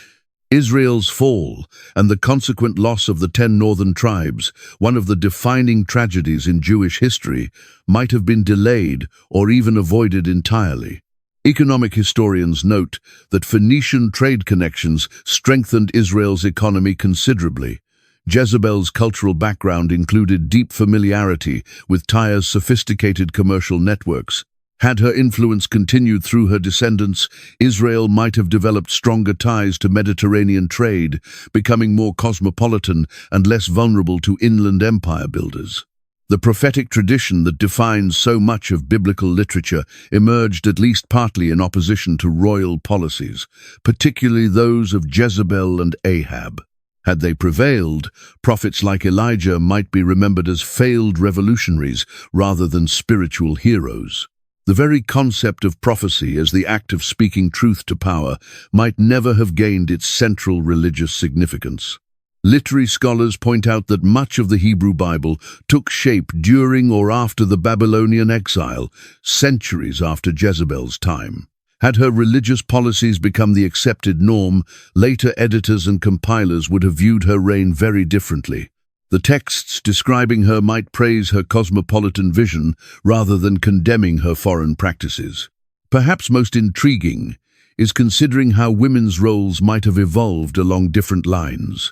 Israel's fall and the consequent loss of the 10 northern tribes, one of the defining tragedies in Jewish history, might have been delayed or even avoided entirely. Economic historians note that Phoenician trade connections strengthened Israel's economy considerably. Jezebel's cultural background included deep familiarity with Tyre's sophisticated commercial networks. Had her influence continued through her descendants, Israel might have developed stronger ties to Mediterranean trade, becoming more cosmopolitan and less vulnerable to inland empire builders. The prophetic tradition that defines so much of biblical literature emerged at least partly in opposition to royal policies, particularly those of Jezebel and Ahab. Had they prevailed, prophets like Elijah might be remembered as failed revolutionaries rather than spiritual heroes. The very concept of prophecy as the act of speaking truth to power might never have gained its central religious significance. Literary scholars point out that much of the Hebrew Bible took shape during or after the Babylonian exile, centuries after Jezebel's time. Had her religious policies become the accepted norm, later editors and compilers would have viewed her reign very differently. The texts describing her might praise her cosmopolitan vision rather than condemning her foreign practices. Perhaps most intriguing is considering how women's roles might have evolved along different lines.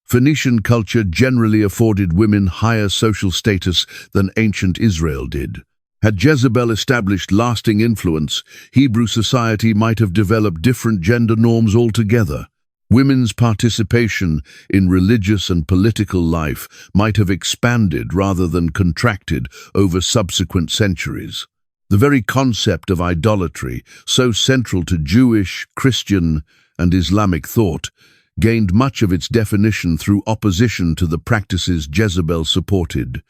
Phoenician culture generally afforded women higher social status than ancient Israel did. Had Jezebel established lasting influence, Hebrew society might have developed different gender norms altogether. Women's participation in religious and political life might have expanded rather than contracted over subsequent centuries. The very concept of idolatry, so central to Jewish, Christian, and Islamic thought, gained much of its definition through opposition to the practices Jezebel supported.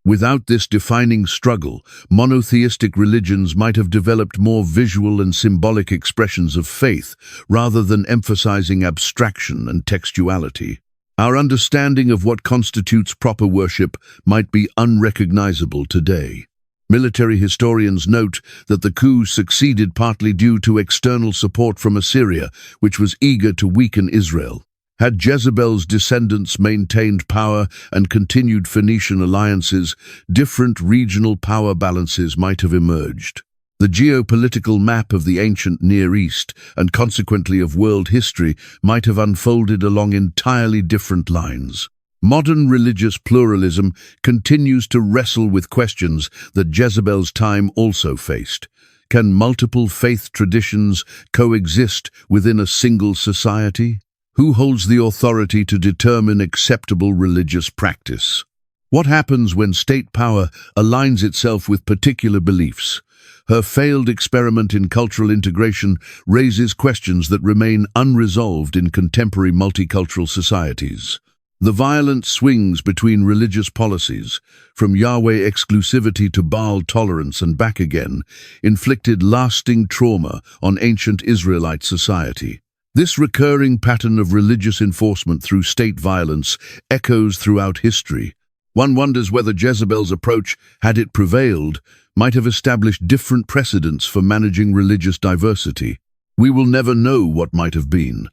Without this defining struggle, monotheistic religions might have developed more visual and symbolic expressions of faith, rather than emphasizing abstraction and textuality. Our understanding of what constitutes proper worship might be unrecognizable today. Military historians note that the coup succeeded partly due to external support from Assyria, which was eager to weaken Israel. Had Jezebel's descendants maintained power and continued Phoenician alliances, different regional power balances might have emerged. The geopolitical map of the ancient Near East, and consequently of world history, might have unfolded along entirely different lines. Modern religious pluralism continues to wrestle with questions that Jezebel's time also faced. Can multiple faith traditions coexist within a single society? Who holds the authority to determine acceptable religious practice? What happens when state power aligns itself with particular beliefs? Her failed experiment in cultural integration raises questions that remain unresolved in contemporary multicultural societies. The violent swings between religious policies, from Yahweh exclusivity to Baal tolerance and back again, inflicted lasting trauma on ancient Israelite society. This recurring pattern of religious enforcement through state violence echoes throughout history. One wonders whether Jezebel's approach, had it prevailed, might have established different precedents for managing religious diversity. We will never know what might have been.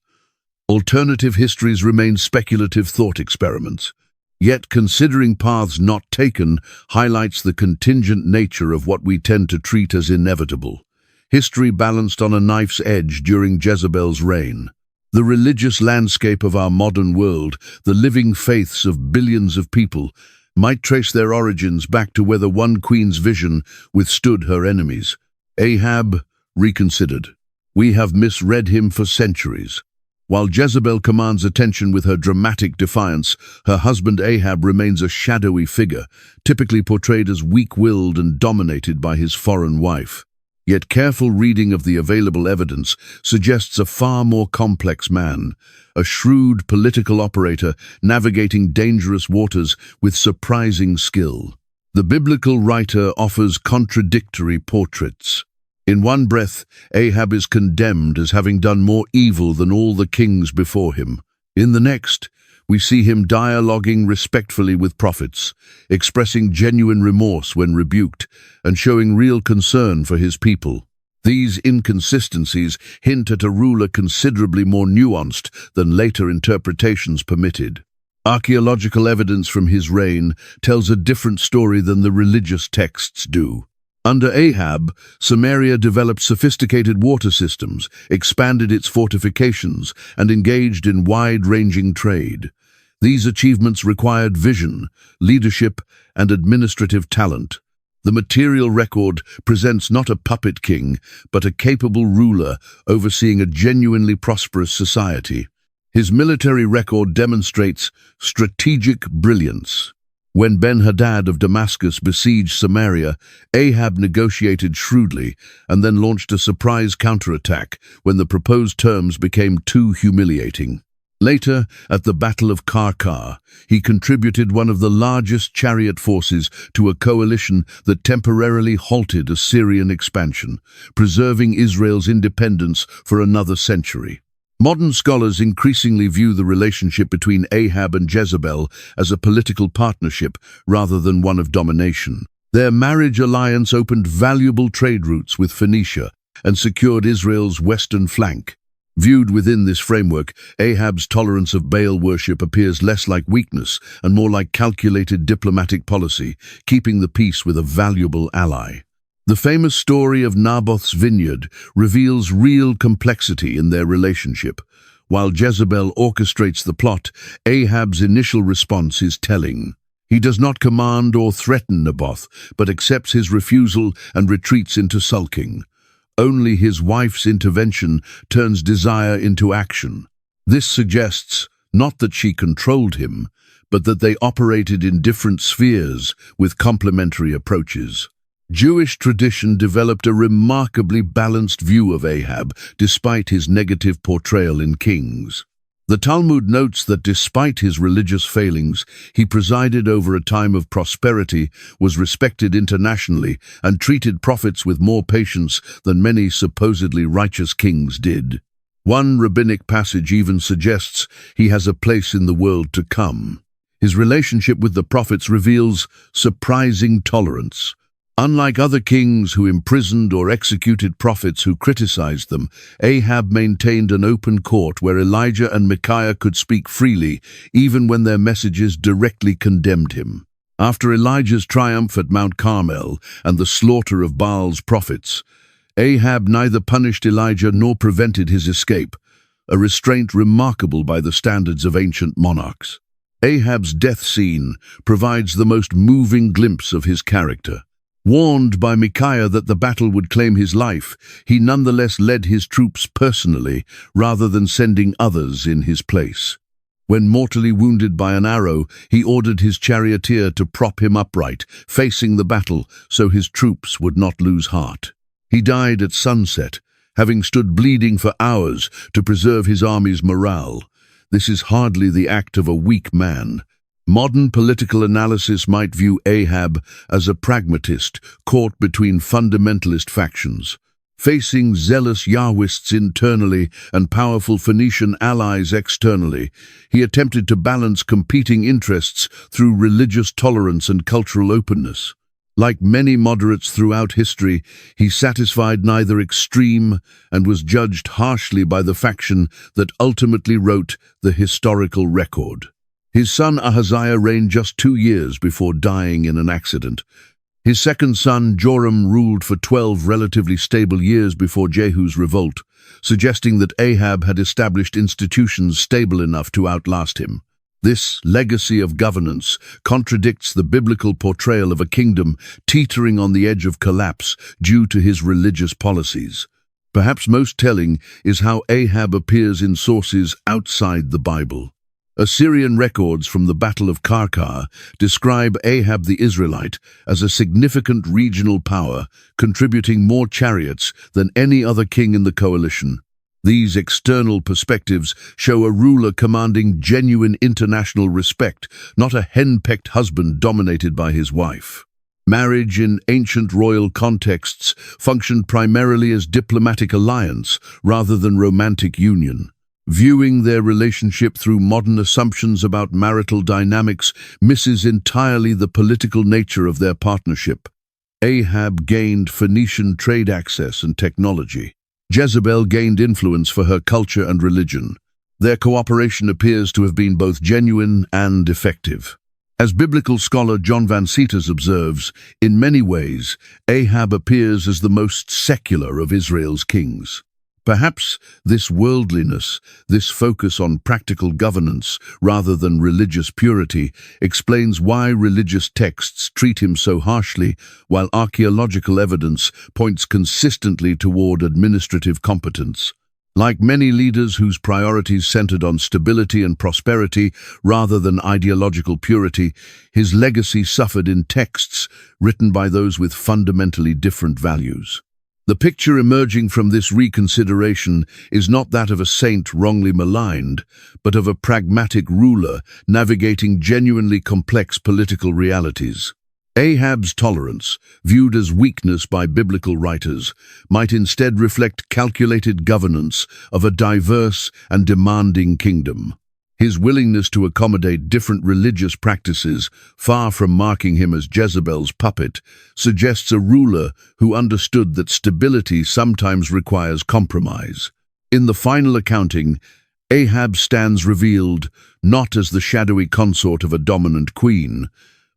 Alternative histories remain speculative thought experiments. Yet considering paths not taken highlights the contingent nature of what we tend to treat as inevitable. History balanced on a knife's edge during Jezebel's reign. The religious landscape of our modern world, the living faiths of billions of people, might trace their origins back to whether one queen's vision withstood her enemies. Ahab, reconsidered. We have misread him for centuries. While Jezebel commands attention with her dramatic defiance, her husband Ahab remains a shadowy figure, typically portrayed as weak-willed and dominated by his foreign wife. Yet careful reading of the available evidence suggests a far more complex man, a shrewd political operator navigating dangerous waters with surprising skill. The biblical writer offers contradictory portraits. In one breath, Ahab is condemned as having done more evil than all the kings before him. In the next, we see him dialoguing respectfully with prophets, expressing genuine remorse when rebuked, and showing real concern for his people. These inconsistencies hint at a ruler considerably more nuanced than later interpretations permitted. Archaeological evidence from his reign tells a different story than the religious texts do. Under Ahab, Samaria developed sophisticated water systems, expanded its fortifications, and engaged in wide-ranging trade. These achievements required vision, leadership, and administrative talent. The material record presents not a puppet king, but a capable ruler overseeing a genuinely prosperous society. His military record demonstrates strategic brilliance. When Ben-Hadad of Damascus besieged Samaria, Ahab negotiated shrewdly and then launched a surprise counterattack when the proposed terms became too humiliating. Later, at the Battle of Karkar, he contributed one of the largest chariot forces to a coalition that temporarily halted Assyrian expansion, preserving Israel's independence for another century. Modern scholars increasingly view the relationship between Ahab and Jezebel as a political partnership rather than one of domination. Their marriage alliance opened valuable trade routes with Phoenicia and secured Israel's western flank. Viewed within this framework, Ahab's tolerance of Baal worship appears less like weakness and more like calculated diplomatic policy, keeping the peace with a valuable ally. The famous story of Naboth's vineyard reveals real complexity in their relationship. While Jezebel orchestrates the plot, Ahab's initial response is telling. He does not command or threaten Naboth, but accepts his refusal and retreats into sulking. Only his wife's intervention turns desire into action. This suggests not that she controlled him, but that they operated in different spheres with complementary approaches. Jewish tradition developed a remarkably balanced view of Ahab, despite his negative portrayal in Kings. The Talmud notes that despite his religious failings, he presided over a time of prosperity, was respected internationally, and treated prophets with more patience than many supposedly righteous kings did. One rabbinic passage even suggests he has a place in the world to come. His relationship with the prophets reveals surprising tolerance. Unlike other kings who imprisoned or executed prophets who criticized them, Ahab maintained an open court where Elijah and Micaiah could speak freely, even when their messages directly condemned him. After Elijah's triumph at Mount Carmel and the slaughter of Baal's prophets, Ahab neither punished Elijah nor prevented his escape, a restraint remarkable by the standards of ancient monarchs. Ahab's death scene provides the most moving glimpse of his character. Warned by Micaiah that the battle would claim his life, he nonetheless led his troops personally rather than sending others in his place. When mortally wounded by an arrow, he ordered his charioteer to prop him upright, facing the battle, so his troops would not lose heart. He died at sunset, having stood bleeding for hours to preserve his army's morale. This is hardly the act of a weak man. Modern political analysis might view Ahab as a pragmatist caught between fundamentalist factions. Facing zealous Yahwists internally and powerful Phoenician allies externally, he attempted to balance competing interests through religious tolerance and cultural openness. Like many moderates throughout history, he satisfied neither extreme and was judged harshly by the faction that ultimately wrote the historical record. His son Ahaziah reigned just 2 years before dying in an accident. His second son Joram ruled for 12 relatively stable years before Jehu's revolt, suggesting that Ahab had established institutions stable enough to outlast him. This legacy of governance contradicts the biblical portrayal of a kingdom teetering on the edge of collapse due to his religious policies. Perhaps most telling is how Ahab appears in sources outside the Bible. Assyrian records from the Battle of Karkar describe Ahab the Israelite as a significant regional power, contributing more chariots than any other king in the coalition. These external perspectives show a ruler commanding genuine international respect, not a henpecked husband dominated by his wife. Marriage in ancient royal contexts functioned primarily as diplomatic alliance rather than romantic union. Viewing their relationship through modern assumptions about marital dynamics misses entirely the political nature of their partnership. Ahab gained Phoenician trade access and technology. Jezebel gained influence for her culture and religion. Their cooperation appears to have been both genuine and effective. As biblical scholar John Van Seters observes, in many ways, Ahab appears as the most secular of Israel's kings. Perhaps this worldliness, this focus on practical governance rather than religious purity, explains why religious texts treat him so harshly, while archaeological evidence points consistently toward administrative competence. Like many leaders whose priorities centered on stability and prosperity rather than ideological purity, his legacy suffered in texts written by those with fundamentally different values. The picture emerging from this reconsideration is not that of a saint wrongly maligned, but of a pragmatic ruler navigating genuinely complex political realities. Ahab's tolerance, viewed as weakness by biblical writers, might instead reflect calculated governance of a diverse and demanding kingdom. His willingness to accommodate different religious practices, far from marking him as Jezebel's puppet, suggests a ruler who understood that stability sometimes requires compromise. In the final accounting, Ahab stands revealed not as the shadowy consort of a dominant queen,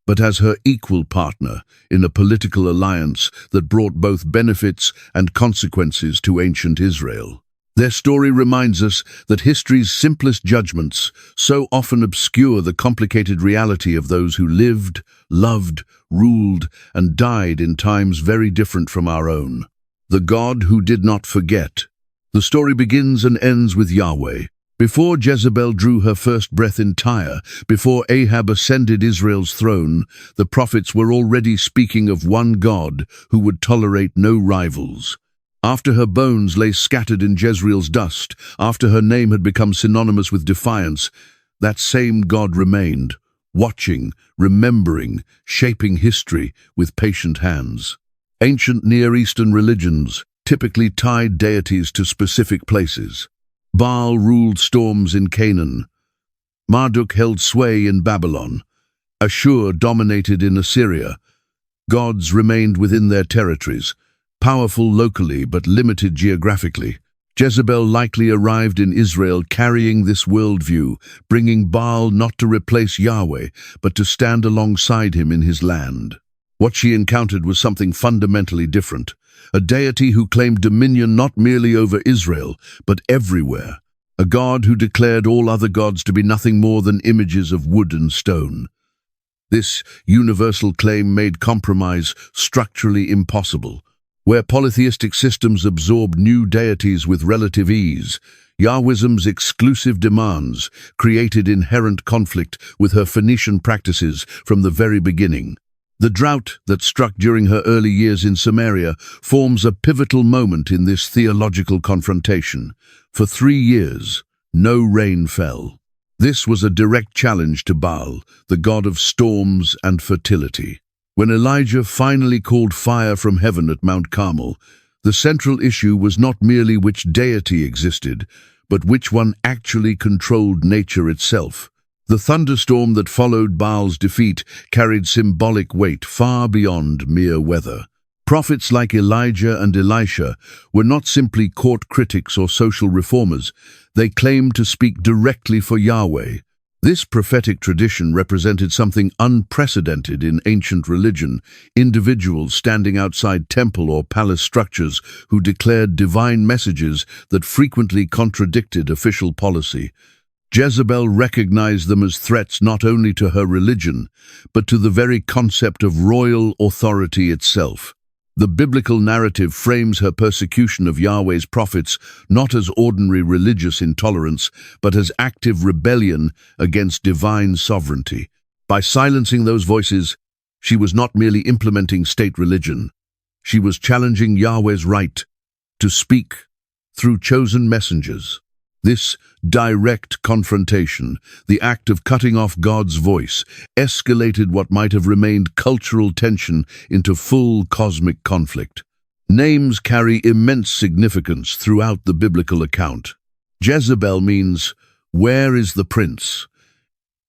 but as her equal partner in a political alliance that brought both benefits and consequences to ancient Israel. Their story reminds us that history's simplest judgments so often obscure the complicated reality of those who lived, loved, ruled, and died in times very different from our own. The God who did not forget. The story begins and ends with Yahweh. Before Jezebel drew her first breath in Tyre, before Ahab ascended Israel's throne, the prophets were already speaking of one God who would tolerate no rivals. After her bones lay scattered in Jezreel's dust, after her name had become synonymous with defiance, that same God remained, watching, remembering, shaping history with patient hands. Ancient Near Eastern religions typically tied deities to specific places. Baal ruled storms in Canaan. Marduk held sway in Babylon. Ashur dominated in Assyria. Gods remained within their territories, powerful locally but limited geographically. Jezebel likely arrived in Israel carrying this worldview, bringing Baal not to replace Yahweh, but to stand alongside him in his land. What she encountered was something fundamentally different. A deity who claimed dominion not merely over Israel, but everywhere. A God who declared all other gods to be nothing more than images of wood and stone. This universal claim made compromise structurally impossible. Where polytheistic systems absorbed new deities with relative ease, Yahwism's exclusive demands created inherent conflict with her Phoenician practices from the very beginning. The drought that struck during her early years in Samaria forms a pivotal moment in this theological confrontation. For 3 years, no rain fell. This was a direct challenge to Baal, the god of storms and fertility. When Elijah finally called fire from heaven at Mount Carmel, the central issue was not merely which deity existed, but which one actually controlled nature itself. The thunderstorm that followed Baal's defeat carried symbolic weight far beyond mere weather. Prophets like Elijah and Elisha were not simply court critics or social reformers. They claimed to speak directly for Yahweh. This prophetic tradition represented something unprecedented in ancient religion, individuals standing outside temple or palace structures who declared divine messages that frequently contradicted official policy. Jezebel recognized them as threats not only to her religion, but to the very concept of royal authority itself. The biblical narrative frames her persecution of Yahweh's prophets not as ordinary religious intolerance, but as active rebellion against divine sovereignty. By silencing those voices, she was not merely implementing state religion. She was challenging Yahweh's right to speak through chosen messengers. This direct confrontation, the act of cutting off God's voice, escalated what might have remained cultural tension into full cosmic conflict. Names carry immense significance throughout the biblical account. Jezebel means, "Where is the prince?"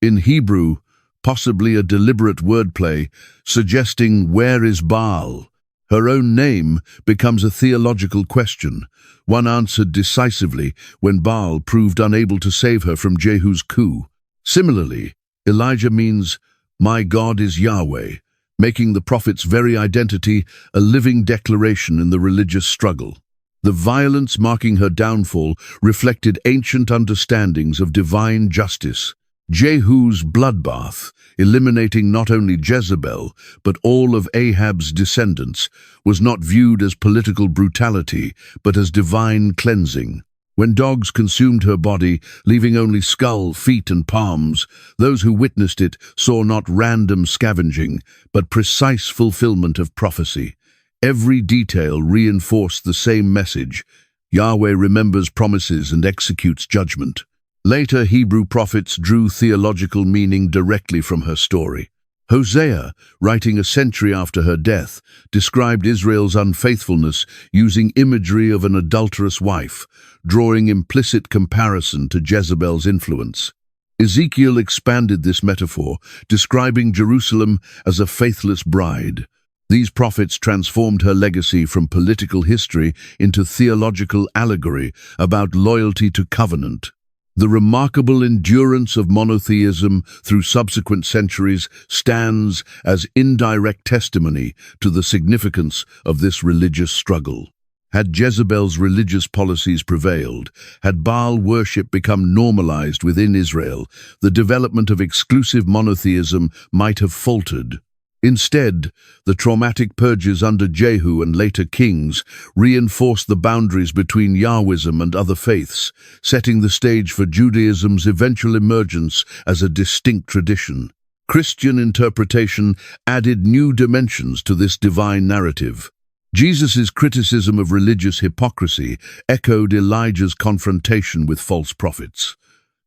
In Hebrew, possibly a deliberate wordplay, suggesting "Where is Baal?" Her own name becomes a theological question, one answered decisively when Baal proved unable to save her from Jehu's coup. Similarly, Elijah means, "My God is Yahweh," making the prophet's very identity a living declaration in the religious struggle. The violence marking her downfall reflected ancient understandings of divine justice. Jehu's bloodbath, eliminating not only Jezebel, but all of Ahab's descendants, was not viewed as political brutality, but as divine cleansing. When dogs consumed her body, leaving only skull, feet, and palms, those who witnessed it saw not random scavenging, but precise fulfillment of prophecy. Every detail reinforced the same message: Yahweh remembers promises and executes judgment. Later Hebrew prophets drew theological meaning directly from her story. Hosea, writing a century after her death, described Israel's unfaithfulness using imagery of an adulterous wife, drawing implicit comparison to Jezebel's influence. Ezekiel expanded this metaphor, describing Jerusalem as a faithless bride. These prophets transformed her legacy from political history into theological allegory about loyalty to covenant. The remarkable endurance of monotheism through subsequent centuries stands as indirect testimony to the significance of this religious struggle. Had Jezebel's religious policies prevailed, had Baal worship become normalized within Israel, the development of exclusive monotheism might have faltered. Instead, the traumatic purges under Jehu and later kings reinforced the boundaries between Yahwism and other faiths, setting the stage for Judaism's eventual emergence as a distinct tradition. Christian interpretation added new dimensions to this divine narrative. Jesus' criticism of religious hypocrisy echoed Elijah's confrontation with false prophets.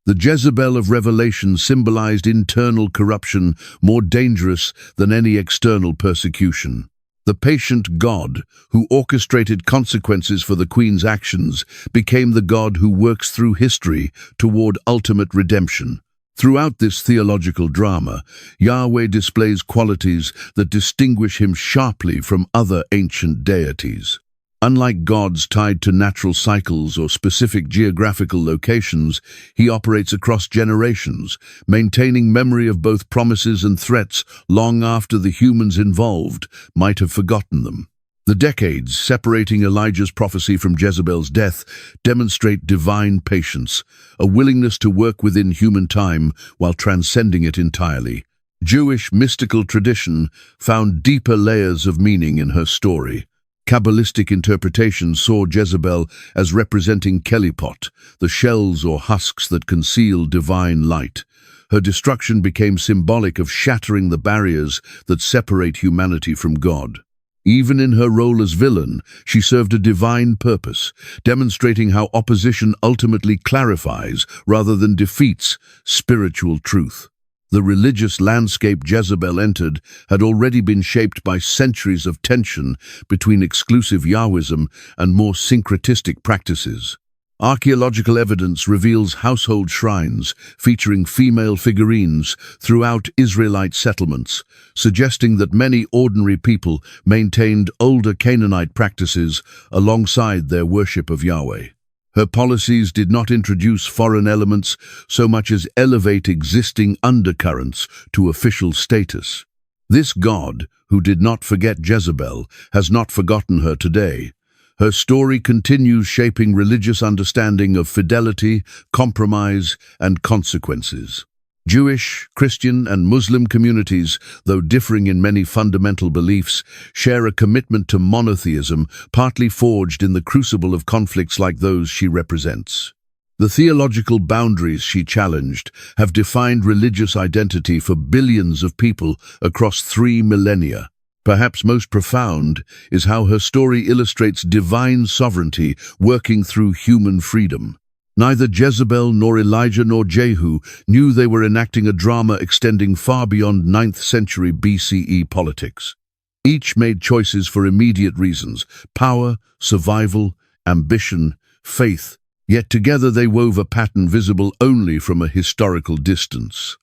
The Jezebel of Revelation symbolized internal corruption more dangerous than any external persecution. The patient God, who orchestrated consequences for the queen's actions, became the God who works through history toward ultimate redemption. Throughout this theological drama, Yahweh displays qualities that distinguish him sharply from other ancient deities. Unlike gods tied to natural cycles or specific geographical locations, he operates across generations, maintaining memory of both promises and threats long after the humans involved might have forgotten them. The decades separating Elijah's prophecy from Jezebel's death demonstrate divine patience, a willingness to work within human time while transcending it entirely. Jewish mystical tradition found deeper layers of meaning in her story. Kabbalistic interpretation saw Jezebel as representing kelipot, the shells or husks that conceal divine light. Her destruction became symbolic of shattering the barriers that separate humanity from God. Even in her role as villain, she served a divine purpose, demonstrating how opposition ultimately clarifies, rather than defeats, spiritual truth. The religious landscape Jezebel entered had already been shaped by centuries of tension between exclusive Yahwism and more syncretistic practices. Archaeological evidence reveals household shrines featuring female figurines throughout Israelite settlements, suggesting that many ordinary people maintained older Canaanite practices alongside their worship of Yahweh. Her policies did not introduce foreign elements so much as elevate existing undercurrents to official status. This God, who did not forget Jezebel, has not forgotten her today. Her story continues shaping religious understanding of fidelity, compromise, and consequences. Jewish, Christian, and Muslim communities, though differing in many fundamental beliefs, share a commitment to monotheism, partly forged in the crucible of conflicts like those she represents. The theological boundaries she challenged have defined religious identity for billions of people across 3 millennia. Perhaps most profound is how her story illustrates divine sovereignty working through human freedom. Neither Jezebel nor Elijah nor Jehu knew they were enacting a drama extending far beyond 9th century BCE politics. Each made choices for immediate reasons: power, survival, ambition, faith, yet together they wove a pattern visible only from a historical distance.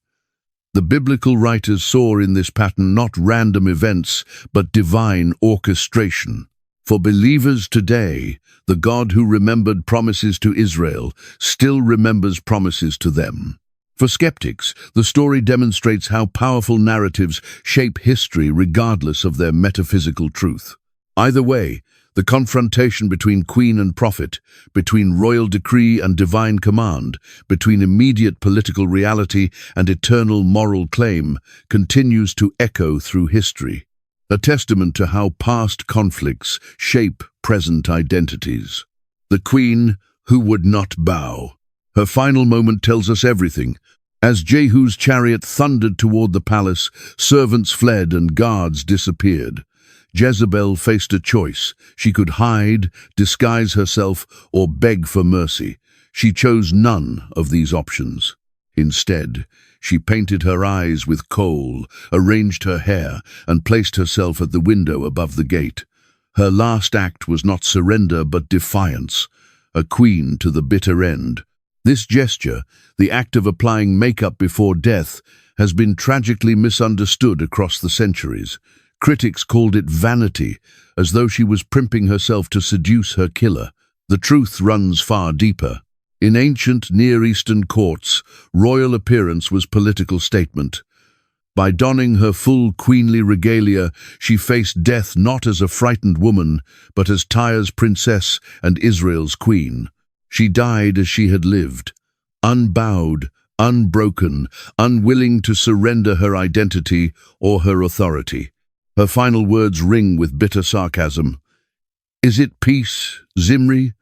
The biblical writers saw in this pattern not random events, but divine orchestration. For believers today, the God who remembered promises to Israel still remembers promises to them. For skeptics, the story demonstrates how powerful narratives shape history regardless of their metaphysical truth. Either way, the confrontation between queen and prophet, between royal decree and divine command, between immediate political reality and eternal moral claim, continues to echo through history, a testament to how past conflicts shape present identities. The queen who would not bow. Her final moment tells us everything. As Jehu's chariot thundered toward the palace, servants fled and guards disappeared. Jezebel faced a choice. She could hide, disguise herself, or beg for mercy. She chose none of these options. Instead, she painted her eyes with kohl, arranged her hair, and placed herself at the window above the gate. Her last act was not surrender but defiance, a queen to the bitter end. This gesture, the act of applying makeup before death, has been tragically misunderstood across the centuries. Critics called it vanity, as though she was primping herself to seduce her killer. The truth runs far deeper. In ancient Near Eastern courts, royal appearance was political statement. By donning her full queenly regalia, she faced death not as a frightened woman, but as Tyre's princess and Israel's queen. She died as she had lived, unbowed, unbroken, unwilling to surrender her identity or her authority. Her final words ring with bitter sarcasm. "Is it peace, Zimri,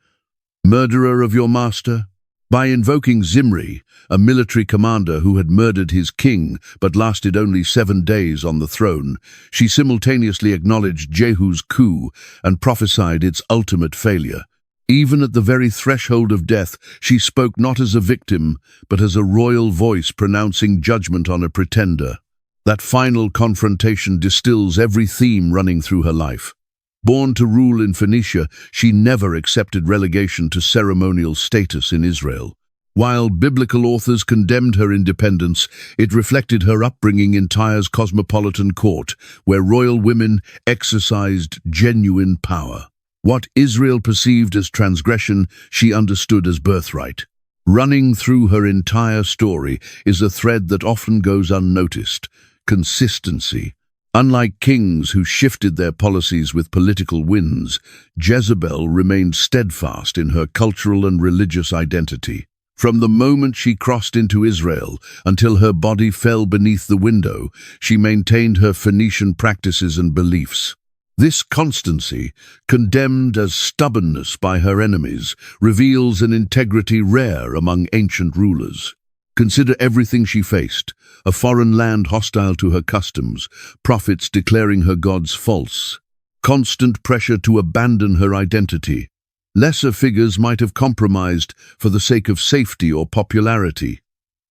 murderer of your master?" By invoking Zimri, a military commander who had murdered his king but lasted only 7 days on the throne, she simultaneously acknowledged Jehu's coup and prophesied its ultimate failure. Even at the very threshold of death, she spoke not as a victim, but as a royal voice pronouncing judgment on a pretender. That final confrontation distills every theme running through her life. Born to rule in Phoenicia, she never accepted relegation to ceremonial status in Israel. While biblical authors condemned her independence, it reflected her upbringing in Tyre's cosmopolitan court, where royal women exercised genuine power. What Israel perceived as transgression, she understood as birthright. Running through her entire story is a thread that often goes unnoticed: consistency. Unlike kings who shifted their policies with political winds, Jezebel remained steadfast in her cultural and religious identity. From the moment she crossed into Israel until her body fell beneath the window, she maintained her Phoenician practices and beliefs. This constancy, condemned as stubbornness by her enemies, reveals an integrity rare among ancient rulers. Consider everything she faced: a foreign land hostile to her customs, prophets declaring her gods false, constant pressure to abandon her identity. Lesser figures might have compromised for the sake of safety or popularity.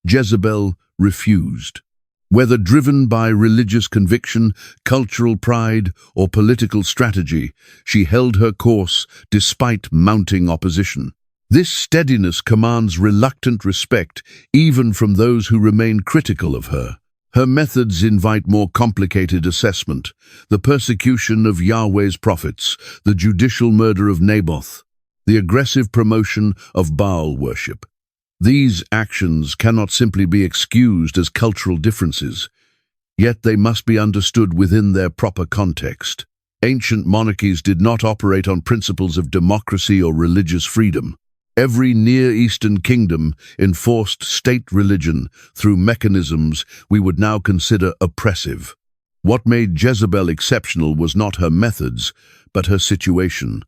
Jezebel refused. Whether driven by religious conviction, cultural pride, or political strategy, she held her course despite mounting opposition. This steadiness commands reluctant respect, even from those who remain critical of her. Her methods invite more complicated assessment: the persecution of Yahweh's prophets, the judicial murder of Naboth, the aggressive promotion of Baal worship. These actions cannot simply be excused as cultural differences, yet they must be understood within their proper context. Ancient monarchies did not operate on principles of democracy or religious freedom. Every Near Eastern kingdom enforced state religion through mechanisms we would now consider oppressive. What made Jezebel exceptional was not her methods, but her situation.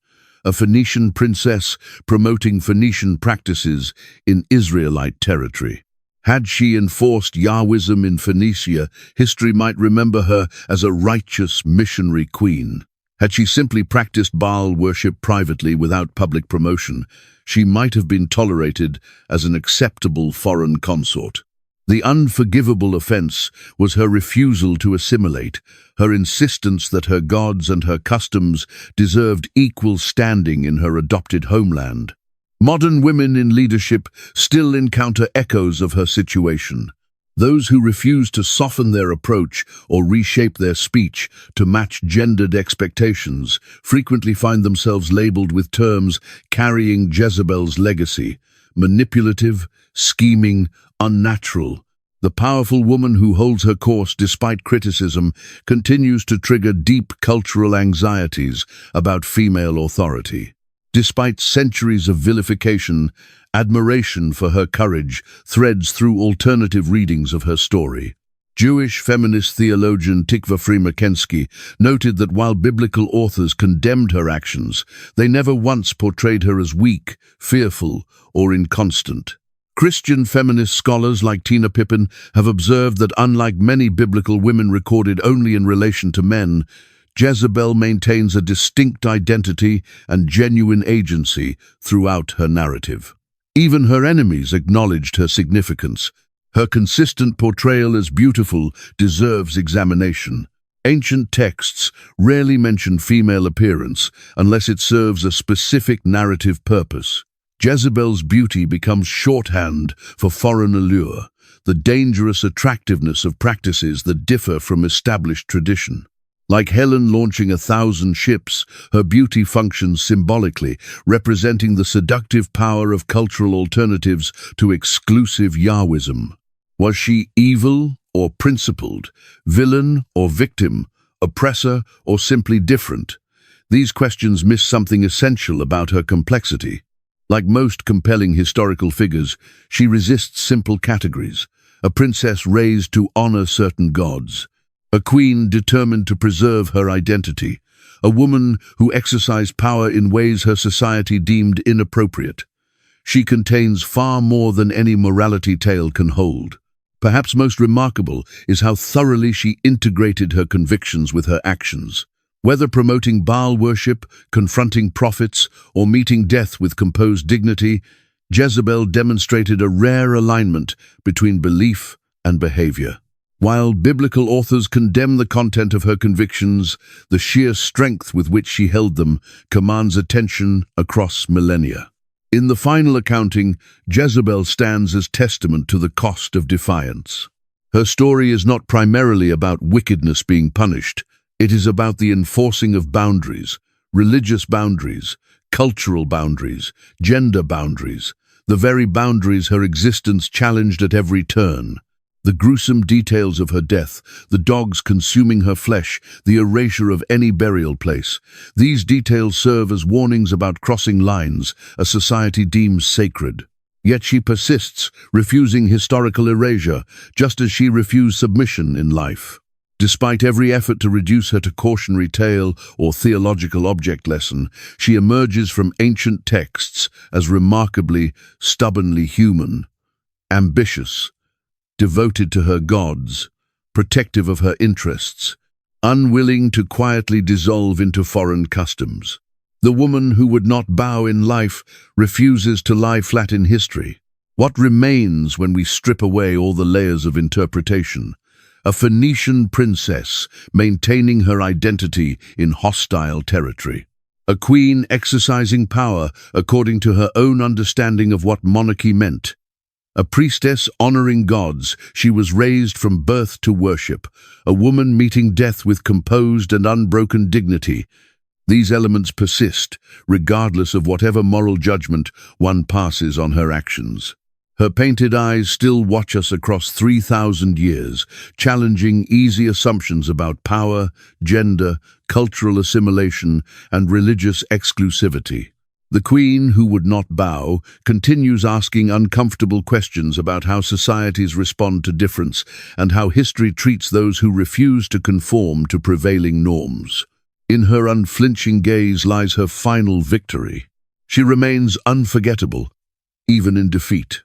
A Phoenician princess promoting Phoenician practices in Israelite territory. Had she enforced Yahwism in Phoenicia, history might remember her as a righteous missionary queen. Had she simply practiced Baal worship privately without public promotion, she might have been tolerated as an acceptable foreign consort. The unforgivable offense was her refusal to assimilate, her insistence that her gods and her customs deserved equal standing in her adopted homeland. Modern women in leadership still encounter echoes of her situation. Those who refuse to soften their approach or reshape their speech to match gendered expectations frequently find themselves labeled with terms carrying Jezebel's legacy: manipulative, scheming, unnatural. The powerful woman who holds her course despite criticism continues to trigger deep cultural anxieties about female authority. Despite centuries of vilification, admiration for her courage threads through alternative readings of her story. Jewish feminist theologian Tikva Free-Makensky noted that while biblical authors condemned her actions, they never once portrayed her as weak, fearful, or inconstant. Christian feminist scholars like Tina Pippin have observed that unlike many biblical women recorded only in relation to men, Jezebel maintains a distinct identity and genuine agency throughout her narrative. Even her enemies acknowledged her significance. Her consistent portrayal as beautiful deserves examination. Ancient texts rarely mention female appearance unless it serves a specific narrative purpose. Jezebel's beauty becomes shorthand for foreign allure, the dangerous attractiveness of practices that differ from established tradition. Like Helen launching 1,000 ships, her beauty functions symbolically, representing the seductive power of cultural alternatives to exclusive Yahwism. Was she evil or principled, villain or victim, oppressor or simply different? These questions miss something essential about her complexity. Like most compelling historical figures, she resists simple categories. A princess raised to honor certain gods. A queen determined to preserve her identity. A woman who exercised power in ways her society deemed inappropriate. She contains far more than any morality tale can hold. Perhaps most remarkable is how thoroughly she integrated her convictions with her actions. Whether promoting Baal worship, confronting prophets, or meeting death with composed dignity, Jezebel demonstrated a rare alignment between belief and behavior. While biblical authors condemn the content of her convictions, the sheer strength with which she held them commands attention across millennia. In the final accounting, Jezebel stands as testament to the cost of defiance. Her story is not primarily about wickedness being punished. It is about the enforcing of boundaries, religious boundaries, cultural boundaries, gender boundaries, the very boundaries her existence challenged at every turn. The gruesome details of her death, the dogs consuming her flesh, the erasure of any burial place. These details serve as warnings about crossing lines a society deems sacred. Yet she persists, refusing historical erasure, just as she refused submission in life. Despite every effort to reduce her to cautionary tale or theological object lesson, she emerges from ancient texts as remarkably, stubbornly human, ambitious, devoted to her gods, protective of her interests, unwilling to quietly dissolve into foreign customs. The woman who would not bow in life refuses to lie flat in history. What remains when we strip away all the layers of interpretation? A Phoenician princess maintaining her identity in hostile territory. A queen exercising power according to her own understanding of what monarchy meant. A priestess honoring gods she was raised from birth to worship. A woman meeting death with composed and unbroken dignity. These elements persist, regardless of whatever moral judgment one passes on her actions. Her painted eyes still watch us across 3,000 years, challenging easy assumptions about power, gender, cultural assimilation, and religious exclusivity. The queen, who would not bow, continues asking uncomfortable questions about how societies respond to difference and how history treats those who refuse to conform to prevailing norms. In her unflinching gaze lies her final victory. She remains unforgettable, even in defeat.